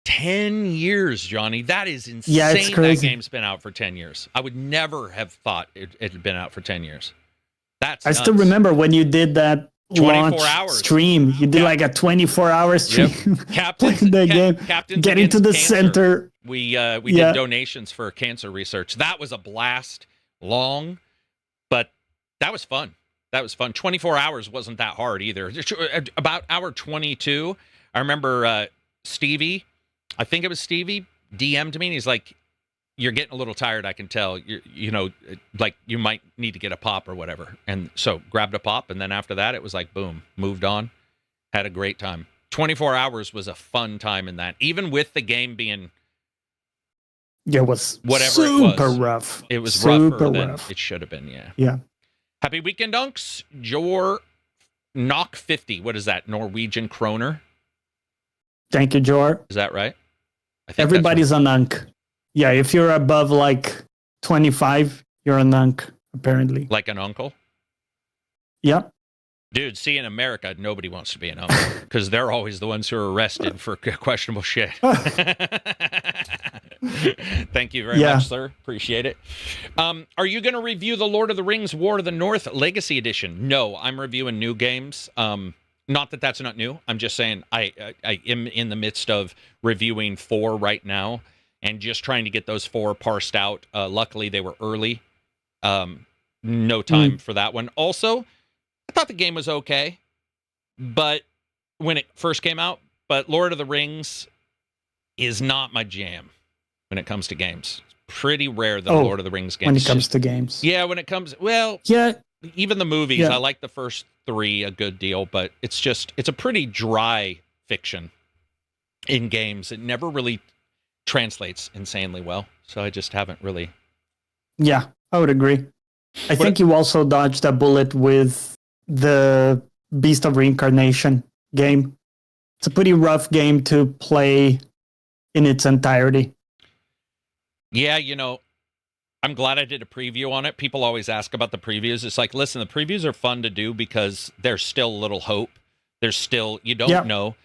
10 years, Johnny. That is insane. Yeah, it's crazy. That game's been out for 10 years. I would never have thought it had been out for 10 years. That's nuts. I still remember when you did that 24 launch hours. stream. You did like a 24-hour stream. Yep. Captains, getting to the center. We did donations for cancer research. That was a blast. Long, but that was fun. 24 hours wasn't that hard either. About hour 22, I remember Stevie, I think it was Stevie, DM'd me and he's like, "You're getting a little tired, I can tell. Like you might need to get a pop or whatever." And so grabbed a pop, and then after that, it was like, boom, moved on. Had a great time. 24 hours was a fun time in that, even with the game being... Yeah, it was whatever super it was. rough. It was super rougher than rough. it should have been, yeah. Yeah. Happy weekend, Dunks. Jor Knock 50. What is that? Norwegian kroner? Thank you, Jor. Is that right? I think everybody's an unk. Yeah, if you're above like 25, you're an unk, apparently. Like an uncle? Yep. Dude, see, in America, nobody wants to be an uncle because they're always the ones who are arrested for questionable shit. Thank you very much, sir. Appreciate it. Are you going to review the Lord of the Rings War of the North Legacy Edition? No, I'm reviewing new games. Not that that's not new. I'm just saying I am in the midst of reviewing 4 right now and just trying to get those 4 parsed out. Luckily, they were early. No time for that one. Also, I thought the game was okay, but when it first came out, but Lord of the Rings is not my jam when it comes to games. It's pretty rare that Lord of the Rings games. When it comes to games. Yeah, when it comes, even the movies, I like the first 3 a good deal, but it's a pretty dry fiction in games. It never really translates insanely well, so I just haven't really. Yeah, I would agree. I think you also dodged a bullet with the Beast of Reincarnation game. It's a pretty rough game to play in its entirety. Yeah, I'm glad I did a preview on it. People always ask about the previews. It's like, listen, the previews are fun to do because there's still a little hope. There's still, you don't know.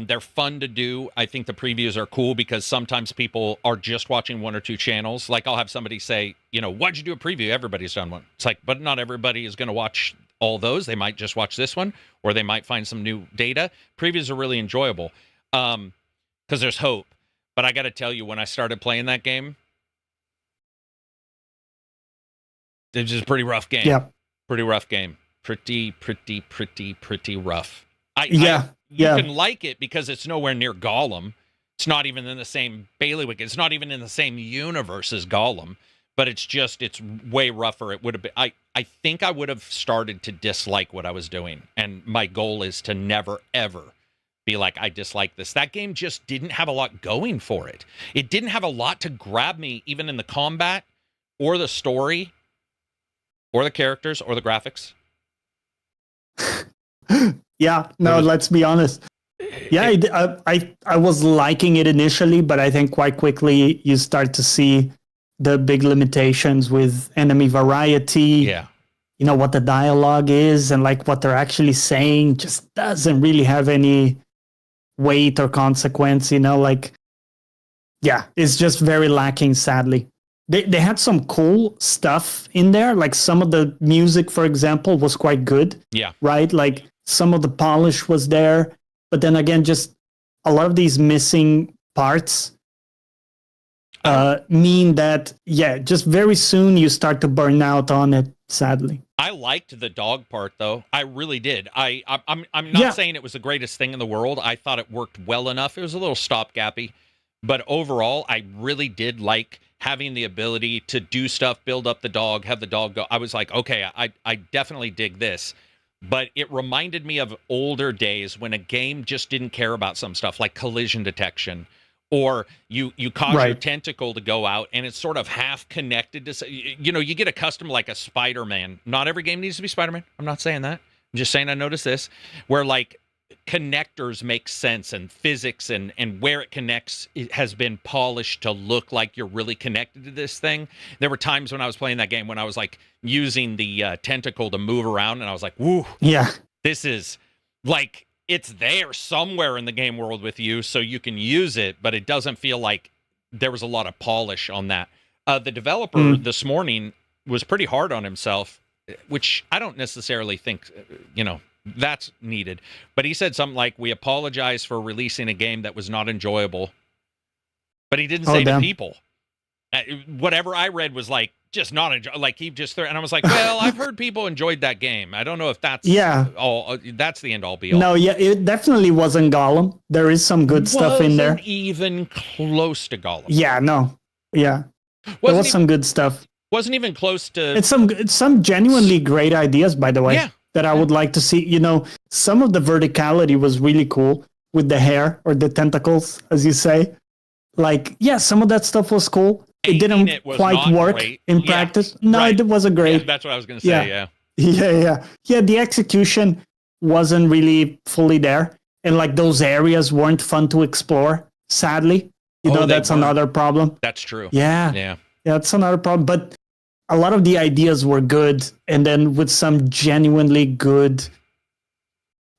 They're fun to do. I think the previews are cool because sometimes people are just watching 1 or 2 channels. Like I'll have somebody say, why'd you do a preview? Everybody's done one. It's like, but not everybody is going to watch all those. They might just watch this one, or they might find some new data. Previews are really enjoyable because there's hope. But I got to tell you, when I started playing that game, it was just a pretty rough game. Yeah. Pretty rough game. Pretty rough. You can like it because it's nowhere near Gollum. It's not even in the same bailiwick. It's not even in the same universe as Gollum. But it's way rougher. It would have been. I think I would have started to dislike what I was doing. And my goal is to never, ever be like, I dislike this. That game just didn't have a lot going for it. It didn't have a lot to grab me, even in the combat or the story or the characters or the graphics. Let's be honest. Yeah, I was liking it initially, but I think quite quickly you start to see the big limitations with enemy variety. Yeah. What the dialogue is and like what they're actually saying just doesn't really have any weight or consequence, it's just very lacking, sadly. They had some cool stuff in there, like some of the music, for example, was quite good. Yeah. Right? Like some of the polish was there, but then again, just a lot of these missing parts mean that, just very soon you start to burn out on it, sadly. I liked the dog part, though. I really did. I'm not saying it was the greatest thing in the world. I thought it worked well enough. It was a little stopgappy, but overall, I really did like having the ability to do stuff, build up the dog, have the dog go. I was like, okay, I definitely dig this. But it reminded me of older days when a game just didn't care about some stuff like collision detection or you cause your tentacle to go out and it's sort of half connected to, you get accustomed like a Spider-Man. Not every game needs to be Spider-Man. I'm not saying that. I'm just saying I noticed this, where like connectors make sense and physics and where it connects, it has been polished to look like you're really connected to this thing. There were times when I was playing that game when I was like using the tentacle to move around and I was like, woo, this is like, it's there somewhere in the game world with you so you can use it, but it doesn't feel like there was a lot of polish on that. The developer this morning was pretty hard on himself, which I don't necessarily think, that's needed. But he said something like, we apologize for releasing a game that was not enjoyable. But he didn't say to people. Whatever I read was like, just not enjoy, like he just and I was like, well, I've heard people enjoyed that game. I don't know if that's all. That's the end all be all. No, it definitely wasn't Gollum. There is some good stuff in there. Wasn't even close to Gollum. Yeah, no, there was some good stuff. Wasn't even close to. It's some genuinely great ideas, by the way. Yeah. That I would like to see. Some of the verticality was really cool with the hair or the tentacles, as you say. Like, some of that stuff was cool. It didn't quite work in practice. No, it wasn't great. Yeah, that's what I was going to say, Yeah, the execution wasn't really fully there. And like those areas weren't fun to explore, sadly. That's another problem. That's true. Yeah, that's another problem. But a lot of the ideas were good, and then with some genuinely good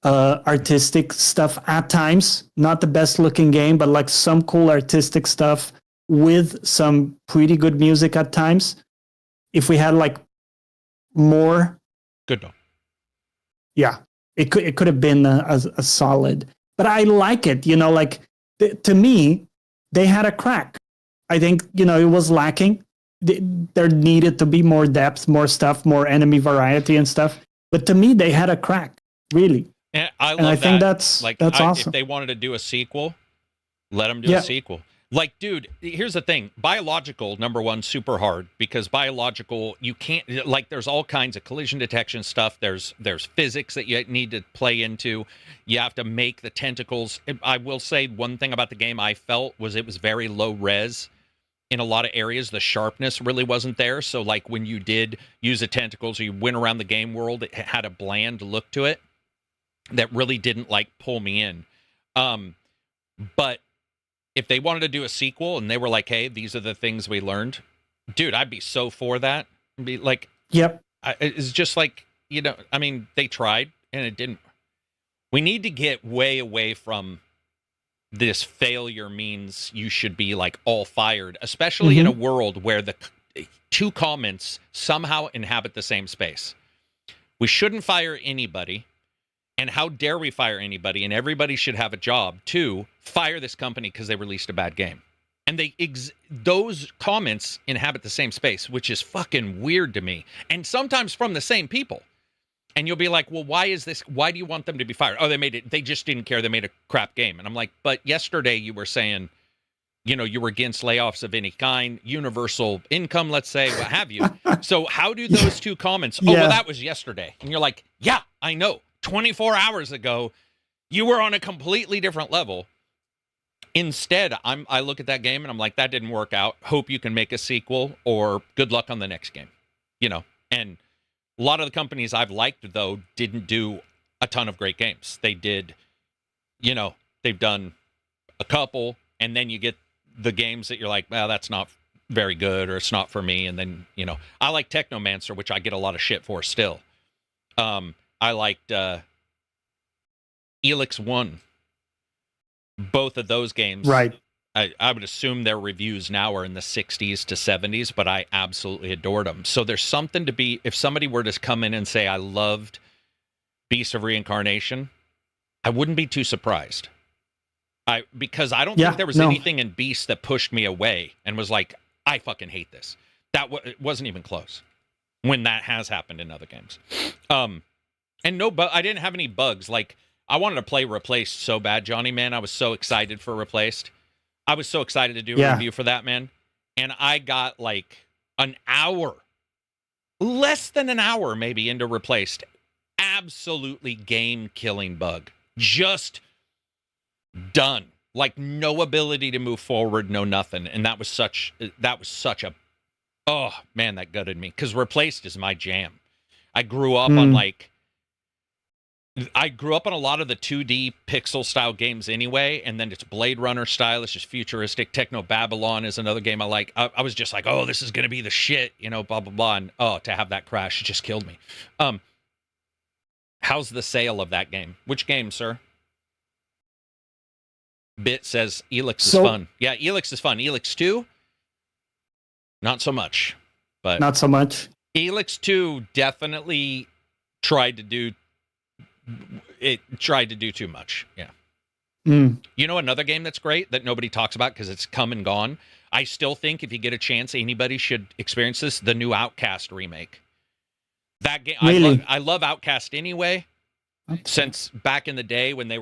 artistic stuff at times. Not the best looking game, but like some cool artistic stuff with some pretty good music at times. If we had like more, good though. Yeah, it could have been a solid. But I like it. To me, they had a crack. I think it was lacking. There needed to be more depth, more stuff, more enemy variety and stuff. But to me, they had a crack, really. And I think that's awesome. If they wanted to do a sequel, let them do a sequel. Like, dude, here's the thing. Biological, number one, super hard, because biological, you can't, like, there's all kinds of collision detection stuff. There's physics that you need to play into. You have to make the tentacles. I will say one thing about the game I felt was it was very low res. In a lot of areas, the sharpness really wasn't there. So, like, when you did use the tentacles or you went around the game world, it had a bland look to it that really didn't, like, pull me in. But if they wanted to do a sequel and they were like, hey, these are the things we learned, dude, I'd be so for that. I'd be like, yep. It's just like, they tried and it didn't. We need to get way away from this failure means you should be like all fired, especially in a world where the two comments somehow inhabit the same space. We shouldn't fire anybody. And how dare we fire anybody? And everybody should have a job to fire this company because they released a bad game. And those comments inhabit the same space, which is fucking weird to me. And sometimes from the same people. And you'll be like, well, why do you want them to be fired? Oh, they just didn't care. They made a crap game. And I'm like, but yesterday you were saying, you were against layoffs of any kind, universal income, let's say, what have you. So how do those two comments, well, that was yesterday. And you're like, yeah, I know. 24 hours ago, you were on a completely different level. Instead, I look at that game and I'm like, that didn't work out. Hope you can make a sequel, or good luck on the next game. And a lot of the companies I've liked, though, didn't do a ton of great games. They did, they've done a couple, and then you get the games that you're like, well, that's not very good, or it's not for me. And then, I like Technomancer, which I get a lot of shit for still. I liked Elix 1. Both of those games. Right. I would assume their reviews now are in the 60s to 70s, but I absolutely adored them. So there's something to be, if somebody were to come in and say, I loved Beast of Reincarnation, I wouldn't be too surprised. Because I don't think there was anything in Beast that pushed me away and was like, I fucking hate this. It wasn't even close when that has happened in other games. And I didn't have any bugs. Like, I wanted to play Replaced so bad, Johnny, man. I was so excited for Replaced. I was so excited to do a review for that, man. And I got like an hour, less than an hour maybe into Replaced. Absolutely game-killing bug. Just done. like no ability to move forward, no nothing. And that was such a, oh man, that gutted me, because Replaced is my jam. I grew up on a lot of the 2D pixel style games anyway, and then it's Blade Runner style. It's just futuristic. Techno Babylon is another game I like. I was just like, oh, this is going to be the shit, blah, blah, blah. And to have that crash, it just killed me. How's the sale of that game? Which game, sir? Bit says Elix is fun. Yeah, Elix is fun. Elix 2, not so much. But not so much. Elix 2 definitely tried to do too much. Yeah. Another game that's great that nobody talks about because it's come and gone. I still think if you get a chance, anybody should experience this. The new Outcast remake. That game, really? I love Outcast anyway. Okay. Since back in the day when they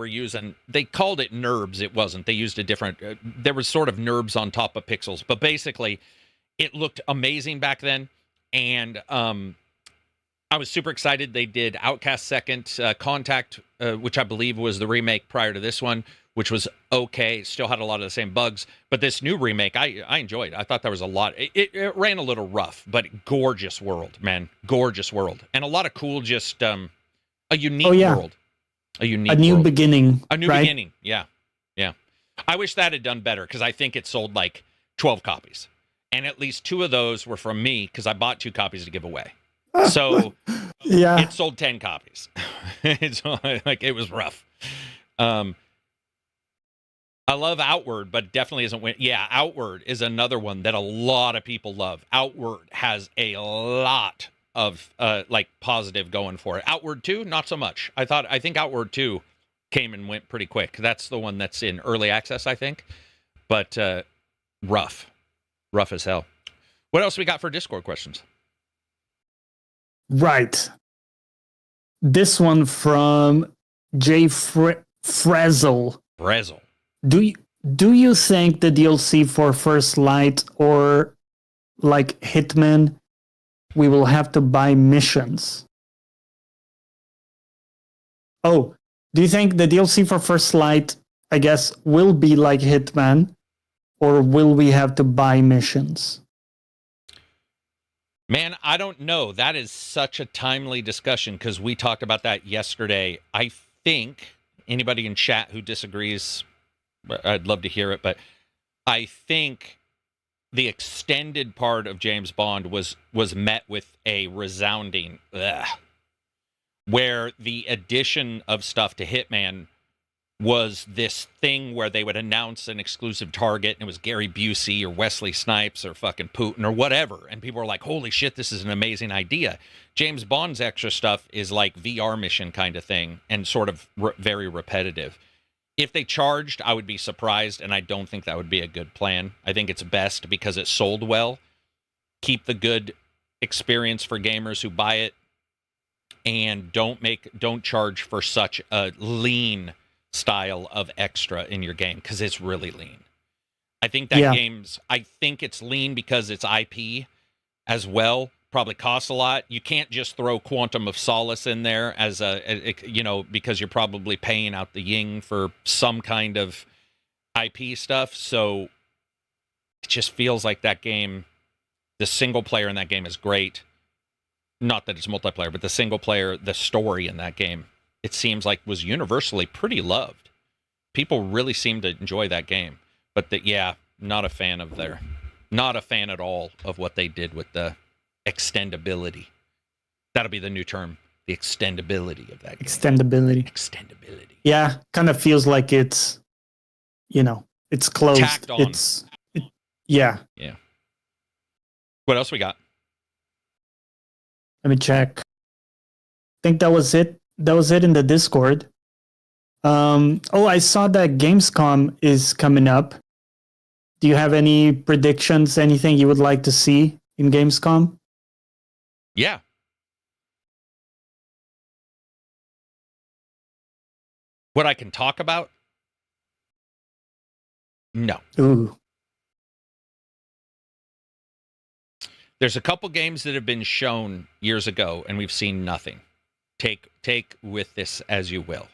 called it NURBS. It wasn't. They used a different. There was sort of NURBS on top of pixels, but basically, it looked amazing back then, and I was super excited. They did Outcast Second Contact, which I believe was the remake prior to this one, which was okay. Still had a lot of the same bugs. But this new remake, I enjoyed. I thought there was a lot. It ran a little rough, but gorgeous world, man. Gorgeous world. And a lot of cool, just a unique world. A new world. Beginning. A new beginning, yeah. Yeah. I wish that had done better, because I think it sold like 12 copies. And at least 2 of those were from me, because I bought 2 copies to give away. So yeah, it sold 10 copies. It's like, it was rough. I love Outward, but definitely isn't win. Yeah, Outward is another one that a lot of people love. Outward has a lot of positive going for it. Outward 2, not so much. I think Outward 2 came and went pretty quick. That's the one that's in early access, I think. But rough as hell. What else we got for Discord questions? Right. This one from Jay Frezel. Do you think the DLC for First Light or like Hitman, we will have to buy missions? Oh, do you think the DLC for First Light, I guess, will be like Hitman, or will we have to buy missions? Man, I don't know. That is such a timely discussion, because we talked about that yesterday. I think anybody in chat who disagrees, I'd love to hear it, but I think the extended part of James Bond was met with a resounding ugh, where the addition of stuff to Hitman was this thing where they would announce an exclusive target, and it was Gary Busey or Wesley Snipes or fucking Putin or whatever, and people were like, holy shit, this is an amazing idea. James Bond's extra stuff is like VR mission kind of thing, and sort of very repetitive. If they charged, I would be surprised, and I don't think that would be a good plan. I think it's best because it sold well. Keep the good experience for gamers who buy it, and don't charge for such a lean style of extra in your game, because it's really lean. I think that I think it's lean because it's IP as well. Probably costs a lot. You can't just throw Quantum of Solace in there as because you're probably paying out the ying for some kind of IP stuff. So it just feels like that game, the single player in that game is great. Not that it's multiplayer, but the single player, the story in that game, it seems like was universally pretty loved. People really seem to enjoy that game. But not a fan at all of what they did with the extendability. That'll be the new term, the extendability of that game. Extendability. Yeah, kind of feels like it's, it's closed. Tacked on. Yeah. What else we got? Let me check. I think that was it. That was it in the Discord. I saw that Gamescom is coming up. Do you have any predictions, anything you would like to see in Gamescom? Yeah. What I can talk about? No. Ooh. There's a couple games that have been shown years ago, and we've seen nothing. Take with this as you will.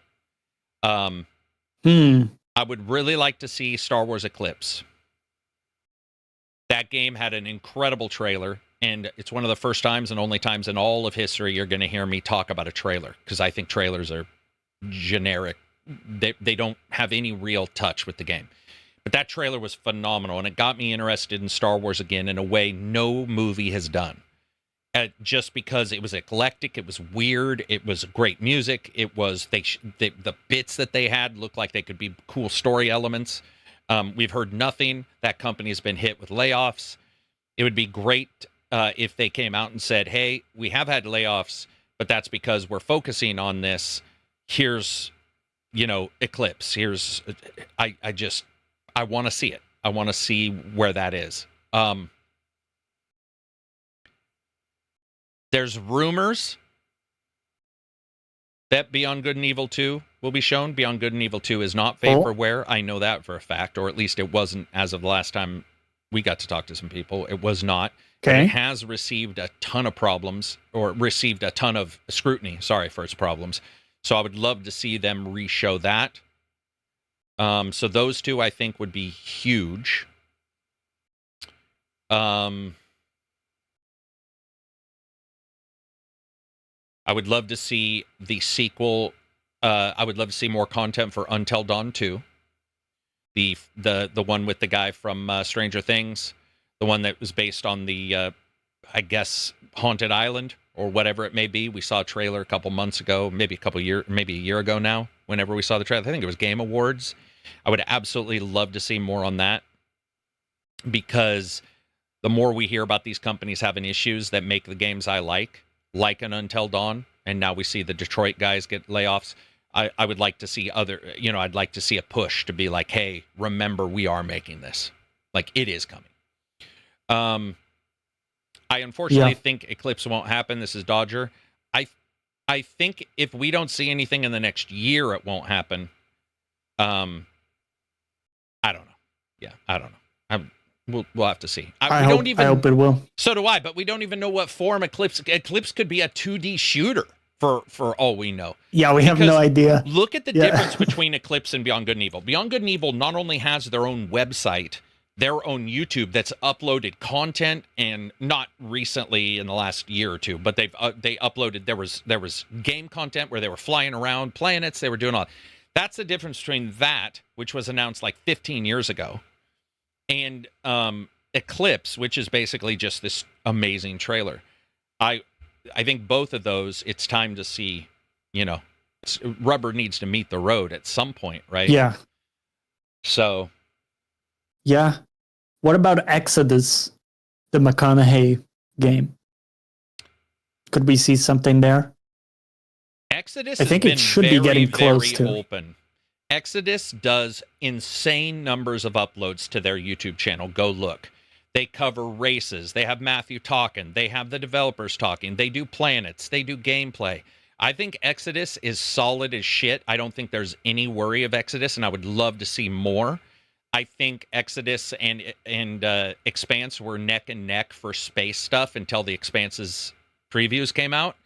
I would really like to see Star Wars Eclipse. That game had an incredible trailer, and it's one of the first times and only times in all of history you're going to hear me talk about a trailer, because I think trailers are generic. They don't have any real touch with the game. But that trailer was phenomenal, and it got me interested in Star Wars again in a way no movie has done. Just because it was eclectic, it was weird, it was great music, it was the bits that they had looked like they could be cool story elements. We've heard nothing. That company's been hit with layoffs. It would be great if they came out and said, hey, we have had layoffs, but that's because we're focusing on this. Here's, Eclipse. Here's, I want to see it. I want to see where that is. There's rumors that Beyond Good and Evil 2 will be shown. Beyond Good and Evil 2 is not vaporware. I know that for a fact, or at least it wasn't as of the last time we got to talk to some people. It was not. Okay. It has received a ton of problems, or received a ton of scrutiny, for its problems. So I would love to see them re-show that. So those two, I think, would be huge. I would love to see the sequel. I would love to see more content for Until Dawn 2. The one with the guy from Stranger Things. The one that was based on the, I guess, Haunted Island or whatever it may be. We saw a trailer a couple months ago, maybe a year ago now, whenever we saw the trailer. I think it was Game Awards. I would absolutely love to see more on that, because the more we hear about these companies having issues that make the games I like an Until Dawn, and now we see the Detroit guys get layoffs, I would like to see I'd like to see a push to be like, hey, remember, we are making this. Like, it is coming. I unfortunately think Eclipse won't happen. This is Dodger. I think if we don't see anything in the next year, it won't happen. I don't know. Yeah, I don't know. We'll have to see. I hope it will. So do I, but we don't even know what form Eclipse could be. A 2D shooter for all we know. Yeah, we have no idea. Look at the difference between Eclipse and Beyond Good and Evil. Beyond Good and Evil not only has their own website, their own YouTube that's uploaded content, and not recently in the last year or two, but they uploaded. There was game content where they were flying around planets. They were doing all. That's the difference between that, which was announced like 15 years ago, and Eclipse, which is basically just this amazing trailer. I think both of those, it's time to see, rubber needs to meet the road at some point, right? Yeah. So. Yeah. What about Exodus, the McConaughey game? Could we see something there? Exodus, I think it should be getting close to open. Exodus does insane numbers of uploads to their YouTube channel. Go look. They cover races. They have Matthew talking. They have the developers talking. They do planets. They do gameplay. I think Exodus is solid as shit. I don't think there's any worry of Exodus, and I would love to see more. I think Exodus and Expanse were neck and neck for space stuff until the Expanse's previews came out.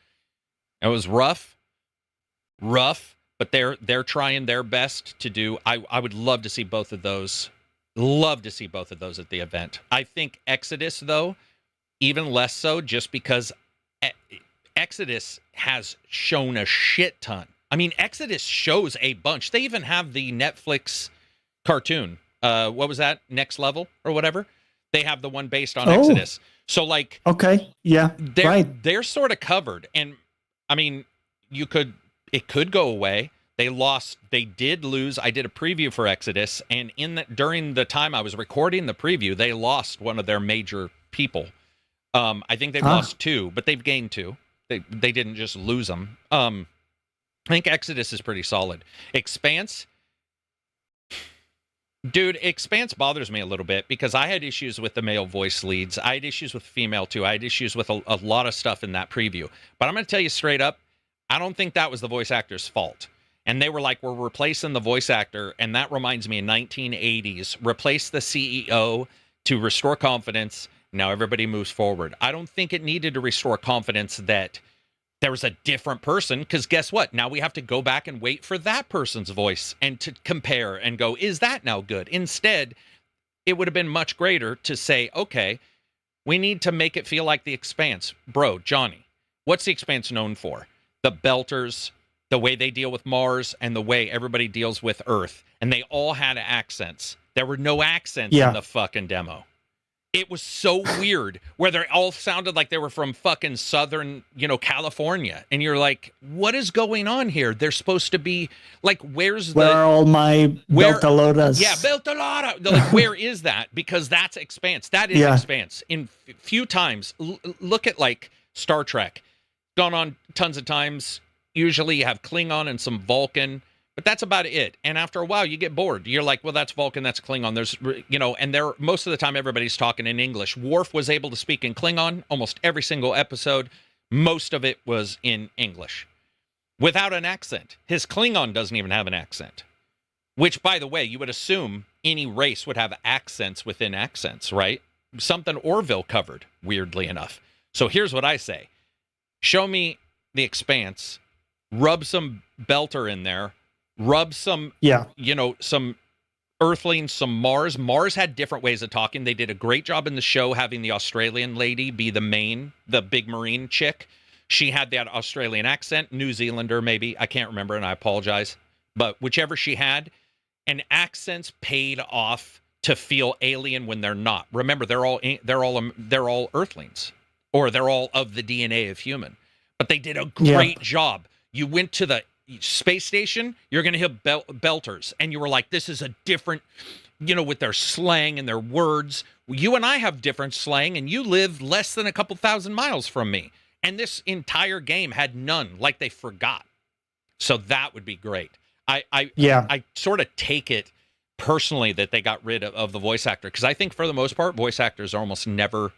It was rough, but they're trying their best to do. I would love to see both of those. Love to see both of those at the event. I think Exodus, though, even less so, just because Exodus has shown a shit ton. I mean, Exodus shows a bunch. They even have the Netflix cartoon. What was that? Next Level or whatever. They have the one based on Exodus. So like, okay, yeah, they're sort of covered. And I mean, it could go away. They did lose. I did a preview for Exodus, and during the time I was recording the preview, they lost one of their major people. I think they've lost two, but they've gained two. They didn't just lose them. I think Exodus is pretty solid. Expanse. Dude, Expanse bothers me a little bit because I had issues with the male voice leads. I had issues with female, too. I had issues with a lot of stuff in that preview. But I'm going to tell you straight up, I don't think that was the voice actor's fault. And they were like, we're replacing the voice actor. And that reminds me, in 1980s, replace the CEO to restore confidence. Now everybody moves forward. I don't think it needed to restore confidence that there was a different person, because guess what? Now we have to go back and wait for that person's voice and to compare and go, is that now good? Instead, it would have been much greater to say, okay, we need to make it feel like The Expanse. Bro, Johnny, what's The Expanse known for? The Belters, the way they deal with Mars, and the way everybody deals with Earth. And they all had accents. There were no accents in the fucking demo. It was so weird, where they all sounded like they were from fucking southern, California. And you're like, what is going on here? They're supposed to be, like, where are all my Beltalotas? Yeah, Beltalota. Like, where is that? Because that's Expanse. That is Expanse. In few times, look at, like, Star Trek. Gone on tons of times. Usually you have Klingon and some Vulcan. But that's about it. And after a while, you get bored. You're like, well, that's Vulcan, that's Klingon. There's, and there most of the time, everybody's talking in English. Worf was able to speak in Klingon almost every single episode. Most of it was in English without an accent. His Klingon doesn't even have an accent, which, by the way, you would assume any race would have accents within accents, right? Something Orville covered, weirdly enough. So here's what I say. Show me The Expanse, rub some Belter in there, rub some, some Earthlings, some Mars. Mars had different ways of talking. They did a great job in the show having the Australian lady be the big Marine chick. She had that Australian accent, New Zealander maybe. I can't remember, and I apologize. But whichever she had, and accents paid off to feel alien when they're not. Remember, they're all Earthlings, or they're all of the DNA of human. But they did a great job. You went to the space station, you're going to hit Belters, and you were like, this is a different, with their slang and their words. You and I have different slang, and you live less than a couple thousand miles from me. And this entire game had none, like they forgot. So that would be great. I sort of take it personally that they got rid of the voice actor, because I think for the most part, voice actors are almost never,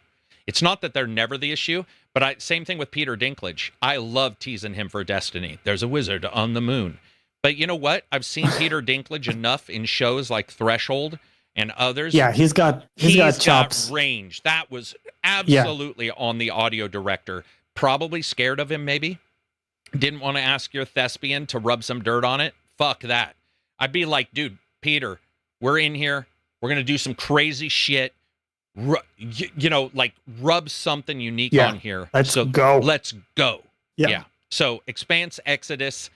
it's not that they're never the issue, but same thing with Peter Dinklage. I love teasing him for Destiny. There's a wizard on the moon. But you know what? I've seen Peter Dinklage enough in shows like Threshold and others. Yeah, he's got chops. Range. That was absolutely on the audio director. Probably scared of him, maybe. Didn't want to ask your thespian to rub some dirt on it. Fuck that. I'd be like, dude, Peter, we're in here. We're going to do some crazy shit. Rub something unique on here. Let's go. Let's go. Yeah. So Expanse, Exodus,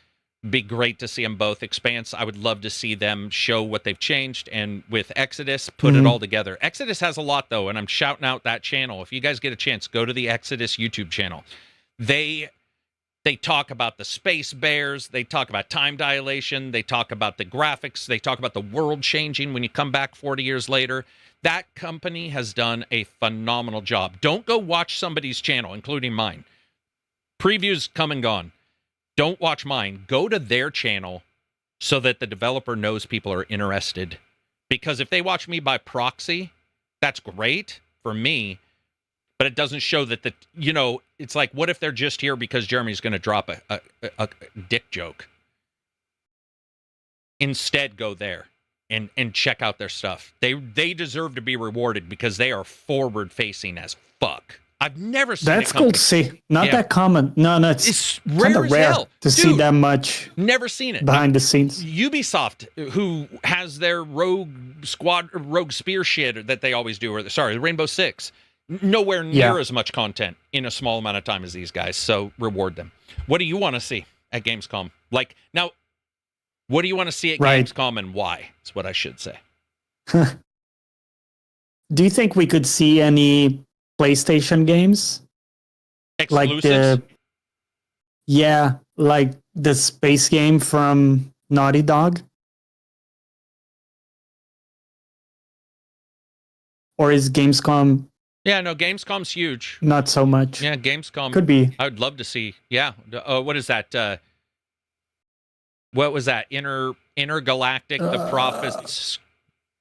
be great to see them both. Expanse, I would love to see them show what they've changed, and with Exodus, put it all together. Exodus has a lot, though, and I'm shouting out that channel. If you guys get a chance, go to the Exodus YouTube channel. They talk about the space bears. They talk about time dilation. They talk about the graphics. They talk about the world changing when you come back 40 years later. That company has done a phenomenal job. Don't go watch somebody's channel, including mine. Previews come and gone. Don't watch mine. Go to their channel so that the developer knows people are interested. Because if they watch me by proxy, that's great for me, but it doesn't show that it's like, what if they're just here because Jeremy's going to drop a dick joke? Instead, go there and check out their stuff. They deserve to be rewarded because they are forward-facing as fuck. I've never seen that's cool to see. Not that common. No, it's rare as hell to see that much. Never seen it behind the scenes. Ubisoft, who has their rogue spear shit that they always do, the Rainbow Six, nowhere near as much content in a small amount of time as these guys. So reward them. What do you want to see at Gamescom? Like now, what do you want to see at Gamescom, and why? That's what I should say. Do you think we could see any PlayStation games? Exclusives? Like the space game from Naughty Dog? Or is Gamescom... Yeah, no, Gamescom's huge. Not so much. Yeah, Gamescom... Could be. I would love to see... Yeah. What is that? What was that? Intergalactic, the Prophet's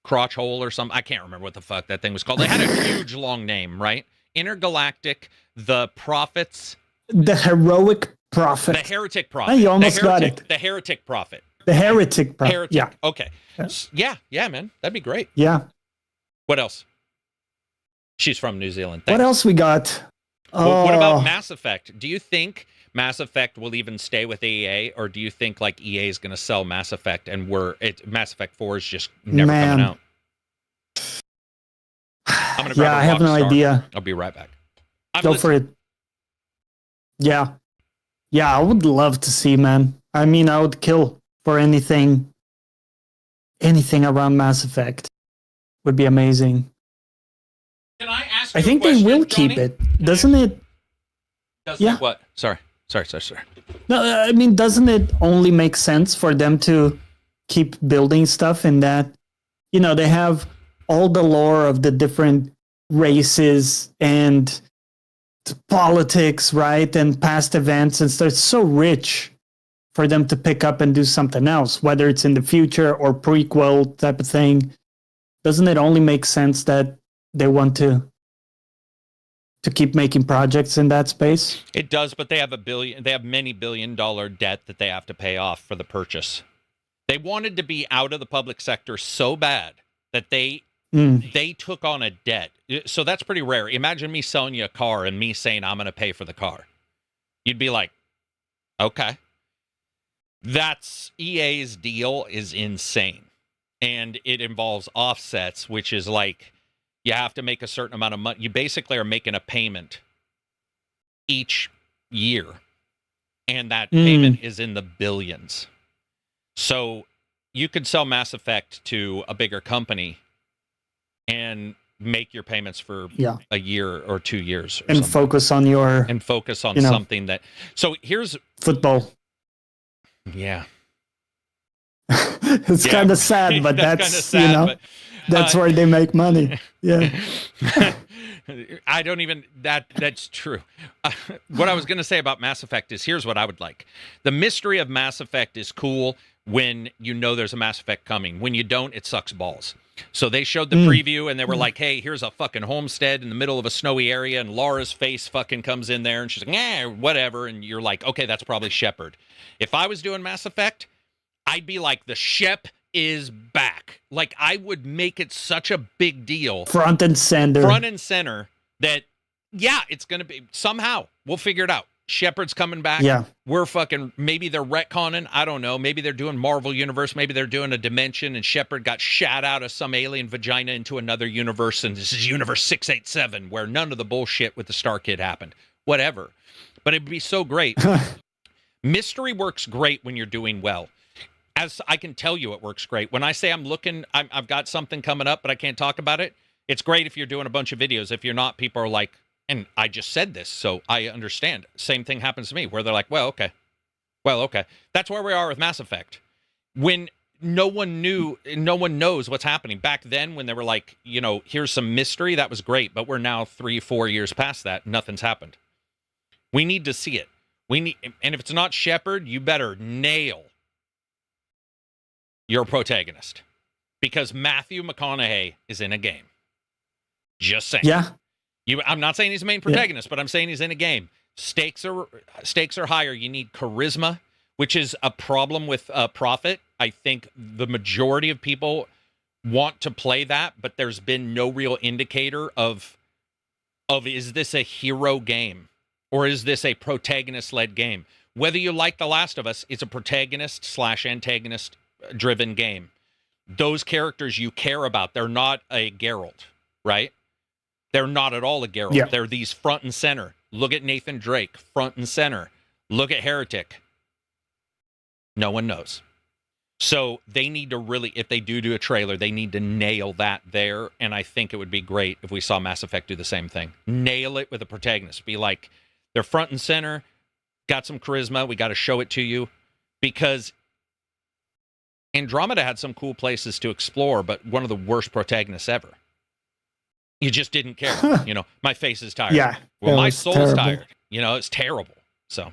crotch hole or something? I can't remember what the fuck that thing was called. They had a huge long name, right? Intergalactic, the Prophets... The Heroic Prophet. The Heretic Prophet. You almost got it. The Heretic Prophet. The Heretic Prophet. Yeah. Okay. Yeah, man. That'd be great. Yeah. What else? She's from New Zealand. Thanks. What else we got? What about Mass Effect? Do you think Mass Effect will even stay with EA, or do you think like EA is going to sell Mass Effect and Mass Effect 4 is just never coming out? I'm going to grab I have no idea. I'll be right back. Go for it. Yeah. Yeah, I would love to see, man. I mean, I would kill for anything around Mass Effect. Would be amazing. Can I ask you I think they will keep it. Doesn't it? Doesn't it what? Sorry. No, I mean, doesn't it only make sense for them to keep building stuff in that, you know, they have all the lore of the different races and politics, right? And past events and stuff. It's so rich for them to pick up and do something else, whether it's in the future or prequel type of thing. Doesn't it only make sense that they want to keep making projects in that space? It does, but they have many billion-dollar debt that they have to pay off for the purchase. They wanted to be out of the public sector so bad that they took on a debt. So that's pretty rare. Imagine me selling you a car and me saying I'm going to pay for the car. You'd be like, okay. That's EA's deal is insane. And it involves offsets, which is like you have to make a certain amount of money. You basically are making a payment each year. And that payment is in the billions. So you could sell Mass Effect to a bigger company and make your payments for a year or 2 years. Or and something. Focus on your... And focus on something that... So here's... Football. Yeah. It's kind of sad, but that's sad, you know... But, that's where they make money. Yeah. I don't even, that's true. What I was going to say about Mass Effect is here's what I would like. The mystery of Mass Effect is cool when you know there's a Mass Effect coming. When you don't, it sucks balls. So they showed the preview and they were like, hey, here's a fucking homestead in the middle of a snowy area and Laura's face fucking comes in there and she's like, whatever. And you're like, okay, that's probably Shepard. If I was doing Mass Effect, I'd be like, the Shep is back. Like, I would make it such a big deal. Front and center. That, yeah, it's going to be, somehow, we'll figure it out. Shepard's coming back. Yeah. We're fucking, maybe they're retconning. I don't know. Maybe they're doing Marvel Universe. Maybe they're doing a dimension and Shepard got shot out of some alien vagina into another universe. And this is Universe 687, where none of the bullshit with the Star Kid happened. Whatever. But it'd be so great. Mystery works great when you're doing well. As I can tell you, it works great. When I say I've got something coming up, but I can't talk about it, it's great if you're doing a bunch of videos. If you're not, people are like, and I just said this, so I understand. Same thing happens to me, where they're like, well, okay. That's where we are with Mass Effect. When no one knows what's happening. Back then, when they were like, you know, here's some mystery, that was great, but we're now 3-4 years past that, nothing's happened. We need to see it. And if it's not Shepard, you better nail your protagonist, because Matthew McConaughey is in a game. Just saying. Yeah. I'm not saying he's the main protagonist, but I'm saying he's in a game. Stakes are higher. You need charisma, which is a problem with Prophet. I think the majority of people want to play that, but there's been no real indicator of is this a hero game or is this a protagonist-led game? Whether you like The Last of Us, it's a protagonist/antagonist driven game. Those characters you care about, they're not a Geralt, right? They're not at all a Geralt. Yeah. They're these front and center. Look at Nathan Drake, front and center. Look at Heretic. No one knows. So they need to really, if they do a trailer, they need to nail that there. And I think it would be great if we saw Mass Effect do the same thing. Nail it with a protagonist. Be like, they're front and center, got some charisma, we got to show it to you. Because Andromeda had some cool places to explore, but one of the worst protagonists ever. You just didn't care. You know, my face is tired. Yeah. Well, my soul's tired. You know, it's terrible. So,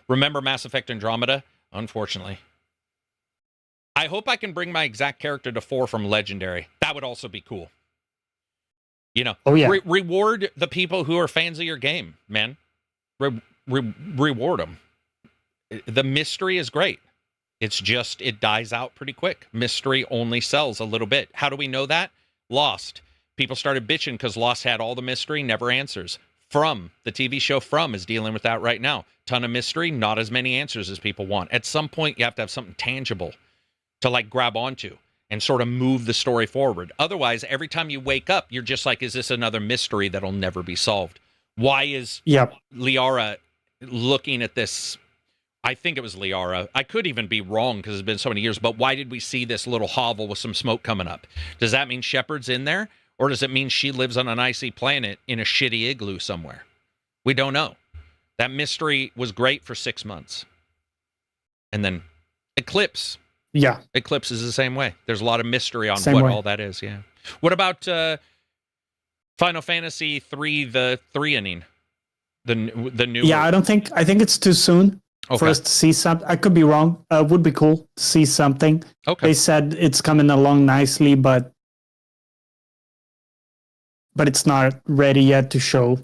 remember Mass Effect Andromeda? Unfortunately. I hope I can bring my exact character to 4 from Legendary. That would also be cool. You know, reward the people who are fans of your game, man. Reward them. The mystery is great. It's just, it dies out pretty quick. Mystery only sells a little bit. How do we know that? Lost. People started bitching because Lost had all the mystery, never answers. From the TV show From is dealing with that right now. Ton of mystery, not as many answers as people want. At some point, you have to have something tangible to like grab onto and sort of move the story forward. Otherwise, every time you wake up, you're just like, is this another mystery that'll never be solved? Why is Liara looking at this? I think it was Liara. I could even be wrong because it's been so many years, but why did we see this little hovel with some smoke coming up? Does that mean Shepard's in there? Or does it mean she lives on an icy planet in a shitty igloo somewhere? We don't know. That mystery was great for 6 months. And then Eclipse. Yeah. Eclipse is the same way. There's a lot of mystery on what all that is, yeah. What about Final Fantasy 3, the 3-inning? The new Yeah, I think it's too soon for us to see something. I could be wrong. Would be cool to see something. Okay. They said it's coming along nicely, but it's not ready yet to show.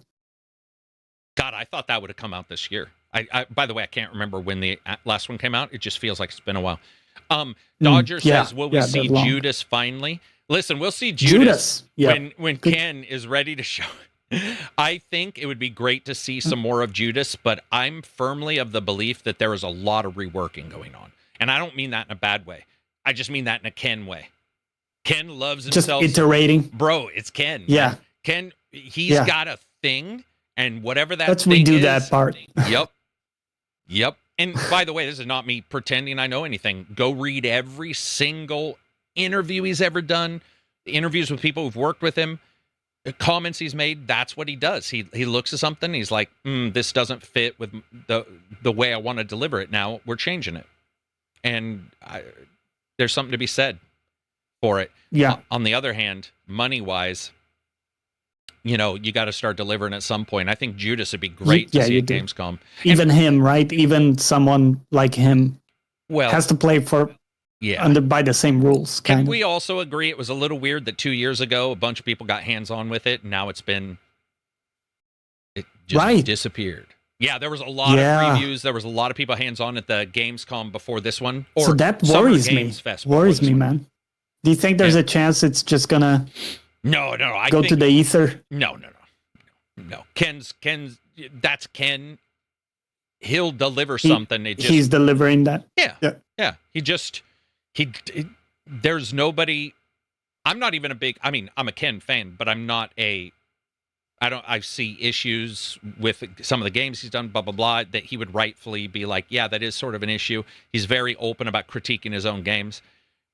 God, I thought that would have come out this year. I by the way, I can't remember when the last one came out. It just feels like it's been a while. Dodger says, will we see Judas finally? Listen, we'll see Judas when Ken is ready to show. I think it would be great to see some more of Judas, but I'm firmly of the belief that there is a lot of reworking going on. And I don't mean that in a bad way. I just mean that in a Ken way. Ken loves himself. Just iterating. Bro, it's Ken. Yeah. Man. Ken, he's got a thing, and whatever that Let's thing redo is. that part. Yep. And by the way, this is not me pretending I know anything. Go read every single interview he's ever done, the interviews with people who've worked with him, the comments he's made. That's what he does. He looks at something, he's like, this doesn't fit with the way I want to deliver it. Now we're changing it. And there's something to be said for it. Yeah. On the other hand, money-wise, you got to start delivering at some point. I think Judas would be great to see at Gamescom. Even him, right? Even someone like him has to play by the same rules. Can we also agree it was a little weird that 2 years ago a bunch of people got hands-on with it, and now it just disappeared. Yeah, there was a lot of previews. There was a lot of people hands-on at the Gamescom before this one. So that worries me. Worries me, man. Do you think there's a chance it's just gonna go to the ether? No. Ken's that's Ken. He'll deliver something. He's delivering that. Yeah. There's nobody. I'm not even I'm a Ken fan, but I'm not I see issues with some of the games he's done, blah, blah, blah, that he would rightfully be like, yeah, that is sort of an issue. He's very open about critiquing his own games.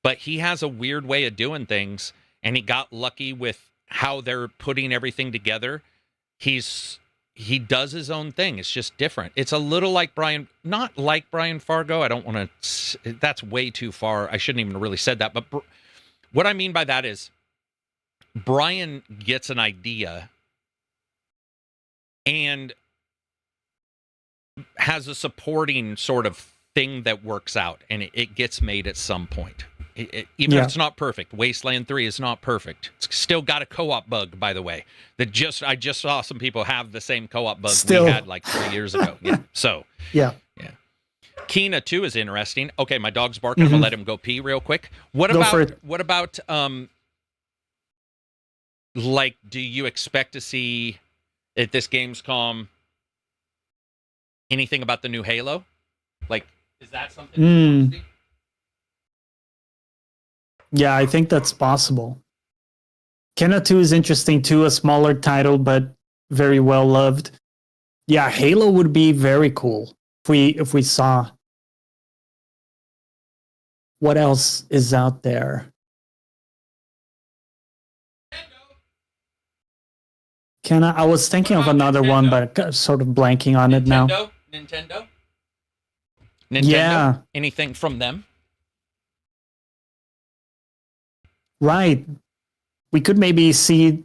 But he has a weird way of doing things, and he got lucky with how they're putting everything together. He does his own thing. It's just different. It's a little like not like Brian Fargo. I don't want to, that's way too far. I shouldn't even really said that. But what I mean by that is Brian gets an idea and has a supporting sort of thing that works out, and it gets made at some point. Even if it's not perfect. Wasteland 3 is not perfect. It's still got a co-op bug, by the way. I just saw some people have the same co-op bug we had like 3 years ago. Yeah. Kina 2 is interesting. Okay, my dog's barking. I'm gonna let him go pee real quick. What about do you expect to see at this Gamescom anything about the new Halo? Like, is that something you want to see? Yeah, I think that's possible. Kena 2 is interesting too, a smaller title, but very well loved. Yeah, Halo would be very cool if we saw. What else is out there? I was thinking of another one, but sort of blanking on it now. Nintendo? Yeah. Anything from them? Right. We could maybe see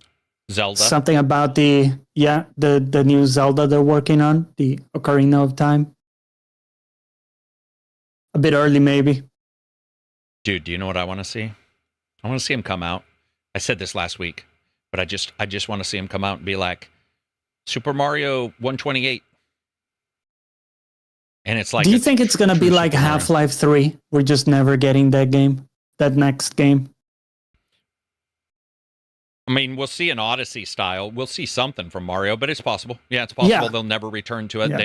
Zelda. Something about the new Zelda they're working on, the Ocarina of Time. A bit early, maybe. Dude, do you know what I want to see? I want to see him come out. I said this last week, but I just want to see him come out and be like, Super Mario 128. And it's like, do you think it's going to be like Half-Life 3? We're just never getting that next game. I mean, we'll see an Odyssey style. We'll see something from Mario, but it's possible. Yeah, it's possible they'll never return to it. Yeah.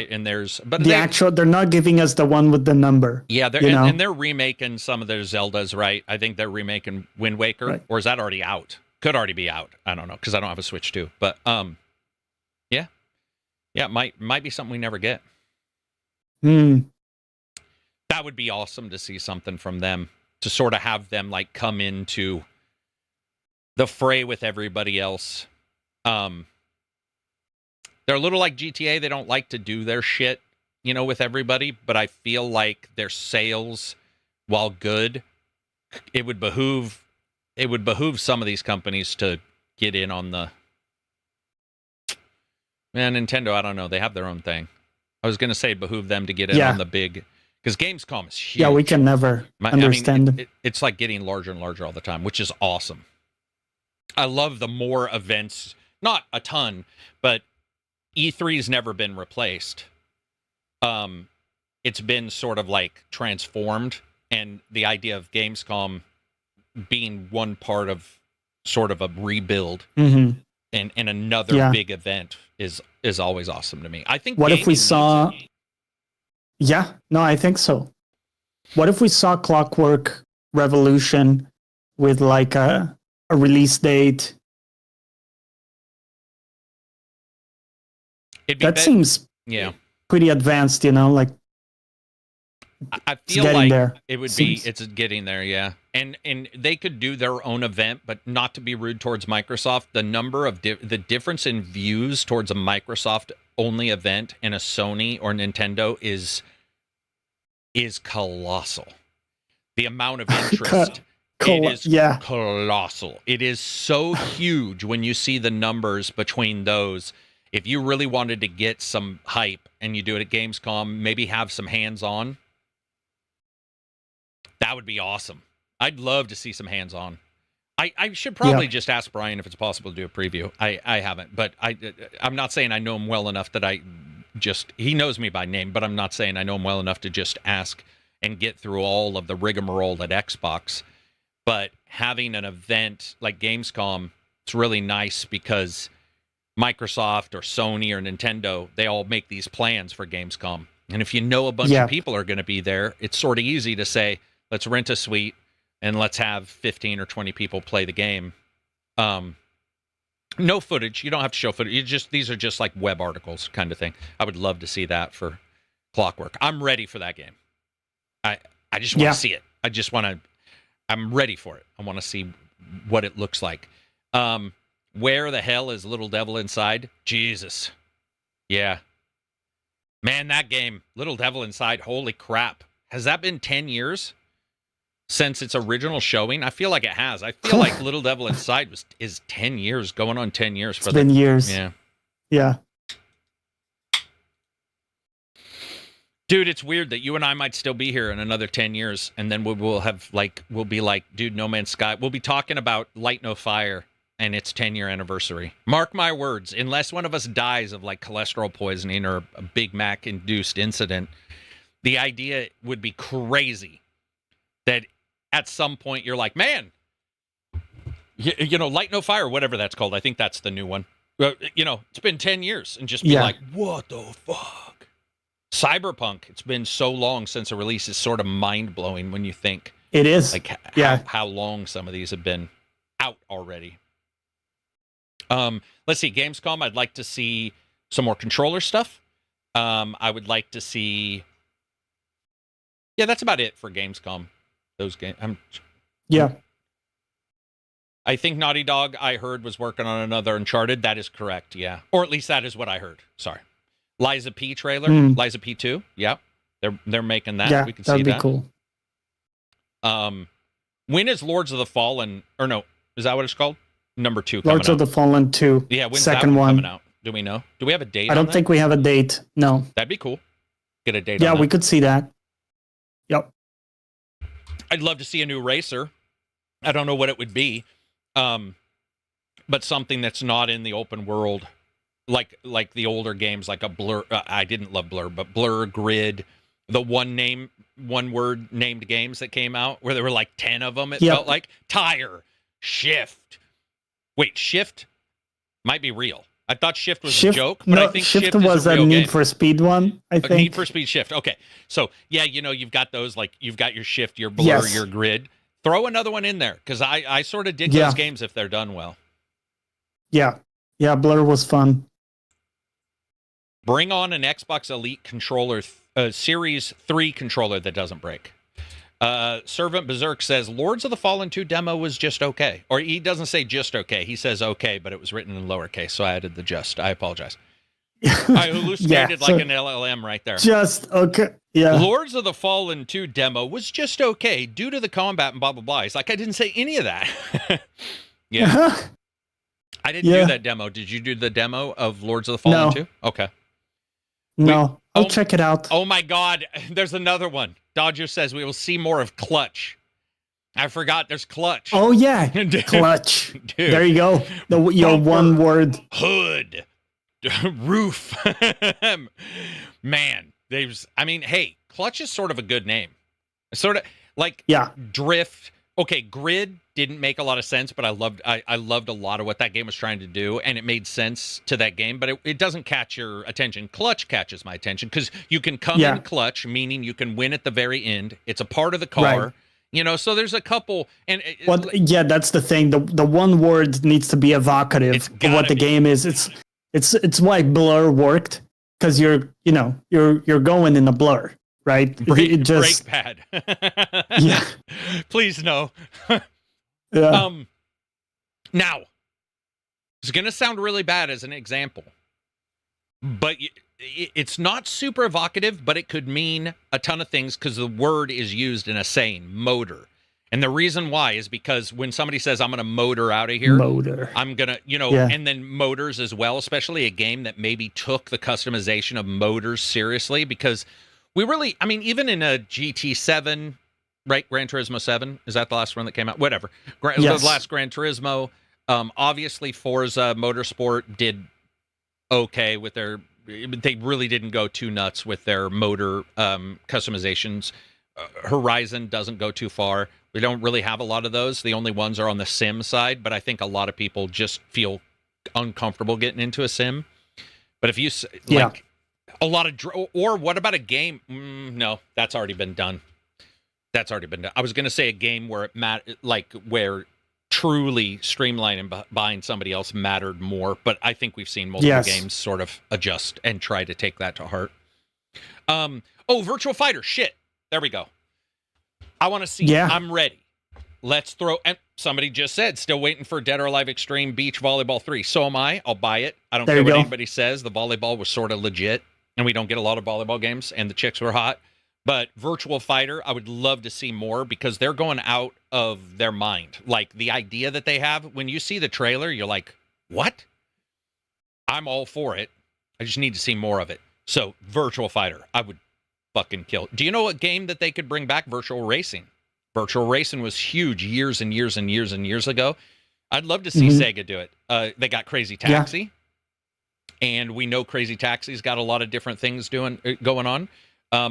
They're not giving us the one with the number. Yeah, and they're remaking some of their Zeldas, right? I think they're remaking Wind Waker, right. Or is that already out? Could already be out. I don't know, because I don't have a Switch 2. But yeah, it might be something we never get. That would be awesome to see something from them, to sort of have them like come into the fray with everybody else. They're a little like GTA. They don't like to do their shit, with everybody, but I feel like their sales, while good, it would behoove some of these companies to get in on the... Man, Nintendo, I don't know. They have their own thing. I was going to say behoove them to get in on the big... Because Gamescom is huge. Yeah, we can never understand. I mean, it's like getting larger and larger all the time, which is awesome. I love the more events, not a ton, but E3's never been replaced. It's been sort of like transformed, and the idea of Gamescom being one part of sort of a rebuild and another big event is always awesome to me. I think. What if we saw? Yeah, no, I think so. What if we saw Clockwork Revolution with like a release date? That seems pretty advanced, like I feel like there. It would be it's getting there, yeah. And they could do their own event, but not to be rude towards Microsoft. The number of the difference in views towards a Microsoft only event and a Sony or Nintendo is colossal. The amount of interest it is colossal. It is so huge when you see the numbers between those. If you really wanted to get some hype and you do it at Gamescom, maybe have some hands-on, that would be awesome. I'd love to see some hands-on. I should probably just ask Brian if it's possible to do a preview. I haven't, but I'm not saying I know him well enough that he knows me by name, but I'm not saying I know him well enough to just ask and get through all of the rigmarole at Xbox. But having an event like Gamescom, it's really nice because Microsoft or Sony or Nintendo, they all make these plans for Gamescom. And if you know a bunch of people are going to be there, it's sort of easy to say, let's rent a suite and let's have 15 or 20 people play the game. No footage. You don't have to show footage. These are just like web articles kind of thing. I would love to see that for Clockwork. I'm ready for that game. I just want to see it. I'm ready for it. I want to see what it looks like. Where the hell is Little Devil Inside? Jesus. Yeah. Man, that game, Little Devil Inside, holy crap. Has that been 10 years since its original showing? I feel like it has. I feel like Little Devil Inside is 10 years, going on 10 years. It's been years. Yeah. Yeah. Dude, it's weird that you and I might still be here in another 10 years, and then we'll be like, dude, No Man's Sky. We'll be talking about Light No Fire and its 10-year anniversary. Mark my words, unless one of us dies of like cholesterol poisoning or a Big Mac-induced incident, the idea would be crazy that at some point you're like, man, Light No Fire, whatever that's called. I think that's the new one. It's been 10 years, and just be like, what the fuck? Cyberpunk, it's been so long since a release. Is sort of mind-blowing when you think. It is. Like how long some of these have been out already. Let's see, Gamescom, I'd like to see some more controller stuff. I would like to see... Yeah, that's about it for Gamescom. Those games. I think Naughty Dog, I heard, was working on another Uncharted. That is correct, yeah. Or at least that is what I heard. Sorry. Liza P trailer, Liza P2. Yeah, they're making that. Yeah, we can see that. That'd be cool. When is Lords of the Fallen? Or no, is that what it's called? Number 2 coming Lords of the Fallen 2. Yeah, when's second that one coming out? Do we know? Do we have a date? I don't think we have a date. No. That'd be cool. Get a date. Yeah, on that. We could see that. Yep. I'd love to see a new racer. I don't know what it would be, but something that's not in the open world. Like the older games, like a Blur. I didn't love Blur, but Blur, Grid, the one word named games that came out, where there were like 10 of them. It felt like Tire, Shift, Wait, Shift might be real. I thought Shift was a joke, but no, I think Shift was was a real Need game. for Speed one, I think. Need for Speed Shift. Okay. So, yeah, you've got those, like, you've got your Shift, your Blur, your Grid. Throw another one in there, because I sort of dig those games if they're done well. Yeah. Yeah, Blur was fun. Bring on an Xbox Elite controller, Series 3 controller that doesn't break. Servant Berserk says, Lords of the Fallen 2 demo was just okay. Or he doesn't say just okay. He says okay, but it was written in lowercase, so I added the just. I apologize. I hallucinated like an LLM right there. Just okay. Yeah. Lords of the Fallen 2 demo was just okay due to the combat and blah, blah, blah. He's like, I didn't say any of that. Yeah. I didn't do that demo. Did you do the demo of Lords of the Fallen 2? Okay. No. I'll check it out. Oh, my God. There's another one. Dodger says we will see more of Clutch. I forgot there's Clutch. Oh, yeah. Clutch. Dude. There you go. Your one word. Hood. Roof. Man. Hey, Clutch is sort of a good name. Sort of like Drift. Okay, Grid didn't make a lot of sense, but I loved a lot of what that game was trying to do, and it made sense to that game, but it doesn't catch your attention. Clutch catches my attention, because you can come in clutch, meaning you can win at the very end. It's a part of the car. Right. So there's a couple. And that's the thing. The one word needs to be evocative of what the game is. It's why Blur worked, because you're going in a blur. Right? Brake pad. Yeah. Please no. Yeah. Now, it's going to sound really bad as an example, but it's not super evocative, but it could mean a ton of things, because the word is used in a saying, motor. And the reason why is because when somebody says, I'm going to motor out of here, I'm going to, and then motors as well, especially a game that maybe took the customization of motors seriously, because we really, even in a GT7, right? Gran Turismo 7, is that the last one that came out? Whatever. The last Gran Turismo. Obviously, Forza Motorsport did okay with they really didn't go too nuts with their motor customizations. Horizon doesn't go too far. We don't really have a lot of those. The only ones are on the sim side, but I think a lot of people just feel uncomfortable getting into a sim. But if you, a lot of, or what about a game? No, that's already been done. I was going to say a game where where truly streamlining behind somebody else mattered more, but I think we've seen multiple games sort of adjust and try to take that to heart. Virtual Fighter. Shit. There we go. I want to see. Yeah. I'm ready. Let's throw. And somebody just said, still waiting for Dead or Alive Extreme Beach Volleyball 3. So am I. I'll buy it. I don't care what anybody says. The volleyball was sort of legit. And we don't get a lot of volleyball games, and the chicks were hot. But Virtual Fighter, I would love to see more, because they're going out of their mind. Like, the idea that they have, when you see the trailer, you're like, what? I'm all for it. I just need to see more of it. So, Virtual Fighter, I would fucking kill. Do you know what game that they could bring back? Virtual Racing. Virtual Racing was huge years and years and years and years ago. I'd love to see Sega do it. They got Crazy Taxi. Yeah. And we know Crazy Taxi's got a lot of different things going on.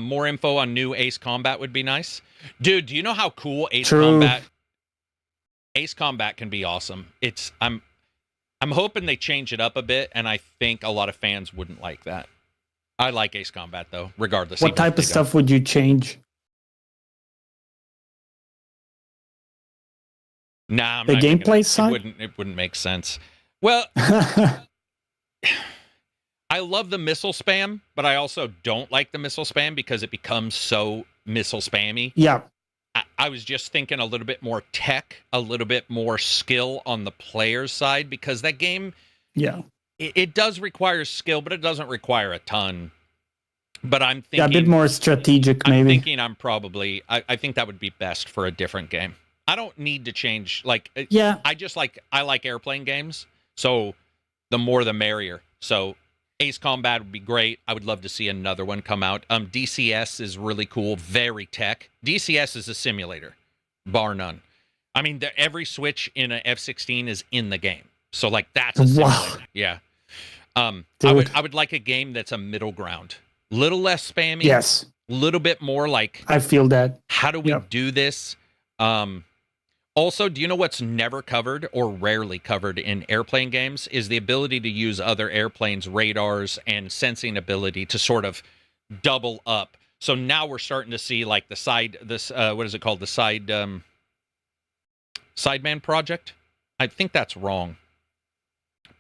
More info on new Ace Combat would be nice. Dude, do you know how cool Ace Combat can be awesome? I'm hoping they change it up a bit, and I think a lot of fans wouldn't like that. I like Ace Combat, though, regardless. What type of stuff would you change? Nah, the gameplay side? It wouldn't make sense. Well, I love the missile spam, but I also don't like the missile spam because it becomes so missile spammy. Yeah. I was just thinking a little bit more tech, a little bit more skill on the player's side, because that game, it does require skill, but it doesn't require a ton. But I'm thinking... a bit more strategic, maybe. I'm thinking I think that would be best for a different game. I don't need to change, I like airplane games, so the more the merrier. So Ace Combat would be great. I would love to see another one come out. DCS is really cool, very tech. DCS is a simulator, bar none. I mean, every switch in an F-16 is in the game. So, that's a simulator. Wow. Yeah. I would like a game that's a middle ground. Little less spammy. Yes. Little bit more like... I feel that. How do we do this? Also, do you know what's never covered or rarely covered in airplane games is the ability to use other airplanes' radars and sensing ability to sort of double up. So now we're starting to see like the side, what is it called? The Sideman Project? I think that's wrong.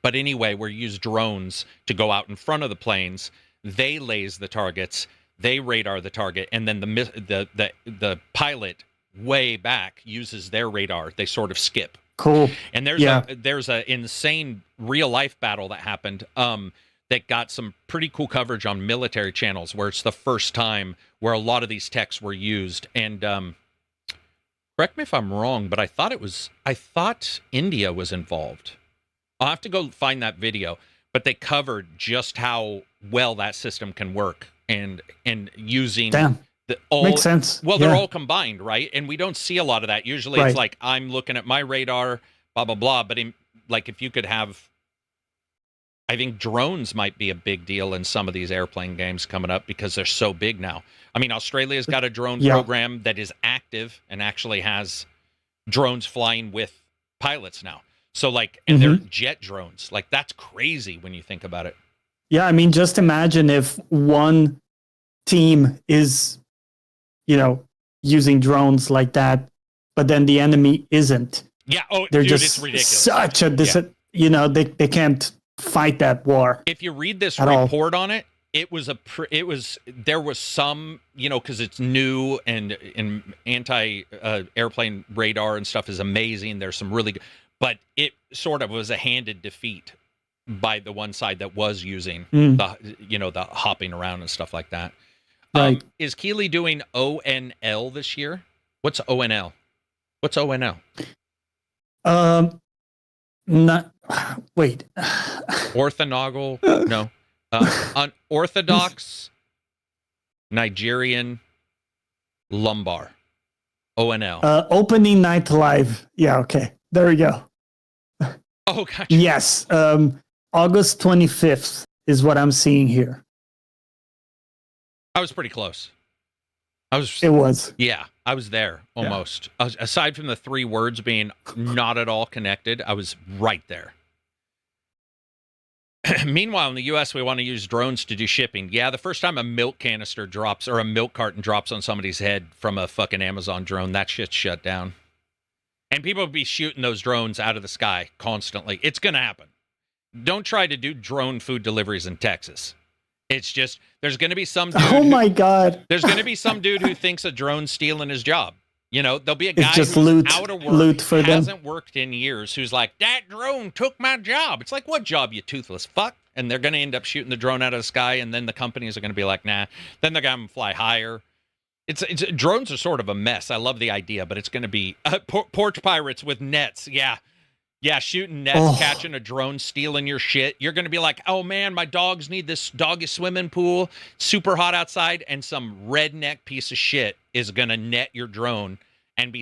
But anyway, we use drones to go out in front of the planes. They laze the targets, they radar the target, and then the pilot way back uses their radar. They sort of skip. Cool. And there's a insane real life battle that happened that got some pretty cool coverage on military channels where it's the first time where a lot of these techs were used. And correct me if I'm wrong, but I thought India was involved. I'll have to go find that video, but they covered just how well that system can work and using makes sense. Well, they're all combined, right? And we don't see a lot of that. Usually it's like I'm looking at my radar, blah blah blah. But if you could have, I think drones might be a big deal in some of these airplane games coming up because they're so big now. I mean, Australia's got a drone program that is active and actually has drones flying with pilots now. So and they're jet drones. Like that's crazy when you think about it. Yeah, I mean, just imagine if one team is, using drones like that, but then the enemy isn't. Yeah. They're dude, just it's ridiculous. Such a they can't fight that war. If you read this report on it, there was some, because it's new and anti airplane radar and stuff is amazing. There's some really good, but it sort of was a handed defeat by the one side that was using the hopping around and stuff like that. Right. Is Keeley doing ONL this year? What's ONL? What's ONL? Not wait. Orthogonal? No. Unorthodox Nigerian lumbar. ONL. Opening night live. Yeah. Okay. There we go. Oh, gotcha. Yes. August 25th is what I'm seeing here. I was pretty close. It was. Yeah, I was there almost. Yeah. Aside from the three words being not at all connected, I was right there. Meanwhile, in the U.S., we want to use drones to do shipping. Yeah, the first time a milk canister drops or a milk carton drops on somebody's head from a fucking Amazon drone, that shit's shut down. And people will be shooting those drones out of the sky constantly. It's going to happen. Don't try to do drone food deliveries in Texas. It's just, there's going to be some dude. Oh my God. There's going to be some dude who thinks a drone's stealing his job. There'll be a guy who's out of work, hasn't worked in years, who's like, that drone took my job. It's like, what job, you toothless fuck? And they're going to end up shooting the drone out of the sky, and then the companies are going to be like, nah. Then they're going to fly higher. Drones are sort of a mess. I love the idea, but it's going to be porch pirates with nets. Yeah, shooting nets, catching a drone, stealing your shit. You're going to be like, oh, man, my dogs need this doggy swimming pool. Super hot outside. And some redneck piece of shit is going to net your drone and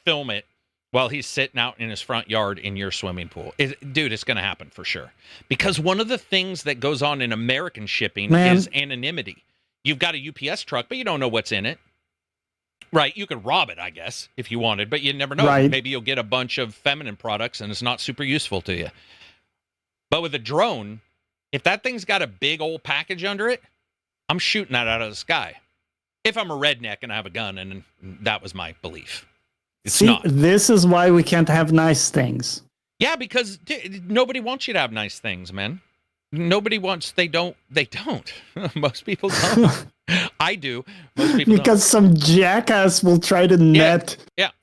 film it while he's sitting out in his front yard in your swimming pool. Dude, it's going to happen for sure. Because one of the things that goes on in American shipping is anonymity. You've got a UPS truck, but you don't know what's in it. Right, you could rob it, I guess, if you wanted, but you never know. Right. Maybe you'll get a bunch of feminine products and it's not super useful to you. But with a drone, if that thing's got a big old package under it, I'm shooting that out of the sky. If I'm a redneck and I have a gun, and that was my belief. It's not. This is why we can't have nice things. Yeah, because nobody wants you to have nice things, man. Nobody wants, they don't. Most people don't. I do. Most people because some jackass will try to net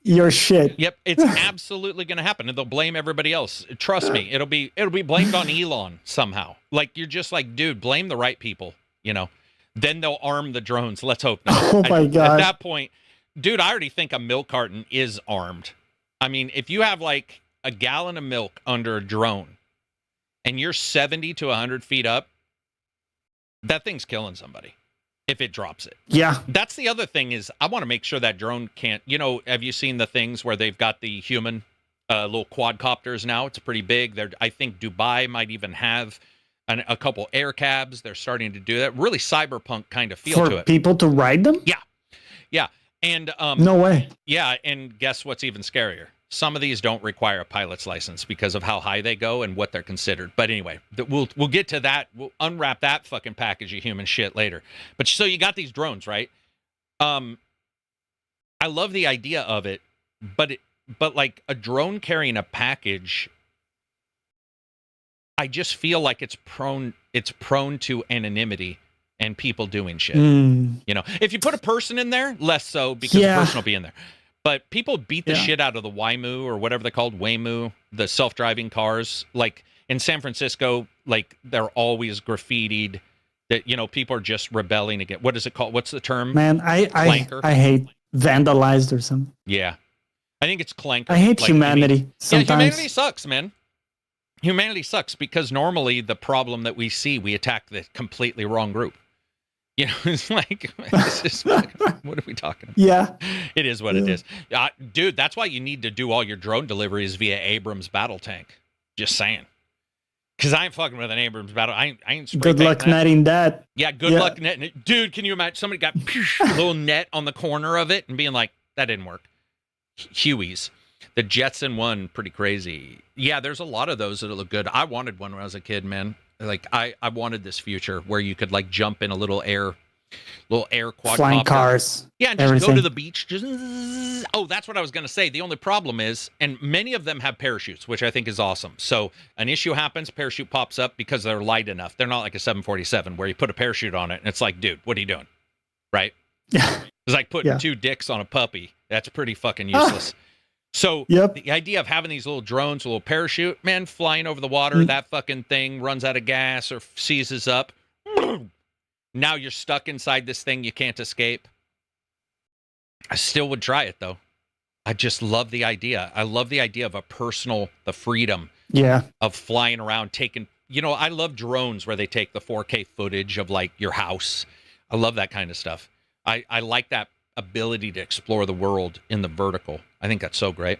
your shit. Yep, it's absolutely going to happen, and they'll blame everybody else. Trust me, it'll be blamed on Elon somehow. Like, you're just like, dude, blame the right people. Then they'll arm the drones. Let's hope not. Oh my God! At that point, dude, I already think a milk carton is armed. I mean, if you have like a gallon of milk under a drone, and you're 70 to 100 feet up, that thing's killing somebody. If it drops it. Yeah. That's the other thing is I want to make sure that drone can't, have you seen the things where they've got the human little quadcopters now? It's pretty big. I think Dubai might even have a couple air cabs. They're starting to do that. Really cyberpunk kind of feel to it. For people to ride them? Yeah. Yeah. And no way. Yeah, and guess what's even scarier? some of these don't require a pilot's license because of how high they go and what they're considered. But anyway, we'll get to that. We'll unwrap that fucking package of human shit later. But so you got these drones, right? I love the idea of it, but like a drone carrying a package, I just feel like it's prone to anonymity and people doing shit. You know, if you put a person in there, less so because the person will be in there. But people beat the shit out of the Waymo or whatever they're called, Waymo, the self-driving cars. Like in San Francisco, like they're always graffitied. That, you know, people are just rebelling against. What is it called? What's the term? Man, I hate vandalized or something. Yeah, I think it's clanker. I hate humanity. Sometimes. Yeah, humanity sucks, man. Humanity sucks because normally the problem that we see, we attack the completely wrong group. You know, it's like, what are we talking about? Yeah. It is what it is. Dude, that's why you need to do all your drone deliveries via Abrams battle tank. Just saying. Because I ain't fucking with an Abrams battle. I ain't good luck netting that. Yeah, good luck netting it. Dude, can you imagine somebody got a little net on the corner of it and being like, that didn't work. Hueys. The Jetson one, pretty crazy. Yeah, there's a lot of those that look good. I wanted one when I was a kid, man. Like I wanted this future where you could like jump in a little air quadcopter. Flying cars. Yeah, and just go to the beach. That's what I was going to say. The only problem is, and many of them have parachutes, which I think is awesome. So an issue happens, parachute pops up because they're light enough. They're not like a 747 where you put a parachute on it and it's like, dude, what are you doing? Right? Yeah. It's like putting two dicks on a puppy. That's pretty fucking useless. So the idea of having these little drones, a little parachute, man, flying over the water, that fucking thing runs out of gas or seizes up. Now you're stuck inside this thing. You can't escape. I still would try it, though. I just love the idea. I love the idea of the freedom of flying around, taking, you know, I love drones where they take the 4K footage of like your house. I love that kind of stuff. I like that ability to explore the world in the vertical. I think that's so great.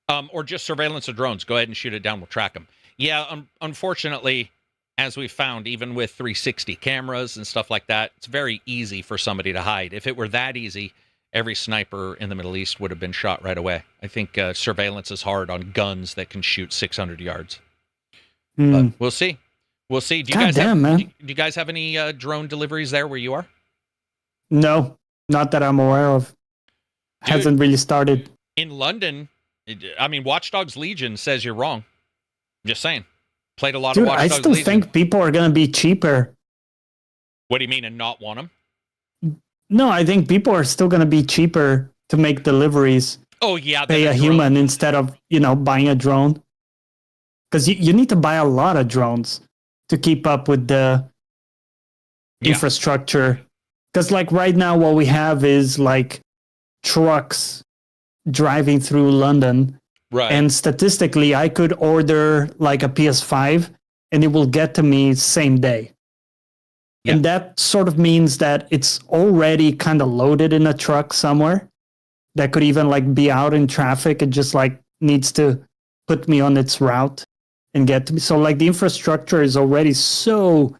Or just surveillance of drones. Go ahead and shoot it down. We'll track them. Yeah, unfortunately, as we found, even with 360 cameras and stuff like that, it's very easy for somebody to hide. If it were that easy, every sniper in the Middle East would have been shot right away. I think surveillance is hard on guns that can shoot 600 yards. But we'll see. We'll see. Do you guys have any drone deliveries there where you are? No, not that I'm aware of. Dude, hasn't really started. In London, I mean, Watch Dogs Legion says you're wrong. I'm just saying. Played a lot of Watch Dogs Legion. I still think people are going to be cheaper. What do you mean and not want them? No, I think people are still going to be cheaper to make deliveries. Oh, yeah. Pay a human instead of, buying a drone. Because you need to buy a lot of drones to keep up with the infrastructure. Because like right now, what we have is like trucks driving through London. Right. And statistically, I could order like a PS5 and it will get to me same day. Yeah. And that sort of means that it's already kind of loaded in a truck somewhere that could even like be out in traffic. It just like needs to put me on its route and get to me. So like the infrastructure is already so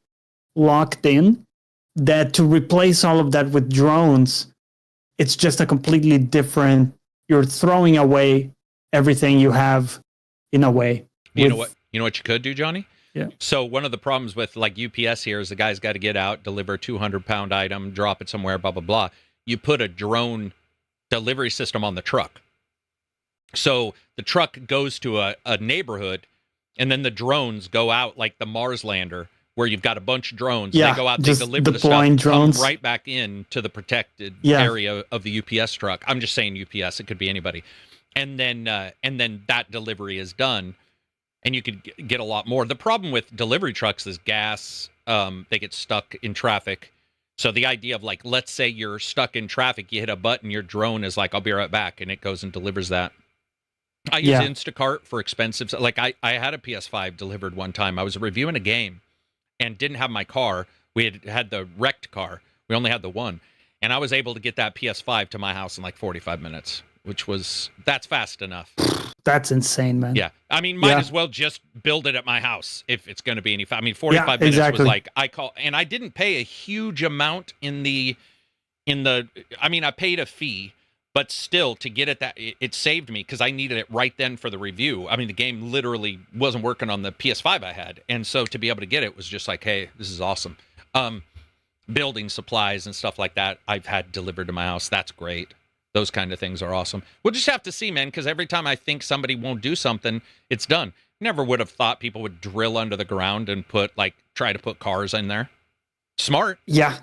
locked in that to replace all of that with drones, it's just a completely different, you're throwing away everything you have in a way. You know what you could do, Johnny? Yeah. So one of the problems with like UPS here is the guy's got to get out, deliver a 200-pound item, drop it somewhere, blah, blah, blah. You put a drone delivery system on the truck. So the truck goes to a neighborhood, and then the drones go out like the Mars lander, where you've got a bunch of drones. Yeah, they go out, they deliver the stuff, drones. Come right back in to the protected area of the UPS truck. I'm just saying UPS. It could be anybody. And then that delivery is done, and you could get a lot more. The problem with delivery trucks is gas. They get stuck in traffic. So the idea of like, let's say you're stuck in traffic, you hit a button, your drone is like, I'll be right back, and it goes and delivers that. I use Instacart for expensive. Like I had a PS5 delivered one time. I was reviewing a game and didn't have my car. We had the wrecked car. We only had the one. And I was able to get that PS5 to my house in like 45 minutes, that's fast enough. That's insane, man. Yeah. I mean, might as well just build it at my house if it's going to be any. 45 minutes was like, and I didn't pay a huge amount I paid a fee, But still, to get it saved me because I needed it right then for the review. I mean, the game literally wasn't working on the PS5 I had. And so to be able to get it was just like, hey, this is awesome. Building supplies and stuff like that I've had delivered to my house. That's great. Those kind of things are awesome. We'll just have to see, man, because every time I think somebody won't do something, it's done. Never would have thought people would drill under the ground and try to put cars in there. Smart. Yeah.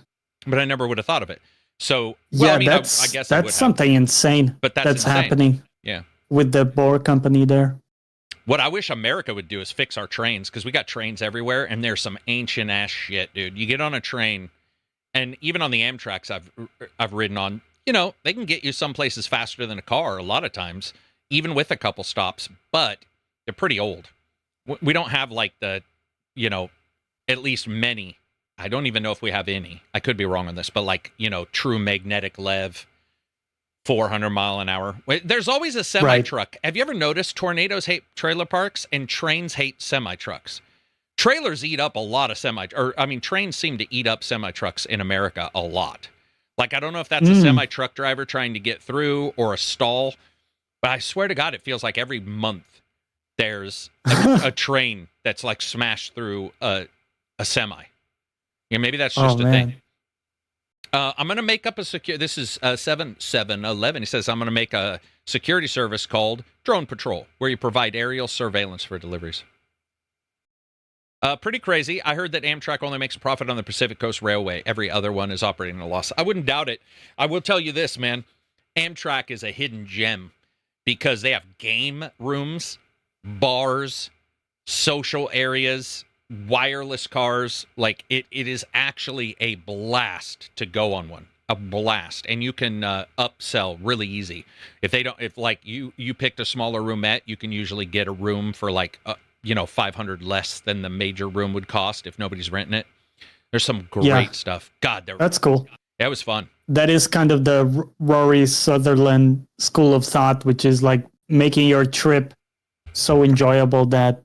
But I never would have thought of it. So, well, I guess that's something insane. But that's insane. Happening. Yeah. With the Bohr company there. What I wish America would do is fix our trains, because we got trains everywhere, and there's some ancient ass shit, dude. You get on a train, and even on the Amtraks I've ridden on, they can get you some places faster than a car a lot of times, even with a couple stops. But they're pretty old. We don't have like the, at least many. I don't even know if we have any. I could be wrong on this, but true magnetic lev, 400 mile an hour. There's always a semi truck. Right. Have you ever noticed tornadoes hate trailer parks and trains hate semi trucks? Trailers eat up a lot of trains seem to eat up semi trucks in America a lot. Like, I don't know if that's a semi truck driver trying to get through or a stall, but I swear to God, it feels like every month there's a train that's like smashed through a semi. Yeah, maybe that's just a thing. I'm going to make up this is 7711. He says, I'm going to make a security service called Drone Patrol, where you provide aerial surveillance for deliveries. Pretty crazy. I heard that Amtrak only makes a profit on the Pacific Coast Railway. Every other one is operating at a loss. I wouldn't doubt it. I will tell you this, man. Amtrak is a hidden gem because they have game rooms, bars, social areas, wireless cars. Like, it is actually a blast to go on one. A blast. And you can upsell really easy. If you picked a smaller roomette, you can usually get a room for $500 less than the major room would cost if nobody's renting it. There's some great stuff. God, that's cool. That was fun. That is kind of the Rory Sutherland school of thought, which is like making your trip so enjoyable that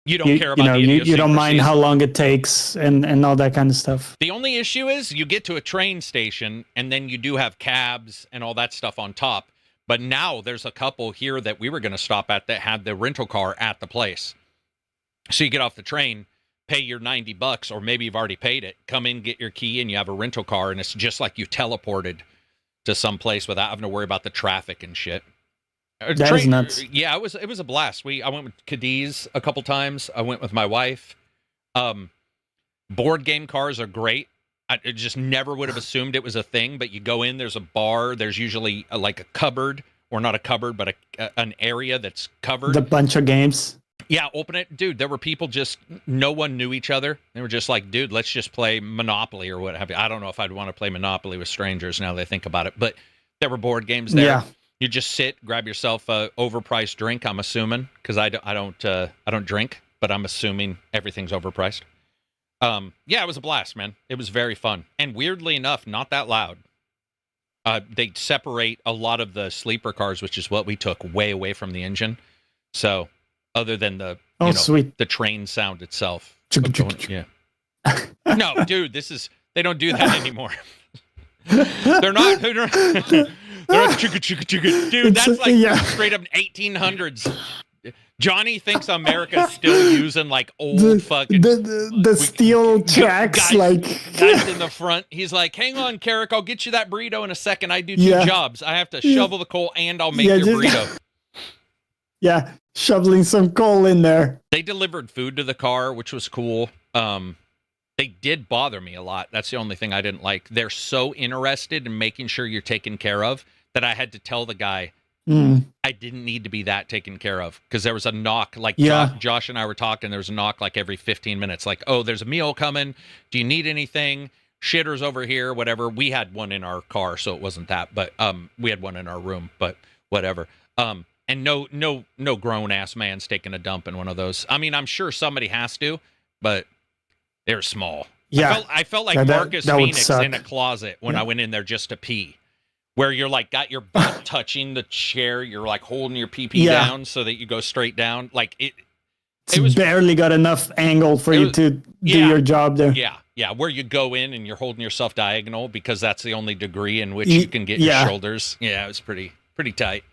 you don't care about you don't mind how long it takes and all that kind of stuff. The only issue is you get to a train station and then you do have cabs and all that stuff on top. But now there's a couple here that we were going to stop at that had the rental car at the place. So you get off the train, pay your $90, or maybe you've already paid it, come in, get your key, and you have a rental car, and it's just like you teleported to some place without having to worry about the traffic and shit. That is nuts. Yeah, it was a blast. I went with Cadiz a couple times. I went with my wife. Board game cars are great. I just never would have assumed it was a thing, but you go in, there's a bar, there's usually a cupboard, or not a cupboard, but an area that's covered. The bunch of games. Yeah, open it. Dude, there were people no one knew each other. They were just like, dude, let's just play Monopoly or what have you. I don't know if I'd want to play Monopoly with strangers now that I think about it, but there were board games there. Yeah. You just sit, grab yourself a overpriced drink, I'm assuming, because I don't drink, but I'm assuming everything's overpriced. Yeah, it was a blast, man. It was very fun. And weirdly enough, not that loud. They separate a lot of the sleeper cars, which is what we took, way away from the engine. So other than the sweet, the train sound itself. Yeah. No, dude, they don't do that anymore. They're not dude, that's like straight up 1800s. Johnny thinks America's still using old fucking the steel tracks, guys in the front. He's like, "Hang on, Carrick, I'll get you that burrito in a second. I do two jobs. I have to shovel the coal and I'll make your burrito." Yeah, shoveling some coal in there. They delivered food to the car, which was cool. They did bother me a lot. That's the only thing I didn't like. They're so interested in making sure you're taken care of that I had to tell the guy, I didn't need to be that taken care of, because there was a knock. Josh and I were talking. There was a knock every 15 minutes. Oh, there's a meal coming. Do you need anything? Shitter's over here. Whatever. We had one in our car, so it wasn't that. But we had one in our room. But whatever. And no grown ass man's taking a dump in one of those. I mean, I'm sure somebody has to, but they're small. Yeah, I felt like Marcus Phoenix in a closet when I went in there just to pee. Where you're got your butt touching the chair, you're holding your pee down so that you go straight down. It was barely got enough angle for you to do your job there. Yeah, Yeah, where you go in and you're holding yourself diagonal because that's the only degree in which you can get your shoulders. Yeah, it was pretty tight.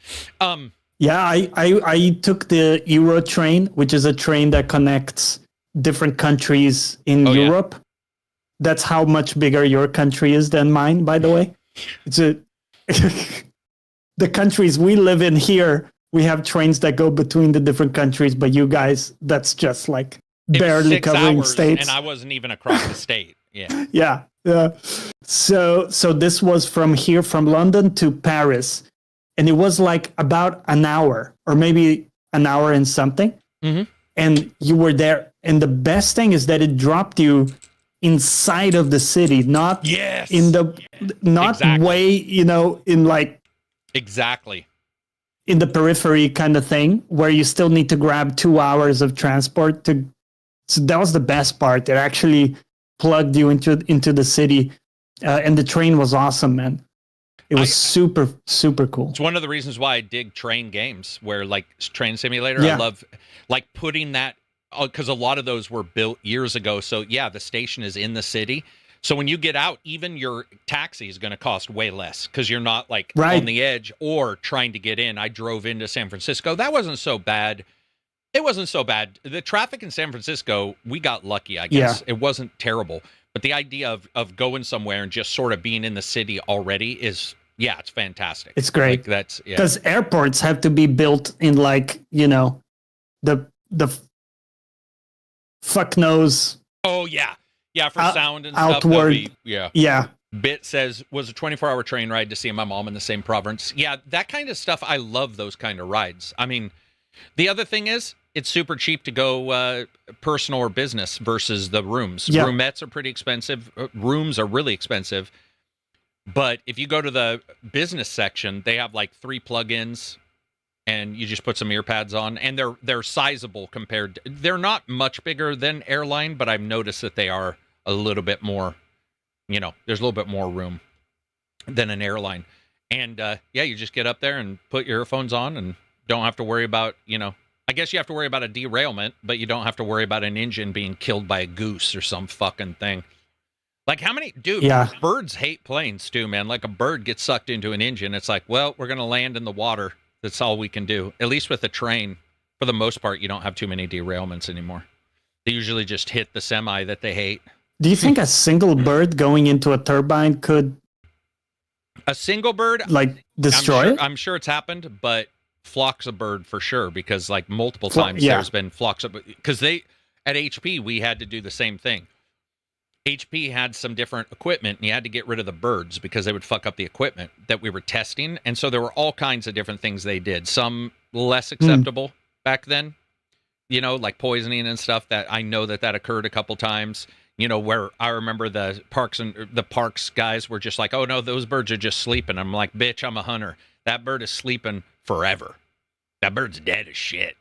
Yeah, I took the Euro train, which is a train that connects different countries in Europe. Yeah. That's how much bigger your country is than mine, by the way. It's the countries we live in here, we have trains that go between the different countries, but you guys, that's just like barely covering states. And I wasn't even across the state. Yeah. Yeah. So this was from here, from London to Paris. And it was like about an hour or maybe an hour and something. Mm-hmm. And you were there. And the best thing is that it dropped you inside of the city, not in the, not way, you know, in like. Exactly. In the periphery kind of thing where you still need to grab 2 hours of transport to. So that was the best part. It actually plugged you into the city. And the train was awesome, man. It was super, super cool. It's one of the reasons why I dig train games, where like Train Simulator, I love like putting that, because a lot of those were built years ago. So yeah, the station is in the city. So when you get out, even your taxi is going to cost way less because you're not like on the edge or trying to get in. I drove into San Francisco. That wasn't so bad. It wasn't so bad. The traffic in San Francisco, we got lucky, I guess. Yeah. It wasn't terrible. But the idea of going somewhere and just sort of being in the city already is... Yeah, it's fantastic. It's great. Like that's because airports have to be built in like, you know, the fuck knows. Oh yeah, for sound and outward. Stuff. Yeah. Bit says was a 24-hour train ride to see my mom in the same province. Yeah, that kind of stuff. I love those kind of rides. I mean, the other thing is it's super cheap to go personal or business versus the rooms. Yep. Roomettes are pretty expensive. Rooms are really expensive. But if you go to the business section, they have like 3 plugins, and you just put some ear pads on, and they're sizable compared. They're not much bigger than airline, but I've noticed that they are a little bit more. You know, there's a little bit more room than an airline, and you just get up there and put your earphones on, and don't have to worry about. You know, I guess you have to worry about a derailment, but you don't have to worry about an engine being killed by a goose or some fucking thing. Like how many, birds hate planes too, man. Like a bird gets sucked into an engine. It's like, well, we're going to land in the water. That's all we can do. At least with a train, for the most part, you don't have too many derailments anymore. They usually just hit the semi that they hate. Do you think a single bird going into a turbine could... A single bird? Like destroy it? I'm sure it's happened, but flocks of bird for sure, because like multiple times there's been flocks of... Because at HP, we had to do the same thing. HP had some different equipment, and you had to get rid of the birds because they would fuck up the equipment that we were testing. And so there were all kinds of different things they did. Some less acceptable back then, you know, like poisoning and stuff. That I know that occurred a couple times. You know, where I remember the parks guys were just like, "Oh no, those birds are just sleeping." I'm like, "Bitch, I'm a hunter. That bird is sleeping forever. That bird's dead as shit."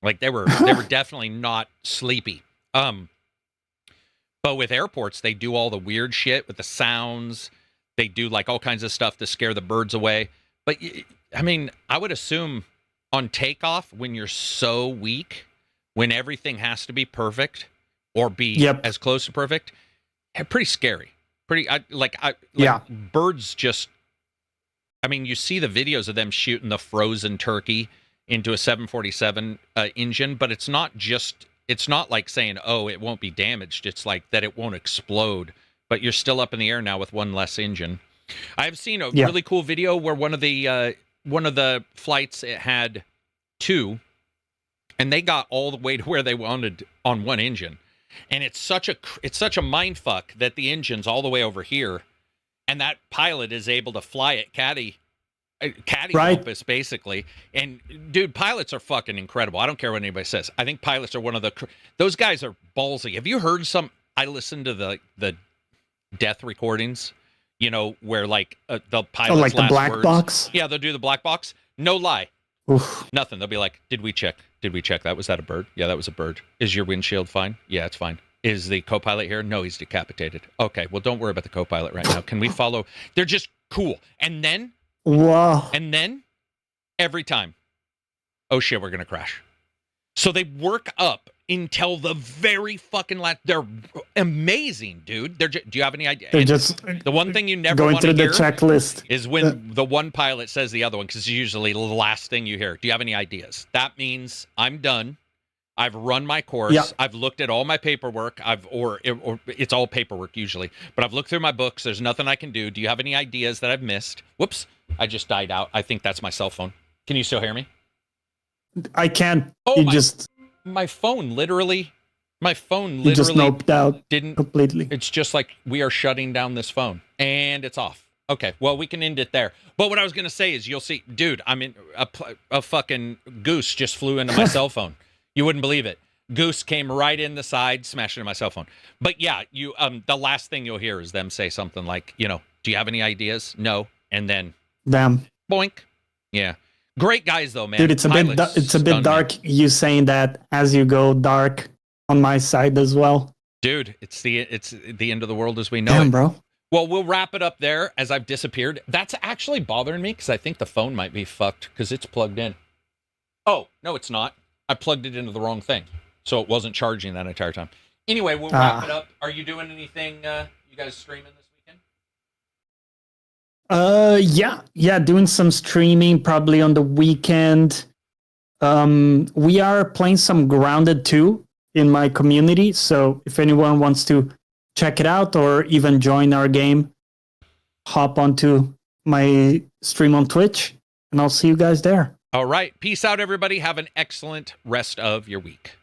Like they were definitely not sleepy. But with airports, they do all the weird shit with the sounds. They do like all kinds of stuff to scare the birds away. But I mean, I would assume on takeoff, when you're so weak, when everything has to be perfect or be as close to perfect, pretty scary. Birds just, I mean, you see the videos of them shooting the frozen turkey into a 747 engine, but it's not like saying, oh, it won't be damaged. It's like that it won't explode, but you're still up in the air now with one less engine. I've seen a really cool video where one of the flights, it had 2, and they got all the way to where they wanted on one engine. And it's such a mind fuck that the engine's all the way over here, and that pilot is able to fly it caddy compass, basically. And dude, pilots are fucking incredible. I don't care what anybody says. I think pilots are one of those guys are ballsy. Have you heard I listened to the death recordings, you know, where like the pilot's like the black words, box. Yeah, they'll do the black box. No lie. Oof. Nothing. They'll be like, did we check that? Was that a bird? Yeah, that was a bird. Is your windshield fine? Yeah, it's fine. Is the co-pilot here? No, he's decapitated. Okay, well, don't worry about the co-pilot right now. Can we follow? They're just cool. And then wow. And then every time, oh shit, we're going to crash. So they work up until the very fucking last. They're amazing, dude. Do you have any idea? They're just the one thing you never going want to through hear the checklist is when the one pilot says the other one, because it's usually the last thing you hear. Do you have any ideas? That means I'm done. I've run my course. Yeah. I've looked at all my paperwork. Or it's all paperwork usually, but I've looked through my books. There's nothing I can do. Do you have any ideas that I've missed? Whoops! I just died out. I think that's my cell phone. Can you still hear me? I can't. Oh, My phone literally just noped out didn't completely. It's just like we are shutting down this phone and it's off. Okay, well, we can end it there. But what I was going to say is you'll see, dude, I mean, a fucking goose just flew into my cell phone. You wouldn't believe it. Goose came right in the side, smashed into my cell phone. But yeah, the last thing you'll hear is them say something like, do you have any ideas? No. And then damn, boink. Yeah. Great guys though, man. Dude, it's a bit dark. You saying that as you go dark on my side as well. Dude, it's the end of the world as we know Damn, it. bro. Well, we'll wrap it up there as I've disappeared. That's actually bothering me because I think the phone might be fucked because it's plugged in. Oh, no, it's not. I plugged it into the wrong thing. So it wasn't charging that entire time. Anyway, we'll wrap it up. Are you doing anything, you guys streaming this weekend? Yeah, doing some streaming probably on the weekend. We are playing some Grounded 2 in my community, so if anyone wants to check it out or even join our game, hop onto my stream on Twitch, and I'll see you guys there. All right. Peace out, everybody. Have an excellent rest of your week.